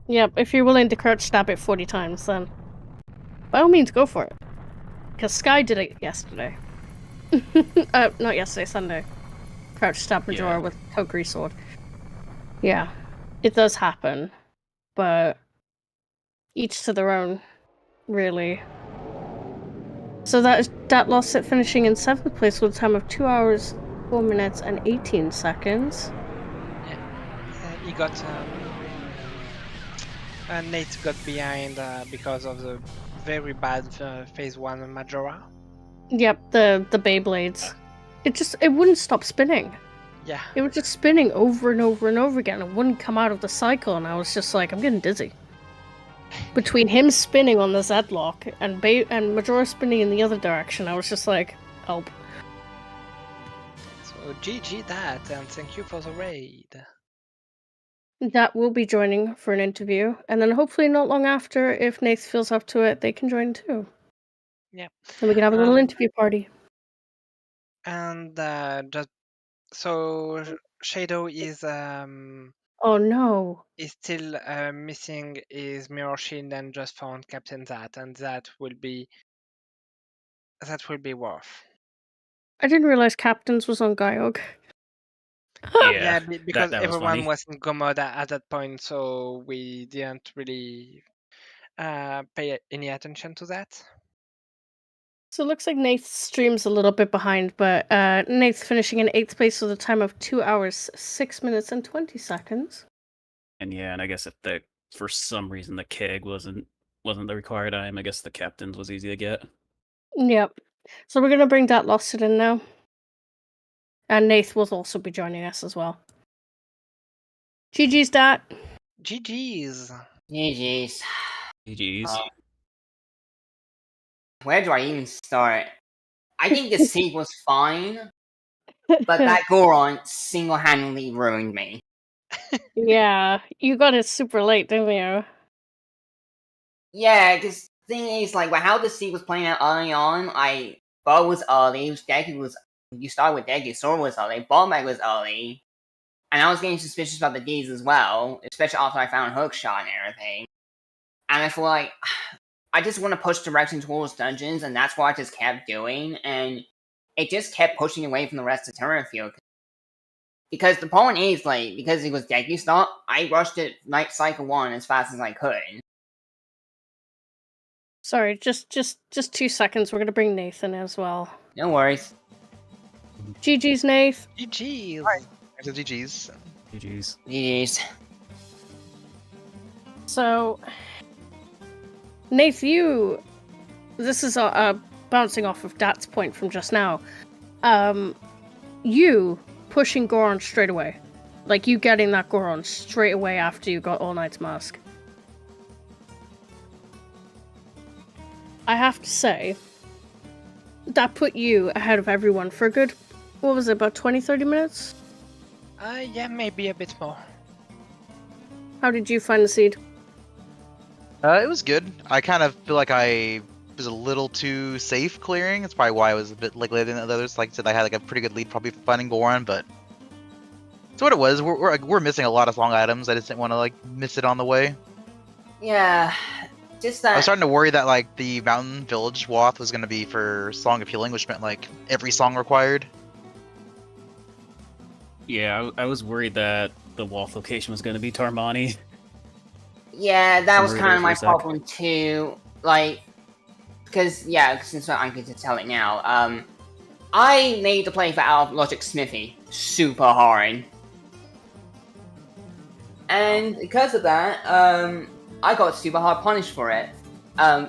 Yep, if you're willing to crouch stab it 40 times, then by all means go for it. Because Sky did it yesterday. Not yesterday, Sunday. Crouch stab Majora with Kokiri sword. Yeah, it does happen, but each to their own, really. So that lost it finishing in 7th place with a time of 2 hours, 4 minutes and 18 seconds. Yeah, he got Nate got behind because of the very bad phase 1 Majora. Yep, the Beyblades. It wouldn't stop spinning. Yeah. It was just spinning over and over and over again. It wouldn't come out of the cycle, and I was just like, I'm getting dizzy. Between him spinning on the Z-lock and Majora spinning in the other direction, I was just like, help. So GG that, and thank you for the raid. That will be joining for an interview, and then hopefully not long after, if Nath feels up to it, they can join too. Yeah. And we can have a little interview party. And just so Shadow is oh no. Is still missing his mirror shield and just found Captain Zat, and that will be worth. I didn't realize Captains was on Gyog. Yeah, because everyone was in Gomod at that point, so we didn't really pay any attention to that. So it looks like Nath's stream's a little bit behind, but Nath's finishing in 8th place with a time of 2 hours, 6 minutes and 20 seconds. And I guess if for some reason the keg wasn't the required item, I guess the Captain's was easy to get. Yep. So we're gonna bring that Lost in now. And Nath will also be joining us as well. GG's, Dat. GG's. GG's. GG's. Where do I even start? I think the seed was fine, but that Goron single-handedly ruined me. Yeah, you got it super late, didn't you? Yeah, because the thing is, like, how the seed was playing out early on, Bow was early, you start with Deku, Sword was early, Ballbag was early, and I was getting suspicious about the Ds as well, especially after I found Hookshot and everything. And I feel like I just want to push direction towards dungeons, and that's what I just kept doing, and it just kept pushing away from the rest of Terra Field. Because the problem is, like, because it was Deku start, I rushed it Night Cycle 1 as fast as I could. Sorry, just 2 seconds. We're gonna bring Nathan as well. No worries. GG's, Nath. GG's. Alright. There's a GG's. GG's. GG's. So, Nath, this is bouncing off of Dat's point from just now. You pushing Goron straight away. Like, you getting that Goron straight away after you got All Knight's Mask. I have to say, that put you ahead of everyone for a good, what was it, about 20-30 minutes? Yeah, maybe a bit more. How did you find the seed? It was good. I kind of feel like I was a little too safe clearing. It's probably why I was a bit like later than the others. Like I said, I had like a pretty good lead probably for finding Goron, but it's what it was. We're missing a lot of long items. I just didn't want to like miss it on the way. Yeah, just that. I was starting to worry that like the Mountain Village Wath was going to be for Song of Healing, which meant like every song required. Yeah, I was worried that the Wath location was going to be Tarmani. Yeah, that was Worried kind of there my for a sec. problem too. Like, because since I'm going to tell it now, I made the play for Out of Logic Smithy super hard, and because of that, I got super hard punished for it.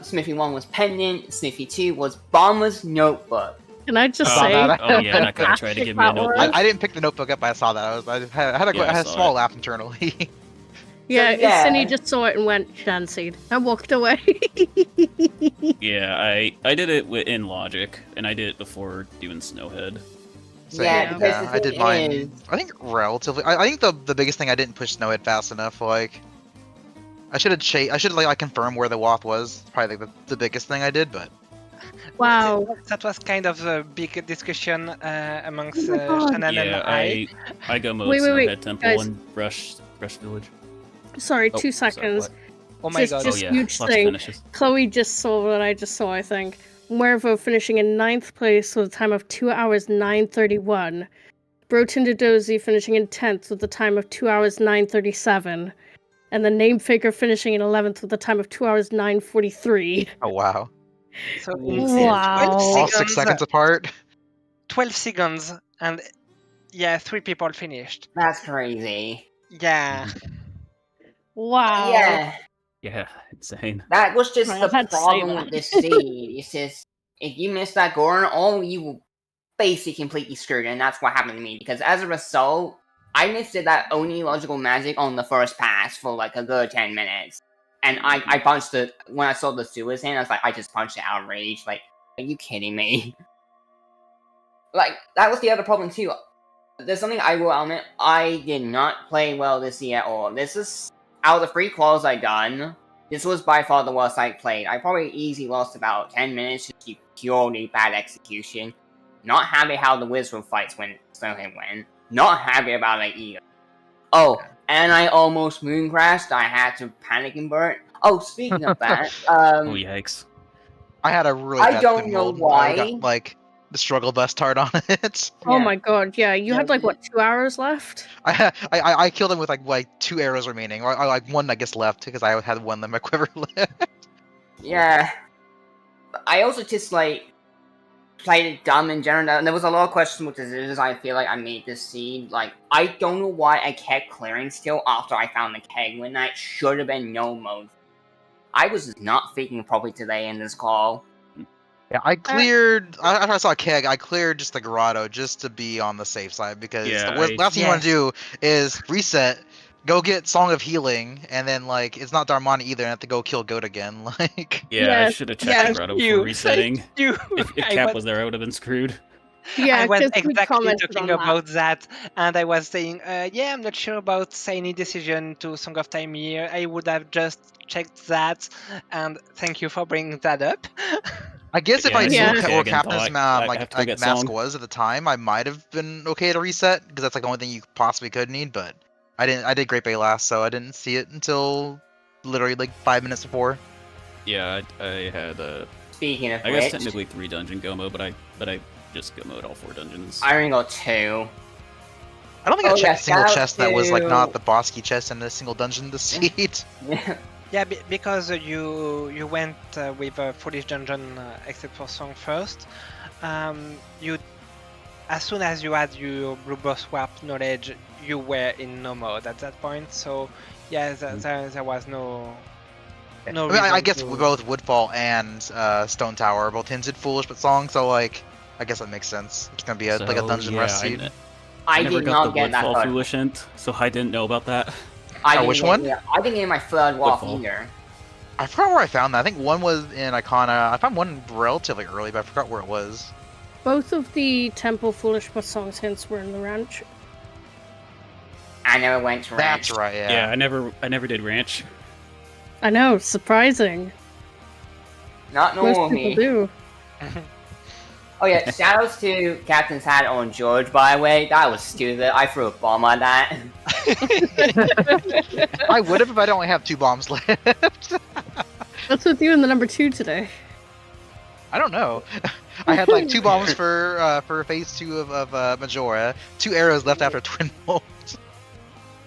Smithy 1 was Pendant, Smithy 2 was Bomber's Notebook. Can I just Oh, say? that- Oh yeah, that guy tried to give me a That notebook. was- I didn't pick the notebook up. I saw that. I had Yeah, I a saw small it. laugh internally. Yeah, yeah. Cindy just saw it and went, Shanseed, and walked away. Yeah, I did it in Logic, and I did it before doing Snowhead. So, Yeah, because the I did thing mine. is- I think relatively. I think the biggest thing I didn't push Snowhead fast enough. Like, I should have like confirmed where the Wath was. Probably like the biggest thing I did, but Wow. That was kind of a big discussion amongst Oh my God. Shannon and Yeah, I go mode Wait, Snowhead Temple guys. and Rush Village. Sorry, Oh, 2 sorry, seconds. what? Oh my Just- god. Oh just- yeah, huge lots of thing. finishes. Chloe just saw what I just saw, I think. Muervo finishing in 9th place with a time of 2 hours 9:31. Brotindadozi finishing in 10th with a time of 2 hours 9:37. And the name figure finishing in 11th with a time of 2 hours 9:43. oh wow, So Wow. 12 all 6 seconds apart. 12 seconds, and yeah, 3 people finished. That's crazy. Yeah. Wow. Yeah, Yeah, insane. that was just I the had to say problem that. with this seed. It's just, if you miss that Goron, you will basically completely screwed, and that's what happened to me. Because as a result, I missed that Oni Logical Magic on the first pass for like a good 10 minutes. And I punched it, when I saw the Suicide hand, I was like, I just punched it out of rage. Like, are you kidding me? Like, that was the other problem too. There's something I will admit, I did not play well this year at all. This is, out of the 3 quals I done, this was by far the worst I played. I probably easily lost about 10 minutes just to purely bad execution. Not happy how the Wizard fights went, Not happy about it either. Oh, and I almost moon crashed. I had to panic and burn. Oh, speaking of that, Oh yikes. I had a really I bad don't spin know world. why. I got like the struggle bus tart on it. Oh Yeah. my god, yeah. You had like, what, 2 hours left? I killed him with like 2 arrows remaining, or like 1 I guess left because I had 1 in my quiver left. Yeah. I also just, like, played it dumb in general. And there was a lot of questions with decisions I feel like I made this seed. Like, I don't know why I kept clearing still after I found the keg when that should have been no mode. I was not thinking properly today in this call. Yeah, I cleared. After I saw Keg, I cleared just the grotto just to be on the safe side because Yeah, the last thing you want to Yes. do is reset, go get Song of Healing, and then like it's not Darmani either, and have to go kill Goat again. Like, Yeah, I Yes, should have checked the yes. grotto before resetting. Thank you. If I Cap was, was there, I would have been screwed. Yeah, I was because we exactly commented talking on that. about that, and I was saying, yeah, I'm not sure about Saini decision to Song of Time here. I would have just checked that, and thank you for bringing that up. I guess if Yeah, I I knew Yeah. saw where Keg and Captain's thought I have to go like get mask Song. was at the time, I might have been okay to reset because that's like the only thing you possibly could need. But I didn't. I did Great Bay last, so I didn't see it until literally like 5 minutes before. Yeah, I had Speaking of I guess which, technically 3 dungeon Gomo, but I just Gomo'd all 4 dungeons. I only got 2. I don't think I Oh, checked yeah, a single shout out chest that was like not to- the boss key chest in a single dungeon this seed. Yeah, because you went with a foolish dungeon, except for Song first. You, as soon as you had your blue boss warp knowledge, you were in no mode at that point. So yeah, there was no. No I mean, I reason guess to- both Woodfall and Stone Tower are both hinted foolish but song, so like I guess that makes sense. It's gonna be like a dungeon rest seed. I never did got not the get that Woodfall card. Foolish hint, so I didn't know about that. I didn't which get- one? yeah, I didn't get my third walk Woodfall. either. I forgot where I found that. I think one was in Icona. I found one relatively early, but I forgot where it was. Both of the Temple Foolish but Songs hints were in the ranch. I never went to ranch. That's right, Yeah, I never did ranch. I know, surprising. Not normal Most people me. do. Oh yeah, shoutouts to Captain's Hat on George, by the way. That was stupid. I threw a bomb on that. I would have if I'd only have 2 bombs left. What's with you in the number 2 today? I don't know. I had like 2 bombs for phase 2 of Majora, 2 arrows left after Twin Bolt.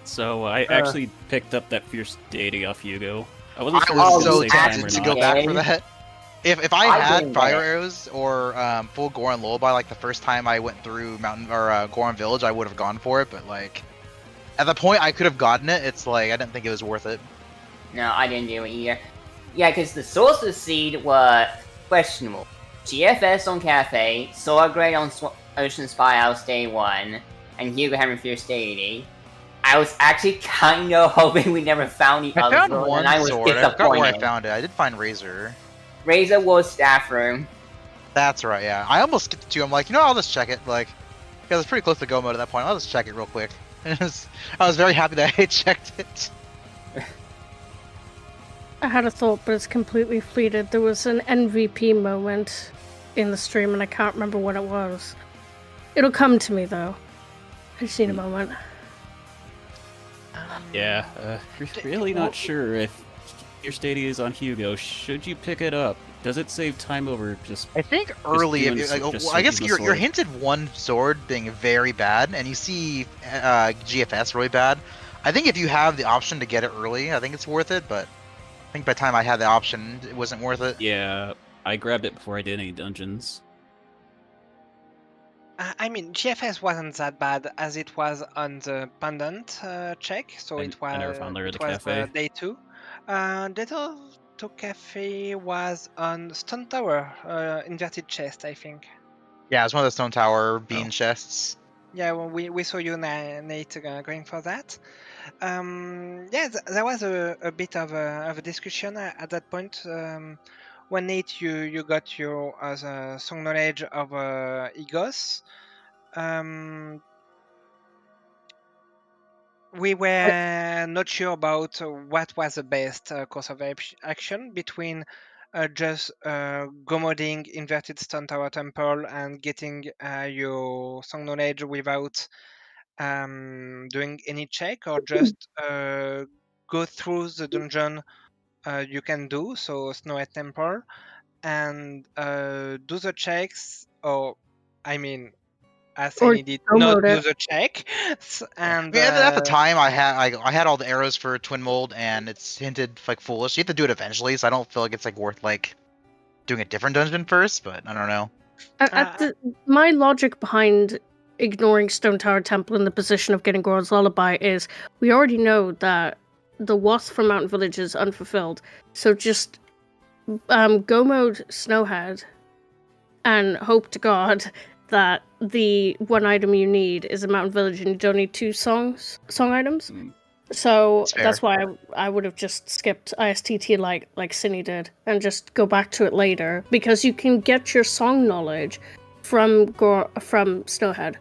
So I actually picked up that Fierce Deity off Hugo. I wasn't sure I if it was was so a safe time tempted or to not. go back for that. If I I had didn't fire get it. arrows or full Goron Lullaby like the first time I went through Mountain or Goron Village, I would have gone for it. But like at the point I could have gotten it, it's like I didn't think it was worth it. No, I didn't do it either. Yeah, because the Sorcerer's Seed were questionable. GFS on Cafe, Solar Grade on Ocean Spy House Day 1, and Hugo having Fierce Deity. I was actually kind of hoping we never found the I other found one, one and I was sword. I forgot where I disappointed. found it. I did find Razor. Razor was Staff Room. That's right. Yeah, I almost skipped the 2. I'm like, you know, I'll just check it. Like, because it's pretty close to go mode at that point. I'll just check it real quick. I was very happy that I checked it. I had a thought, but it's completely fleeted. There was an MVP moment in the stream, and I can't remember what it was. It'll come to me, though. I just need a moment. Yeah, really not sure if Fierce Deity is on Hugo. Should you pick it up? Does it save time over just... I think early, doing if, so- like, just I guess switching the you're sword. hinted one sword being very bad, and you see GFS really bad. I think if you have the option to get it early, I think it's worth it. But I think by the time I had the option, it wasn't worth it. Yeah, I grabbed it before I did any dungeons. I mean, GFS wasn't that bad as it was on the pendant check, so I- it I was never found there at it the was cafe. day 2. Day 2 cafe was on Stone Tower, inverted chest, I think. Yeah, it's one of the Stone Tower bean Oh. chests. Yeah, well, we saw you, Nate, going for that. Yeah, there was a bit of a discussion at that point. When Nate, you got your the song knowledge of Egos. We were not sure about what was the best course of action between just go modding inverted Stone Tower Temple and getting your song knowledge without doing any check, or just go through the dungeon you can do, so Snow Temple, and do the checks, or I mean, as Or I did go not mode do it. the check, and I mean, at the time, I had all the arrows for Twin Mold, and it's hinted like foolish. You have to do it eventually, so I don't feel like it's like worth like doing a different dungeon first. But I don't know. My logic behind ignoring Stone Tower Temple in the position of getting Goron's Lullaby is we already know that the wasp from Mountain Village is unfulfilled, so just go mode Snowhead and hope to God that the one item you need is a mountain village and you don't need 2 song items. So that's why I would have just skipped ISTT like Cinny did and just go back to it later, because you can get your song knowledge from Snowhead.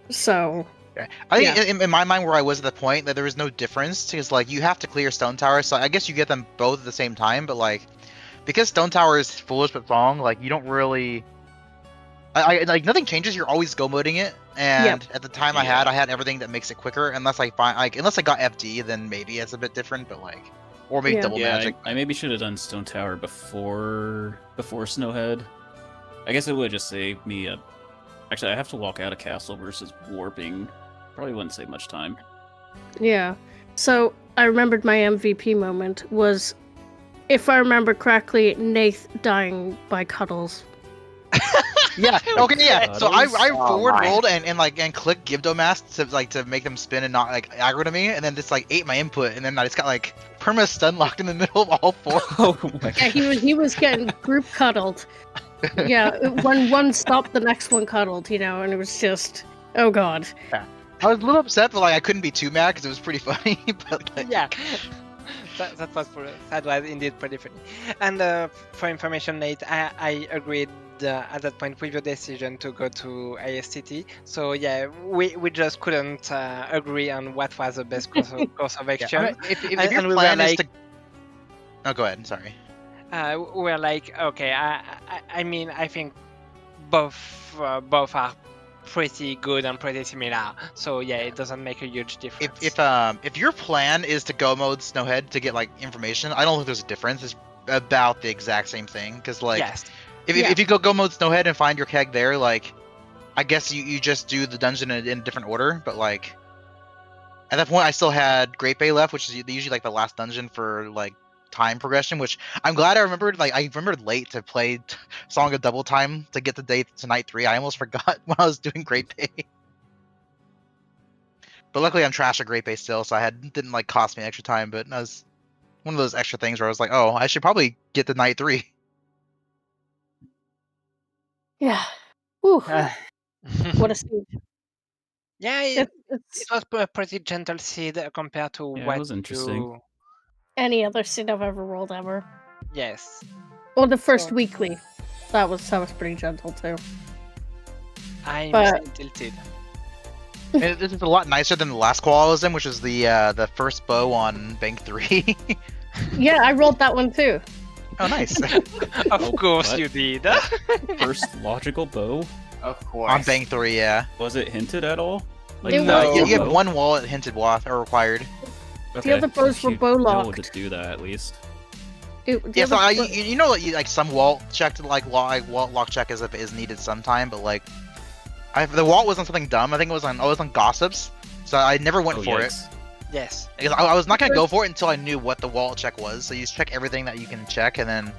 So I think in my mind, where I was at the point that there was no difference, because like you have to clear Stone Tower, so I guess you get them both at the same time. But like, because Stone Tower is foolish but wrong, like you don't really, I like nothing changes. You're always go moding it, and at the time I had everything that makes it quicker. Unless I find unless I got FD, then maybe it's a bit different. But like, or maybe double magic. I maybe should have done Stone Tower before Snowhead. I guess it would just save me a. Actually, I have to walk out of castle versus warping. Probably wouldn't save much time. Yeah. So I remembered my MVP moment was, if I remember correctly, Nath dying by cuddles. Yeah. Okay. Yeah. So I forward my. rolled and clicked Givdomast to make them spin and not like aggro to me, and then just like ate my input, and then I just got like perma stun locked in the middle of all 4. Oh my Yeah, he was getting group cuddled. Yeah, when one stopped, the next one cuddled, and it was just, oh god. Yeah. I was a little upset, but like I couldn't be too mad because it was pretty funny. But like, Yeah, that was indeed pretty funny. And for information, Nate, I agreed at that point with your decision to go to ASTT. So yeah, we just couldn't agree on what was the best course of action. Yeah. If your plan is to, oh, go ahead. Sorry. We're like, okay, I mean, I think both are pretty good and pretty similar. So yeah, it doesn't make a huge difference. If your plan is to go mode Snowhead to get like information, I don't think there's a difference. It's about the exact same thing. Because like, if you go mode Snowhead and find your keg there, like, I guess you just do the dungeon in a different order. But like, at that point, I still had Great Bay left, which is usually like the last dungeon for like time progression, which I'm glad I remembered. Like, I remembered late to play Song of Double Time to get the date to night 3. I almost forgot when I was doing Great Bay. But luckily I'm trash at Great Bay still, so didn't like cost me extra time, but it was one of those extra things where I was like, oh, I should probably get to night 3. Yeah. Whew. What a speed. Yeah, it was a pretty gentle seed compared to what it was interesting. Any other seed I've ever rolled ever. Yes. Well, the first weekly, that was pretty gentle too. I'm tilted. This is a lot nicer than the last qual I was in, which was the first bow on Bank 3. Yeah, I rolled that one too. Oh, nice. Of course what? you did. First logical bow? Of course. On Bank 3, yeah. Was it hinted at all? Like, It No, was. you have one wall at hinted or required. Okay, The other bows were you bow know locked. to do that at least. Yeah, so you know, like some wall check to like wall lock check is needed sometime, but like the wall was on something dumb. I think it was on gossips, so I never went for it. Yes. Because I was not gonna go for it until I knew what the wall check was. So you check everything that you can check, and then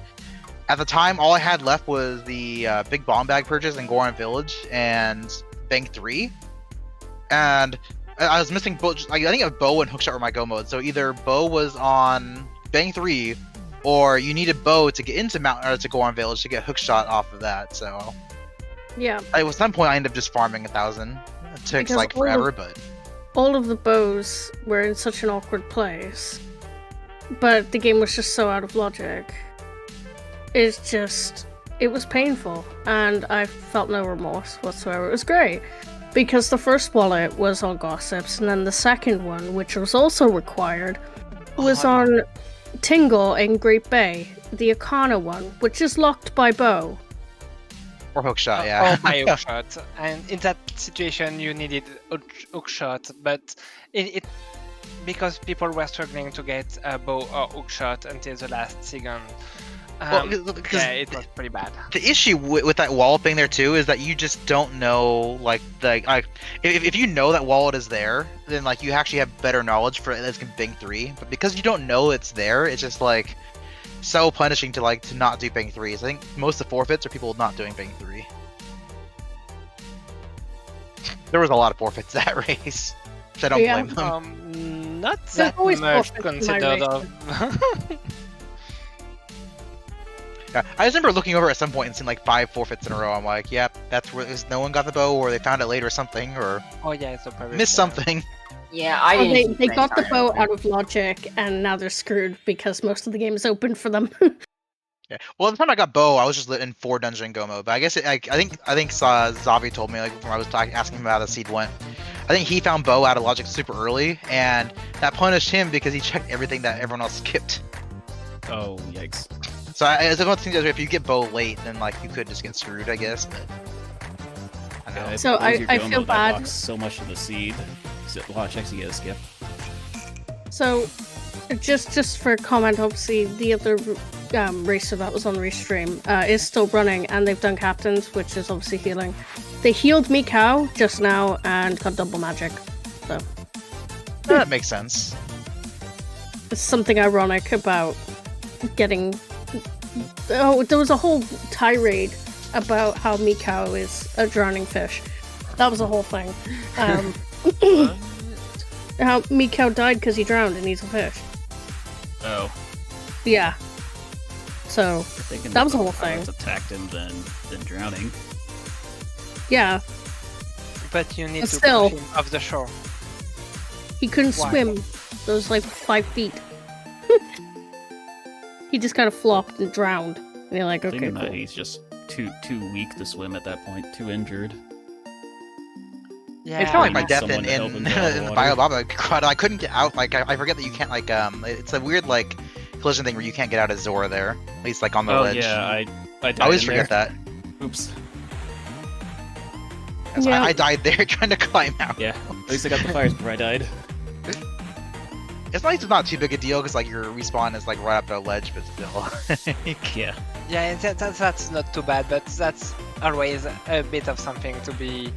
at the time all I had left was the big bomb bag purchase in Goron Village and Bank 3, and I was missing both. I think a bow and hookshot were my go mode. So either bow was on Bank 3, or you needed bow to get into to Goron Village to get hookshot off of that. So Yeah. at some point I ended up just farming 1,000. It took Because like forever, but All of the bows were in such an awkward place, but the game was just so out of logic. It was painful, and I felt no remorse whatsoever. It was great, because the first wallet was on gossips, and then the second one, which was also required, was on Tingle in Great Bay, the Akana one, which is locked by bow. or hookshot, yeah. Or by hookshot. And in that situation, you needed hookshot, but it because people were struggling to get a bow or hookshot until the last second. Because it was pretty bad. the issue with that wallet being there too is that you just don't know, like if you know that wallet is there, then like you actually have better knowledge for it. That's Bang 3, but because you don't know it's there, it's just like so punishing to not do Bang 3s. I think most of the forfeits are people not doing Bang 3. There was a lot of forfeits that race, which I don't blame them. Not There's that always much forfeits in my considered race. of. Yeah, I just remember looking over at some point and seeing like 5 forfeits in a row. I'm like, yep, that's where no one got the bow, or they found it late or something, or Oh yeah, it's a pirate. missed something. Yeah, I Well, didn't. they see got the Prince bow on it. out of logic, and now they're screwed because most of the game is open for them. Yeah. Well, the time I got bow, I was just in 4 dungeon go mode. But I guess I think Zavi told me like when I was asking him how the seed went. I think he found bow out of logic super early, and that punished him because he checked everything that everyone else skipped. Oh, yikes. So as I think if you get bow late, then like you could just get screwed, I guess. But I don't know. So suppose your I go feel mode, that bad. blocks so much of the seed. A lot of checks you get a skip. So, just for comment, obviously the other racer that was on restream is still running, and they've done captains, which is obviously healing. They healed Mikau just now and got double magic. So That makes sense. it's something ironic about getting. Oh, there was a whole tirade about how Mikau is a drowning fish. That was a whole thing. How Mikau died because he drowned and he's a fish. Oh, Yeah. So, you're thinking That was the the whole pirates thing. attacked him than drowning. yeah, But you need But to still. push him off the shore. he couldn't Why? swim. Those like 5 feet. He just kind of flopped and drowned. And you're like, okay, Thinking cool. that he's just too weak to swim at that point, too injured. Yeah. It's kind of like my need death someone in to help him get out of the in the water. Biobaba quad. I couldn't get out. Like I forget that you can't like it's a weird like collision thing where you can't get out of Zora there. At least like on the Oh ledge. yeah, I died I always in forget there. that. Oops. So Yeah. I died there trying to climb out. Yeah, at least I got the fires before I died. It's nice. It's not too big a deal because like your respawn is like right up the ledge, but still. Yeah. Yeah, that's not too bad, but that's always a bit of something to be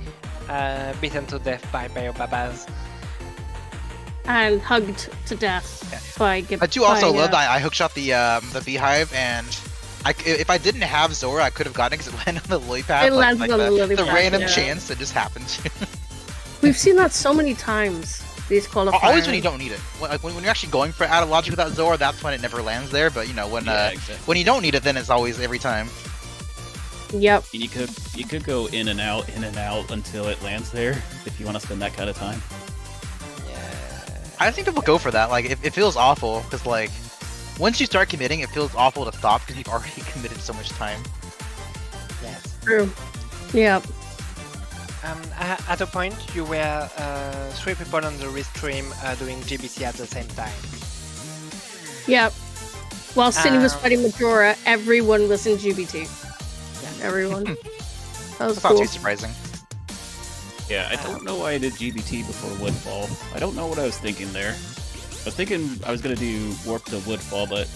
beaten to death by Biobabas. And hugged to death by I do also by, love that I hookshot the beehive, and if I didn't have Zora, I could have gotten it because it landed on the lily pad. It landed on the lily the pad, random yeah. chance it just happened to. We've seen that so many times. These qualifiers. Always when you don't need it. When you're actually going for out of logic without Zora, that's when it never lands there. But you know when Yeah, exactly. when you don't need it, then it's always every time. Yep. You could go in and out until it lands there if you want to spend that kind of time. Yeah. I think people go for that. Like it feels awful because like once you start committing, it feels awful to stop because you've already committed so much time. Yes. True. Yep. At a point, you were 3 people on the restream doing GBT at the same time. Yep. While Cindy was Um, fighting Majora, everyone was in GBT. Everyone. That was That's not cool. too surprising. Yeah, I don't know why I did GBT before Woodfall. I don't know what I was thinking there. I was thinking I was gonna do Warp to Woodfall, but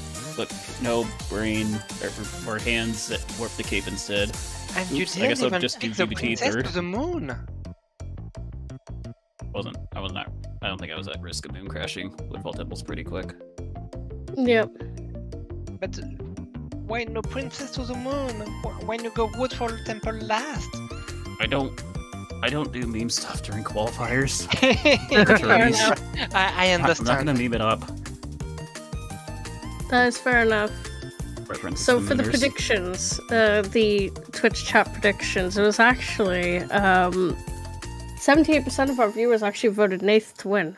no, brain or hands that warp the cape instead. And you Oops, I didn't guess I'll even just do take the GBT princess third. to the moon. I was not. I don't think I was at risk of moon crashing. Woodfall Temple's pretty quick. Yep. But why no princess to the moon? When you go Woodfall Temple last? I don't do meme stuff during qualifiers. Fair enough. I I'm not understand. gonna meme it up. That is fair enough. Reference So to for the mooners. predictions, the Twitch chat predictions, it was actually 78% of our viewers actually voted Nath to win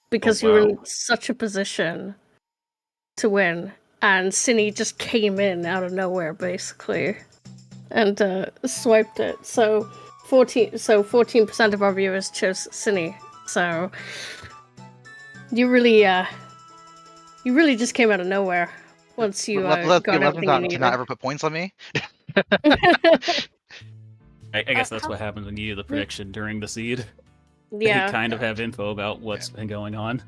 because you were in wow. such a position to win, and Cine just came in out of nowhere basically and swiped it. So 14% of our viewers chose Cine. So you really just came out of nowhere. Once you Let's got be everything you to needed. not ever put points on me. I guess that's what happens when you do the prediction during the seed. Yeah. They kind of have info about what's been going on.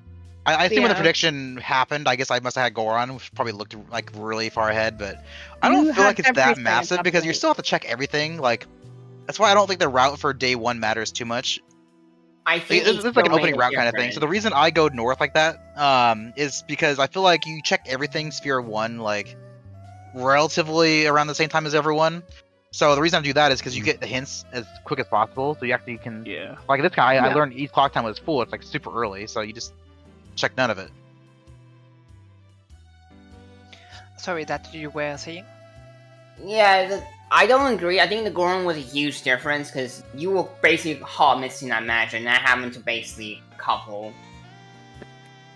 I think when the Yeah. prediction happened, I guess I must have had Goron, which probably looked like really far ahead, but I You don't feel had like it's that everything at massive that because you point. still have to check everything. Like that's why I don't think the route for day 1 matters too much. I think It's like an still opening made a route kind of thing. So the difference. reason I go north like that is because I feel like you check everything Sphere 1 like relatively around the same time as everyone. So the reason I do that is because you get the hints as quick as possible. So you actually can Yeah. like this guy. I Yeah. learned each clock time was full. It's like super early, so you just check none of it. Sorry, that you were saying? Yeah, I don't agree. I think the Goron was a huge difference because you were basically hot missing that match, and that happened to basically couple.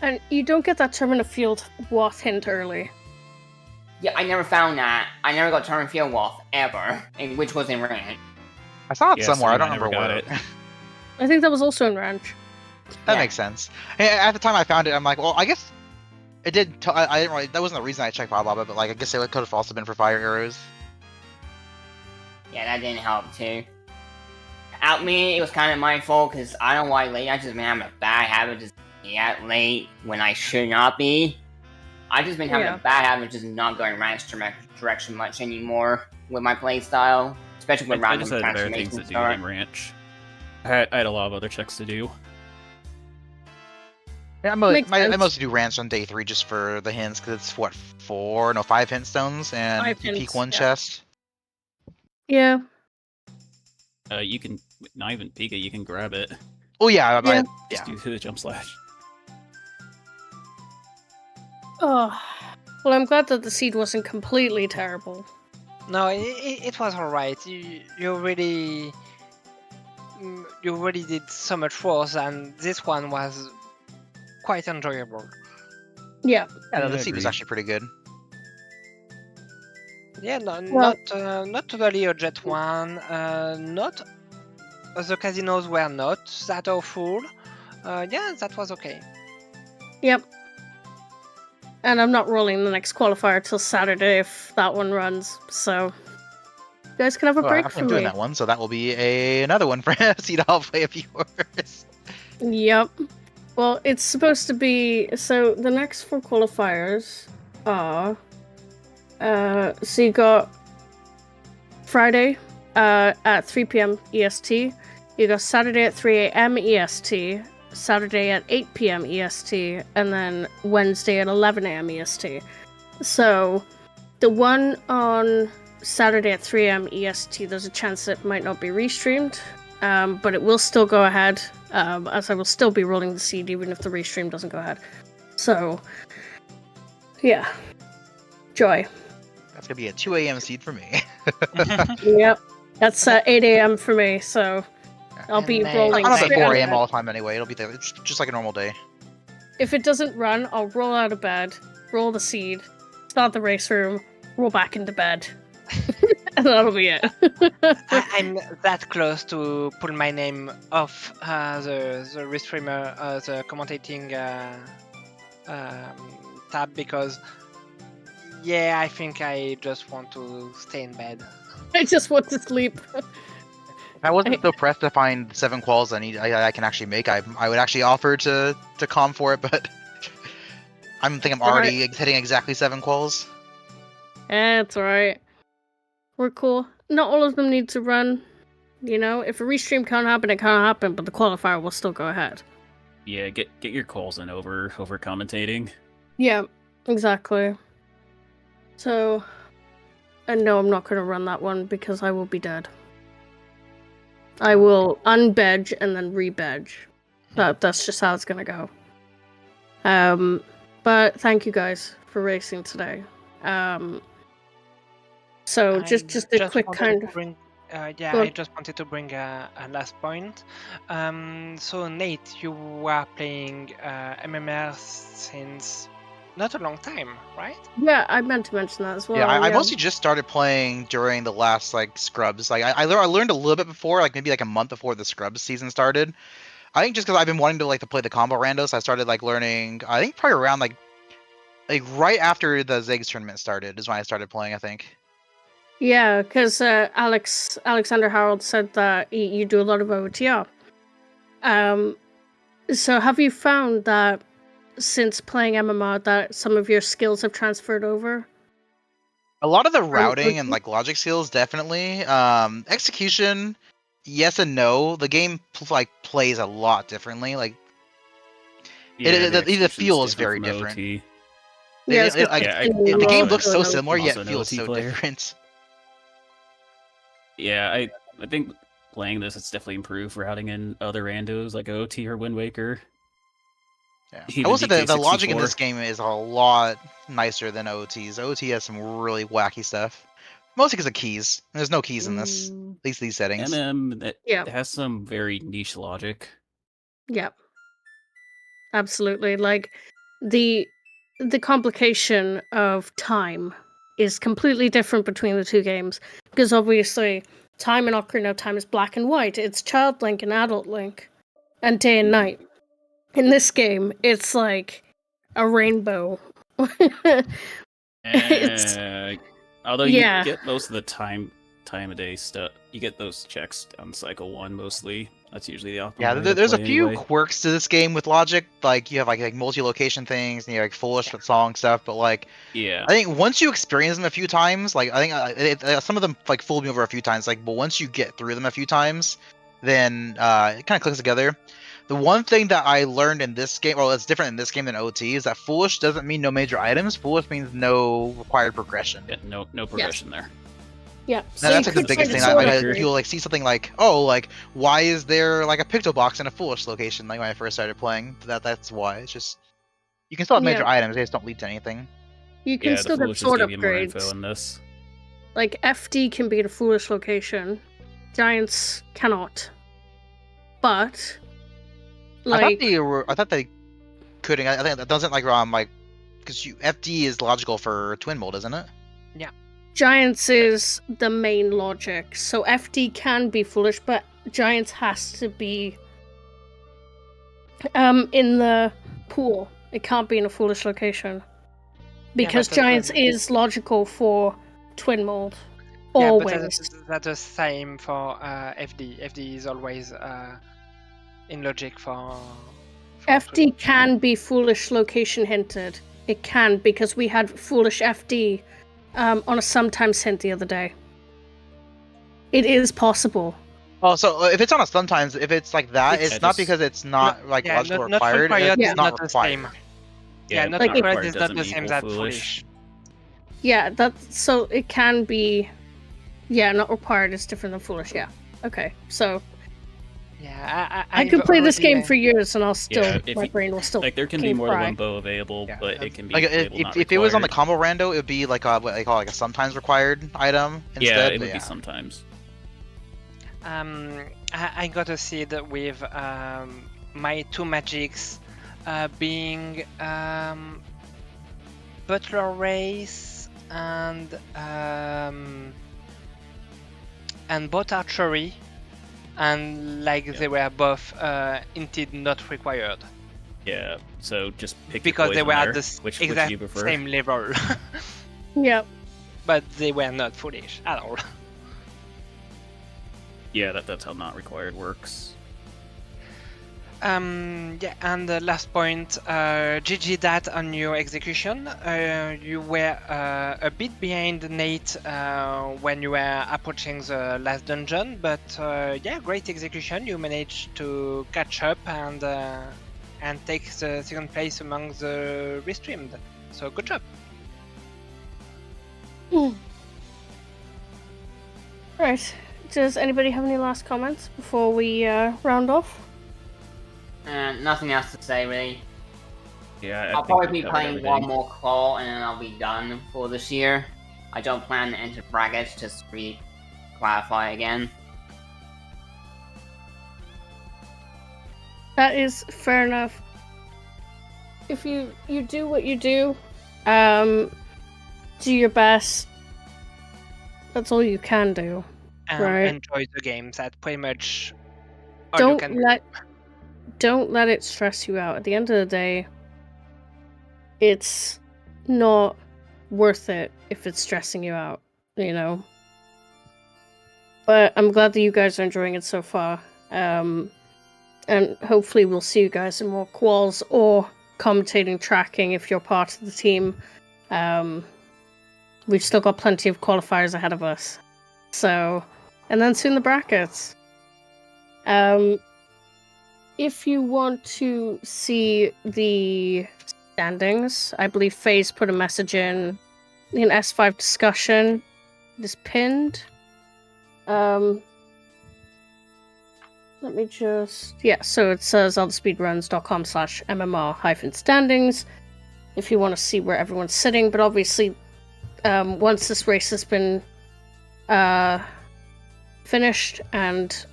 And you don't get that Termina Field Wath hint early. Yeah, I never found that. I never got Termina Field Wolf ever, which was in Rant. I saw it Yeah, somewhere. I same, don't I never remember got where. it. I think that was also in Ranch. That Yeah. makes sense. At the time I found it, I'm like, well, I guess it did. I didn't really. That wasn't the reason I checked Fire Lava, but like, I guess it could have also been for fire arrows. Yeah, that didn't help too. Out me, it was kind of my fault because I don't know why late. I just been having a bad habit just be at late when I should not be. I just been having Yeah. a bad habit of just not going Ranch direction much anymore with my playstyle, especially when I random just had better things transformations to do start. than ranch. I had a lot of other checks to do. Yeah, Makes I sense. mostly do ranch on day 3 just for the hints because it's what 5 hint stones and 5 you peek hints, one yeah. chest. Yeah. You can not even peek it. You can grab it. Oh yeah, Yeah. Just do the jump slash. Oh. Well, I'm glad that the seed wasn't completely terrible. No, it was alright. You really did so much worse, and this one was quite enjoyable. Yeah. Yeah, no, Yeah, the I seed was agree. actually pretty good. Yeah, no, Well- not totally a jet one. Not the casinos were not that awful. Yeah, that was okay. Yep. And I'm not rolling the next qualifier till Saturday if that one runs, so you guys can have a Well, break I'm from doing me. that one, so that will be another one for seed I'll play of yours. Yep. Well, it's supposed to be so the next 4 qualifiers are so you got Friday at 3 p.m. EST, you got Saturday at 3 a.m. EST, Saturday at 8 p.m. EST, and then Wednesday at 11 a.m. EST. So the one on Saturday at 3 a.m. EST, there's a chance it might not be restreamed, but it will still go ahead, as I will still be rolling the seed even if the restream doesn't go ahead. So, yeah. Joy. That's gonna be a 2 a.m. seed for me. Yep. That's 8 a.m. for me, so I'll be Nice. rolling I'm up at straight 4 out of a.m. bed. all the time anyway. It'll be there. It's just like a normal day. If it doesn't run, I'll roll out of bed, roll the seed, start the race room, roll back into bed. And that'll be it. I'm that close to pull my name off the restreamer, the commentating tab because, yeah, I think I just want to stay in bed. I just want to sleep. If I wasn't so pressed to find 7 quals I can actually make, I would actually offer to com for it, but I think I'm already hitting exactly 7 quals. It's alright. We're cool. Not all of them need to run. You know, if a restream can't happen, it can't happen, but the qualifier will still go ahead. Yeah, get your calls in over commentating. Yeah, exactly. So, and no, I'm not going to run that one because I will be dead. I will unbedge and then rebedge. That's just how it's going to go. But thank you guys for racing today. So just a quick wanted kind to of... bring, Go I on. just wanted to bring a last point. So Nate, you were playing MMR since not a long time, right? Yeah, I meant to mention that as well. Yeah, I mostly just started playing during the last like Scrubs. Like I learned a little bit before, like maybe like a month before the Scrubs season started. I think just because I've been wanting to play the combo randos, I started like learning. I think probably around like right after the Ziggs tournament started is when I started playing. I think. Yeah, because Alexander Harold said that you do a lot of OTR. So have you found that since playing MMR that some of your skills have transferred over? A lot of the From routing and OT? like logic skills definitely. Execution, yes and no. The game plays a lot differently. Like Yeah, the execution's feel is very from different. OT. Yeah, I was gonna Like, say, Yeah, it's I'm the game also looks so an similar, OT. yet also an feels OT so player. different. Yeah, I think playing this, it's definitely improved routing in other randos like OT or Wind Waker. Yeah. I Even will say the logic in DK64. this game is a lot nicer than OT's. OT has some really wacky stuff. Mostly because of keys. There's no keys in this. Mm, At least these settings. That Yeah. has some very niche logic. Yeah. Absolutely. Like the complication of time is completely different between the two games because obviously time in Ocarina of Time is black and white. It's child Link and adult Link, and day and night. In this game, it's like a rainbow. It's- Although yeah. you get most of the time of day stuff. You get those checks on cycle 1 mostly. That's usually the optimal Yeah, way to there's a play few anyway. quirks to this game with logic. Like you have like multi-location things, and you have, like foolish song stuff. But like, Yeah. I think once you experience them a few times, like I think some of them like fooled me over a few times. Like, but once you get through them a few times, then it kind of clicks together. The one thing that I learned in this game, well, it's different in this game than OT, is that foolish doesn't mean no major items. Foolish means no required progression. Yeah, no progression there. Yeah. Now, that's like the could biggest find thing. a sword Like, upgrade. you'll like see something like, oh, like why is there like a picto box in a foolish location? Like when I first started playing, that's why. It's just you can still have major Yeah. items. They just don't lead to anything. You can Yeah, still the get foolish sword give you more upgrades. info in this. Like FD can be at a foolish location, giants cannot. But like I thought they couldn't. I think that doesn't like because FD is logical for twin mode, isn't it? giants is the main logic. So FD can be foolish, but giants has to be in the pool. It can't be in a foolish location. Because but giants is logical for twin mold. Yeah, Always. but that's the same for FD. FD is always in logic for FD can be foolish location hinted. It can, because we had foolish FD on a sometimes hint the other day. It is possible. Oh, so if it's on a sometimes, if it's like that, It's it's not just- because it's not like yeah, logical not required. required It's is not not the required. same. Yeah, not like, required is not doesn't the same equal as foolish. Yeah, so it can be. Yeah, not required is different than foolish. Yeah. Okay, so Yeah, I could play this game for for years and I'll still Yeah, if my you- brain will still Like there can king be more fry. than one bow available, Yeah, but it can be Like labeled not if it was on the required. combo rando, it would be like what they call like a sometimes required item instead. Yeah, it but would be sometimes. I got a seed with my two magics being Butler Race and both archery, and like they were both indeed not required Yeah, so just pick because your they poison were there. at the Which do exact you prefer? same level, Yep. but they were not foolish at all. Yeah, that's how not required works. Yeah, and the last point, GG that on your execution. You were a bit behind Nate when you were approaching the last dungeon, but yeah, great execution. You managed to catch up and take the second place among the restreamed. So good job. Right. Does anybody have any last comments before we round off? Nothing else to say really. Yeah, I I'll think probably we be covered playing everything. one more claw and then I'll be done for this year. I don't plan to enter brackets, just qualify again. That is fair enough. If you do what you do, do your best. That's all you can do. And Right. enjoy the games. That's pretty much all you can do. Don't let it stress you out. At the end of the day, it's not worth it if it's stressing you out, you know. But I'm glad that you guys are enjoying it so far. And hopefully we'll see you guys in more quals or commentating tracking if you're part of the team. We've still got plenty of qualifiers ahead of us. So, and then soon the brackets. If you want to see the standings, I believe FaZe put a message in S5 discussion. It is pinned. Let me just... Yeah, so it says ZeldaSpeedRuns.com/MMR-standings if you want to see where everyone's sitting. But obviously, once this race has been finished and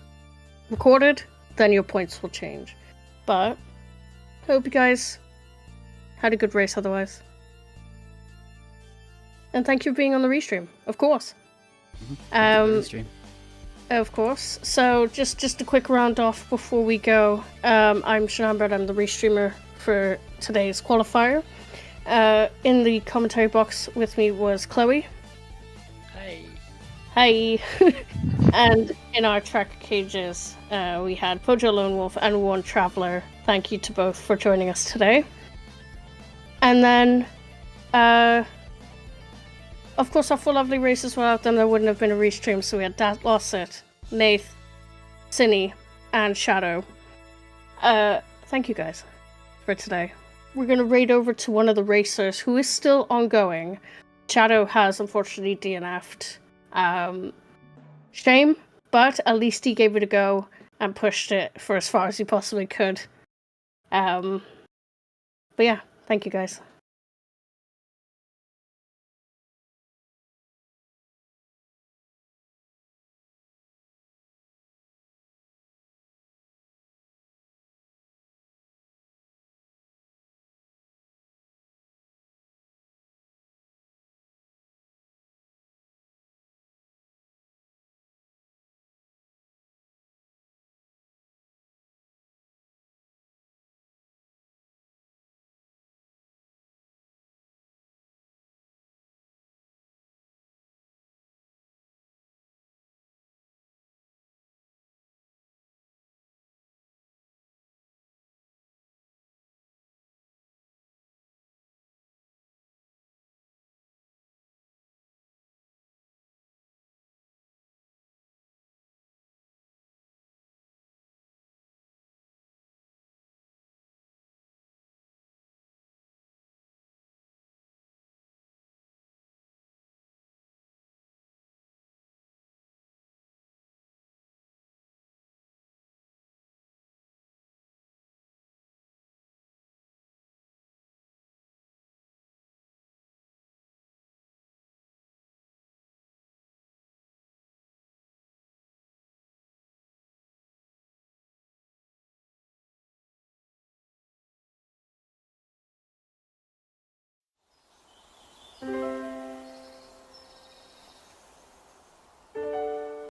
recorded, then your points will change. But I hope you guys had a good race otherwise. And thank you for being on the restream, of course. Stream. Of course. So just a quick round off before we go. I'm Shenambert, I'm the restreamer for today's qualifier. In the commentary box with me was Chloe. Hey. Hi. And in our tracker cages, we had Pojo Lone Wolf and One Traveler. Thank you to both for joining us today. And then, of course, our four lovely races were out, then there wouldn't have been a restream, so we had Dat Losset, Nath, Cinny, and Shadow. Thank you guys for today. We're going to raid over to one of the racers who is still ongoing. Shadow has unfortunately DNF'd. Shame, but at least he gave it a go and pushed it for as far as he possibly could. But yeah, thank you guys.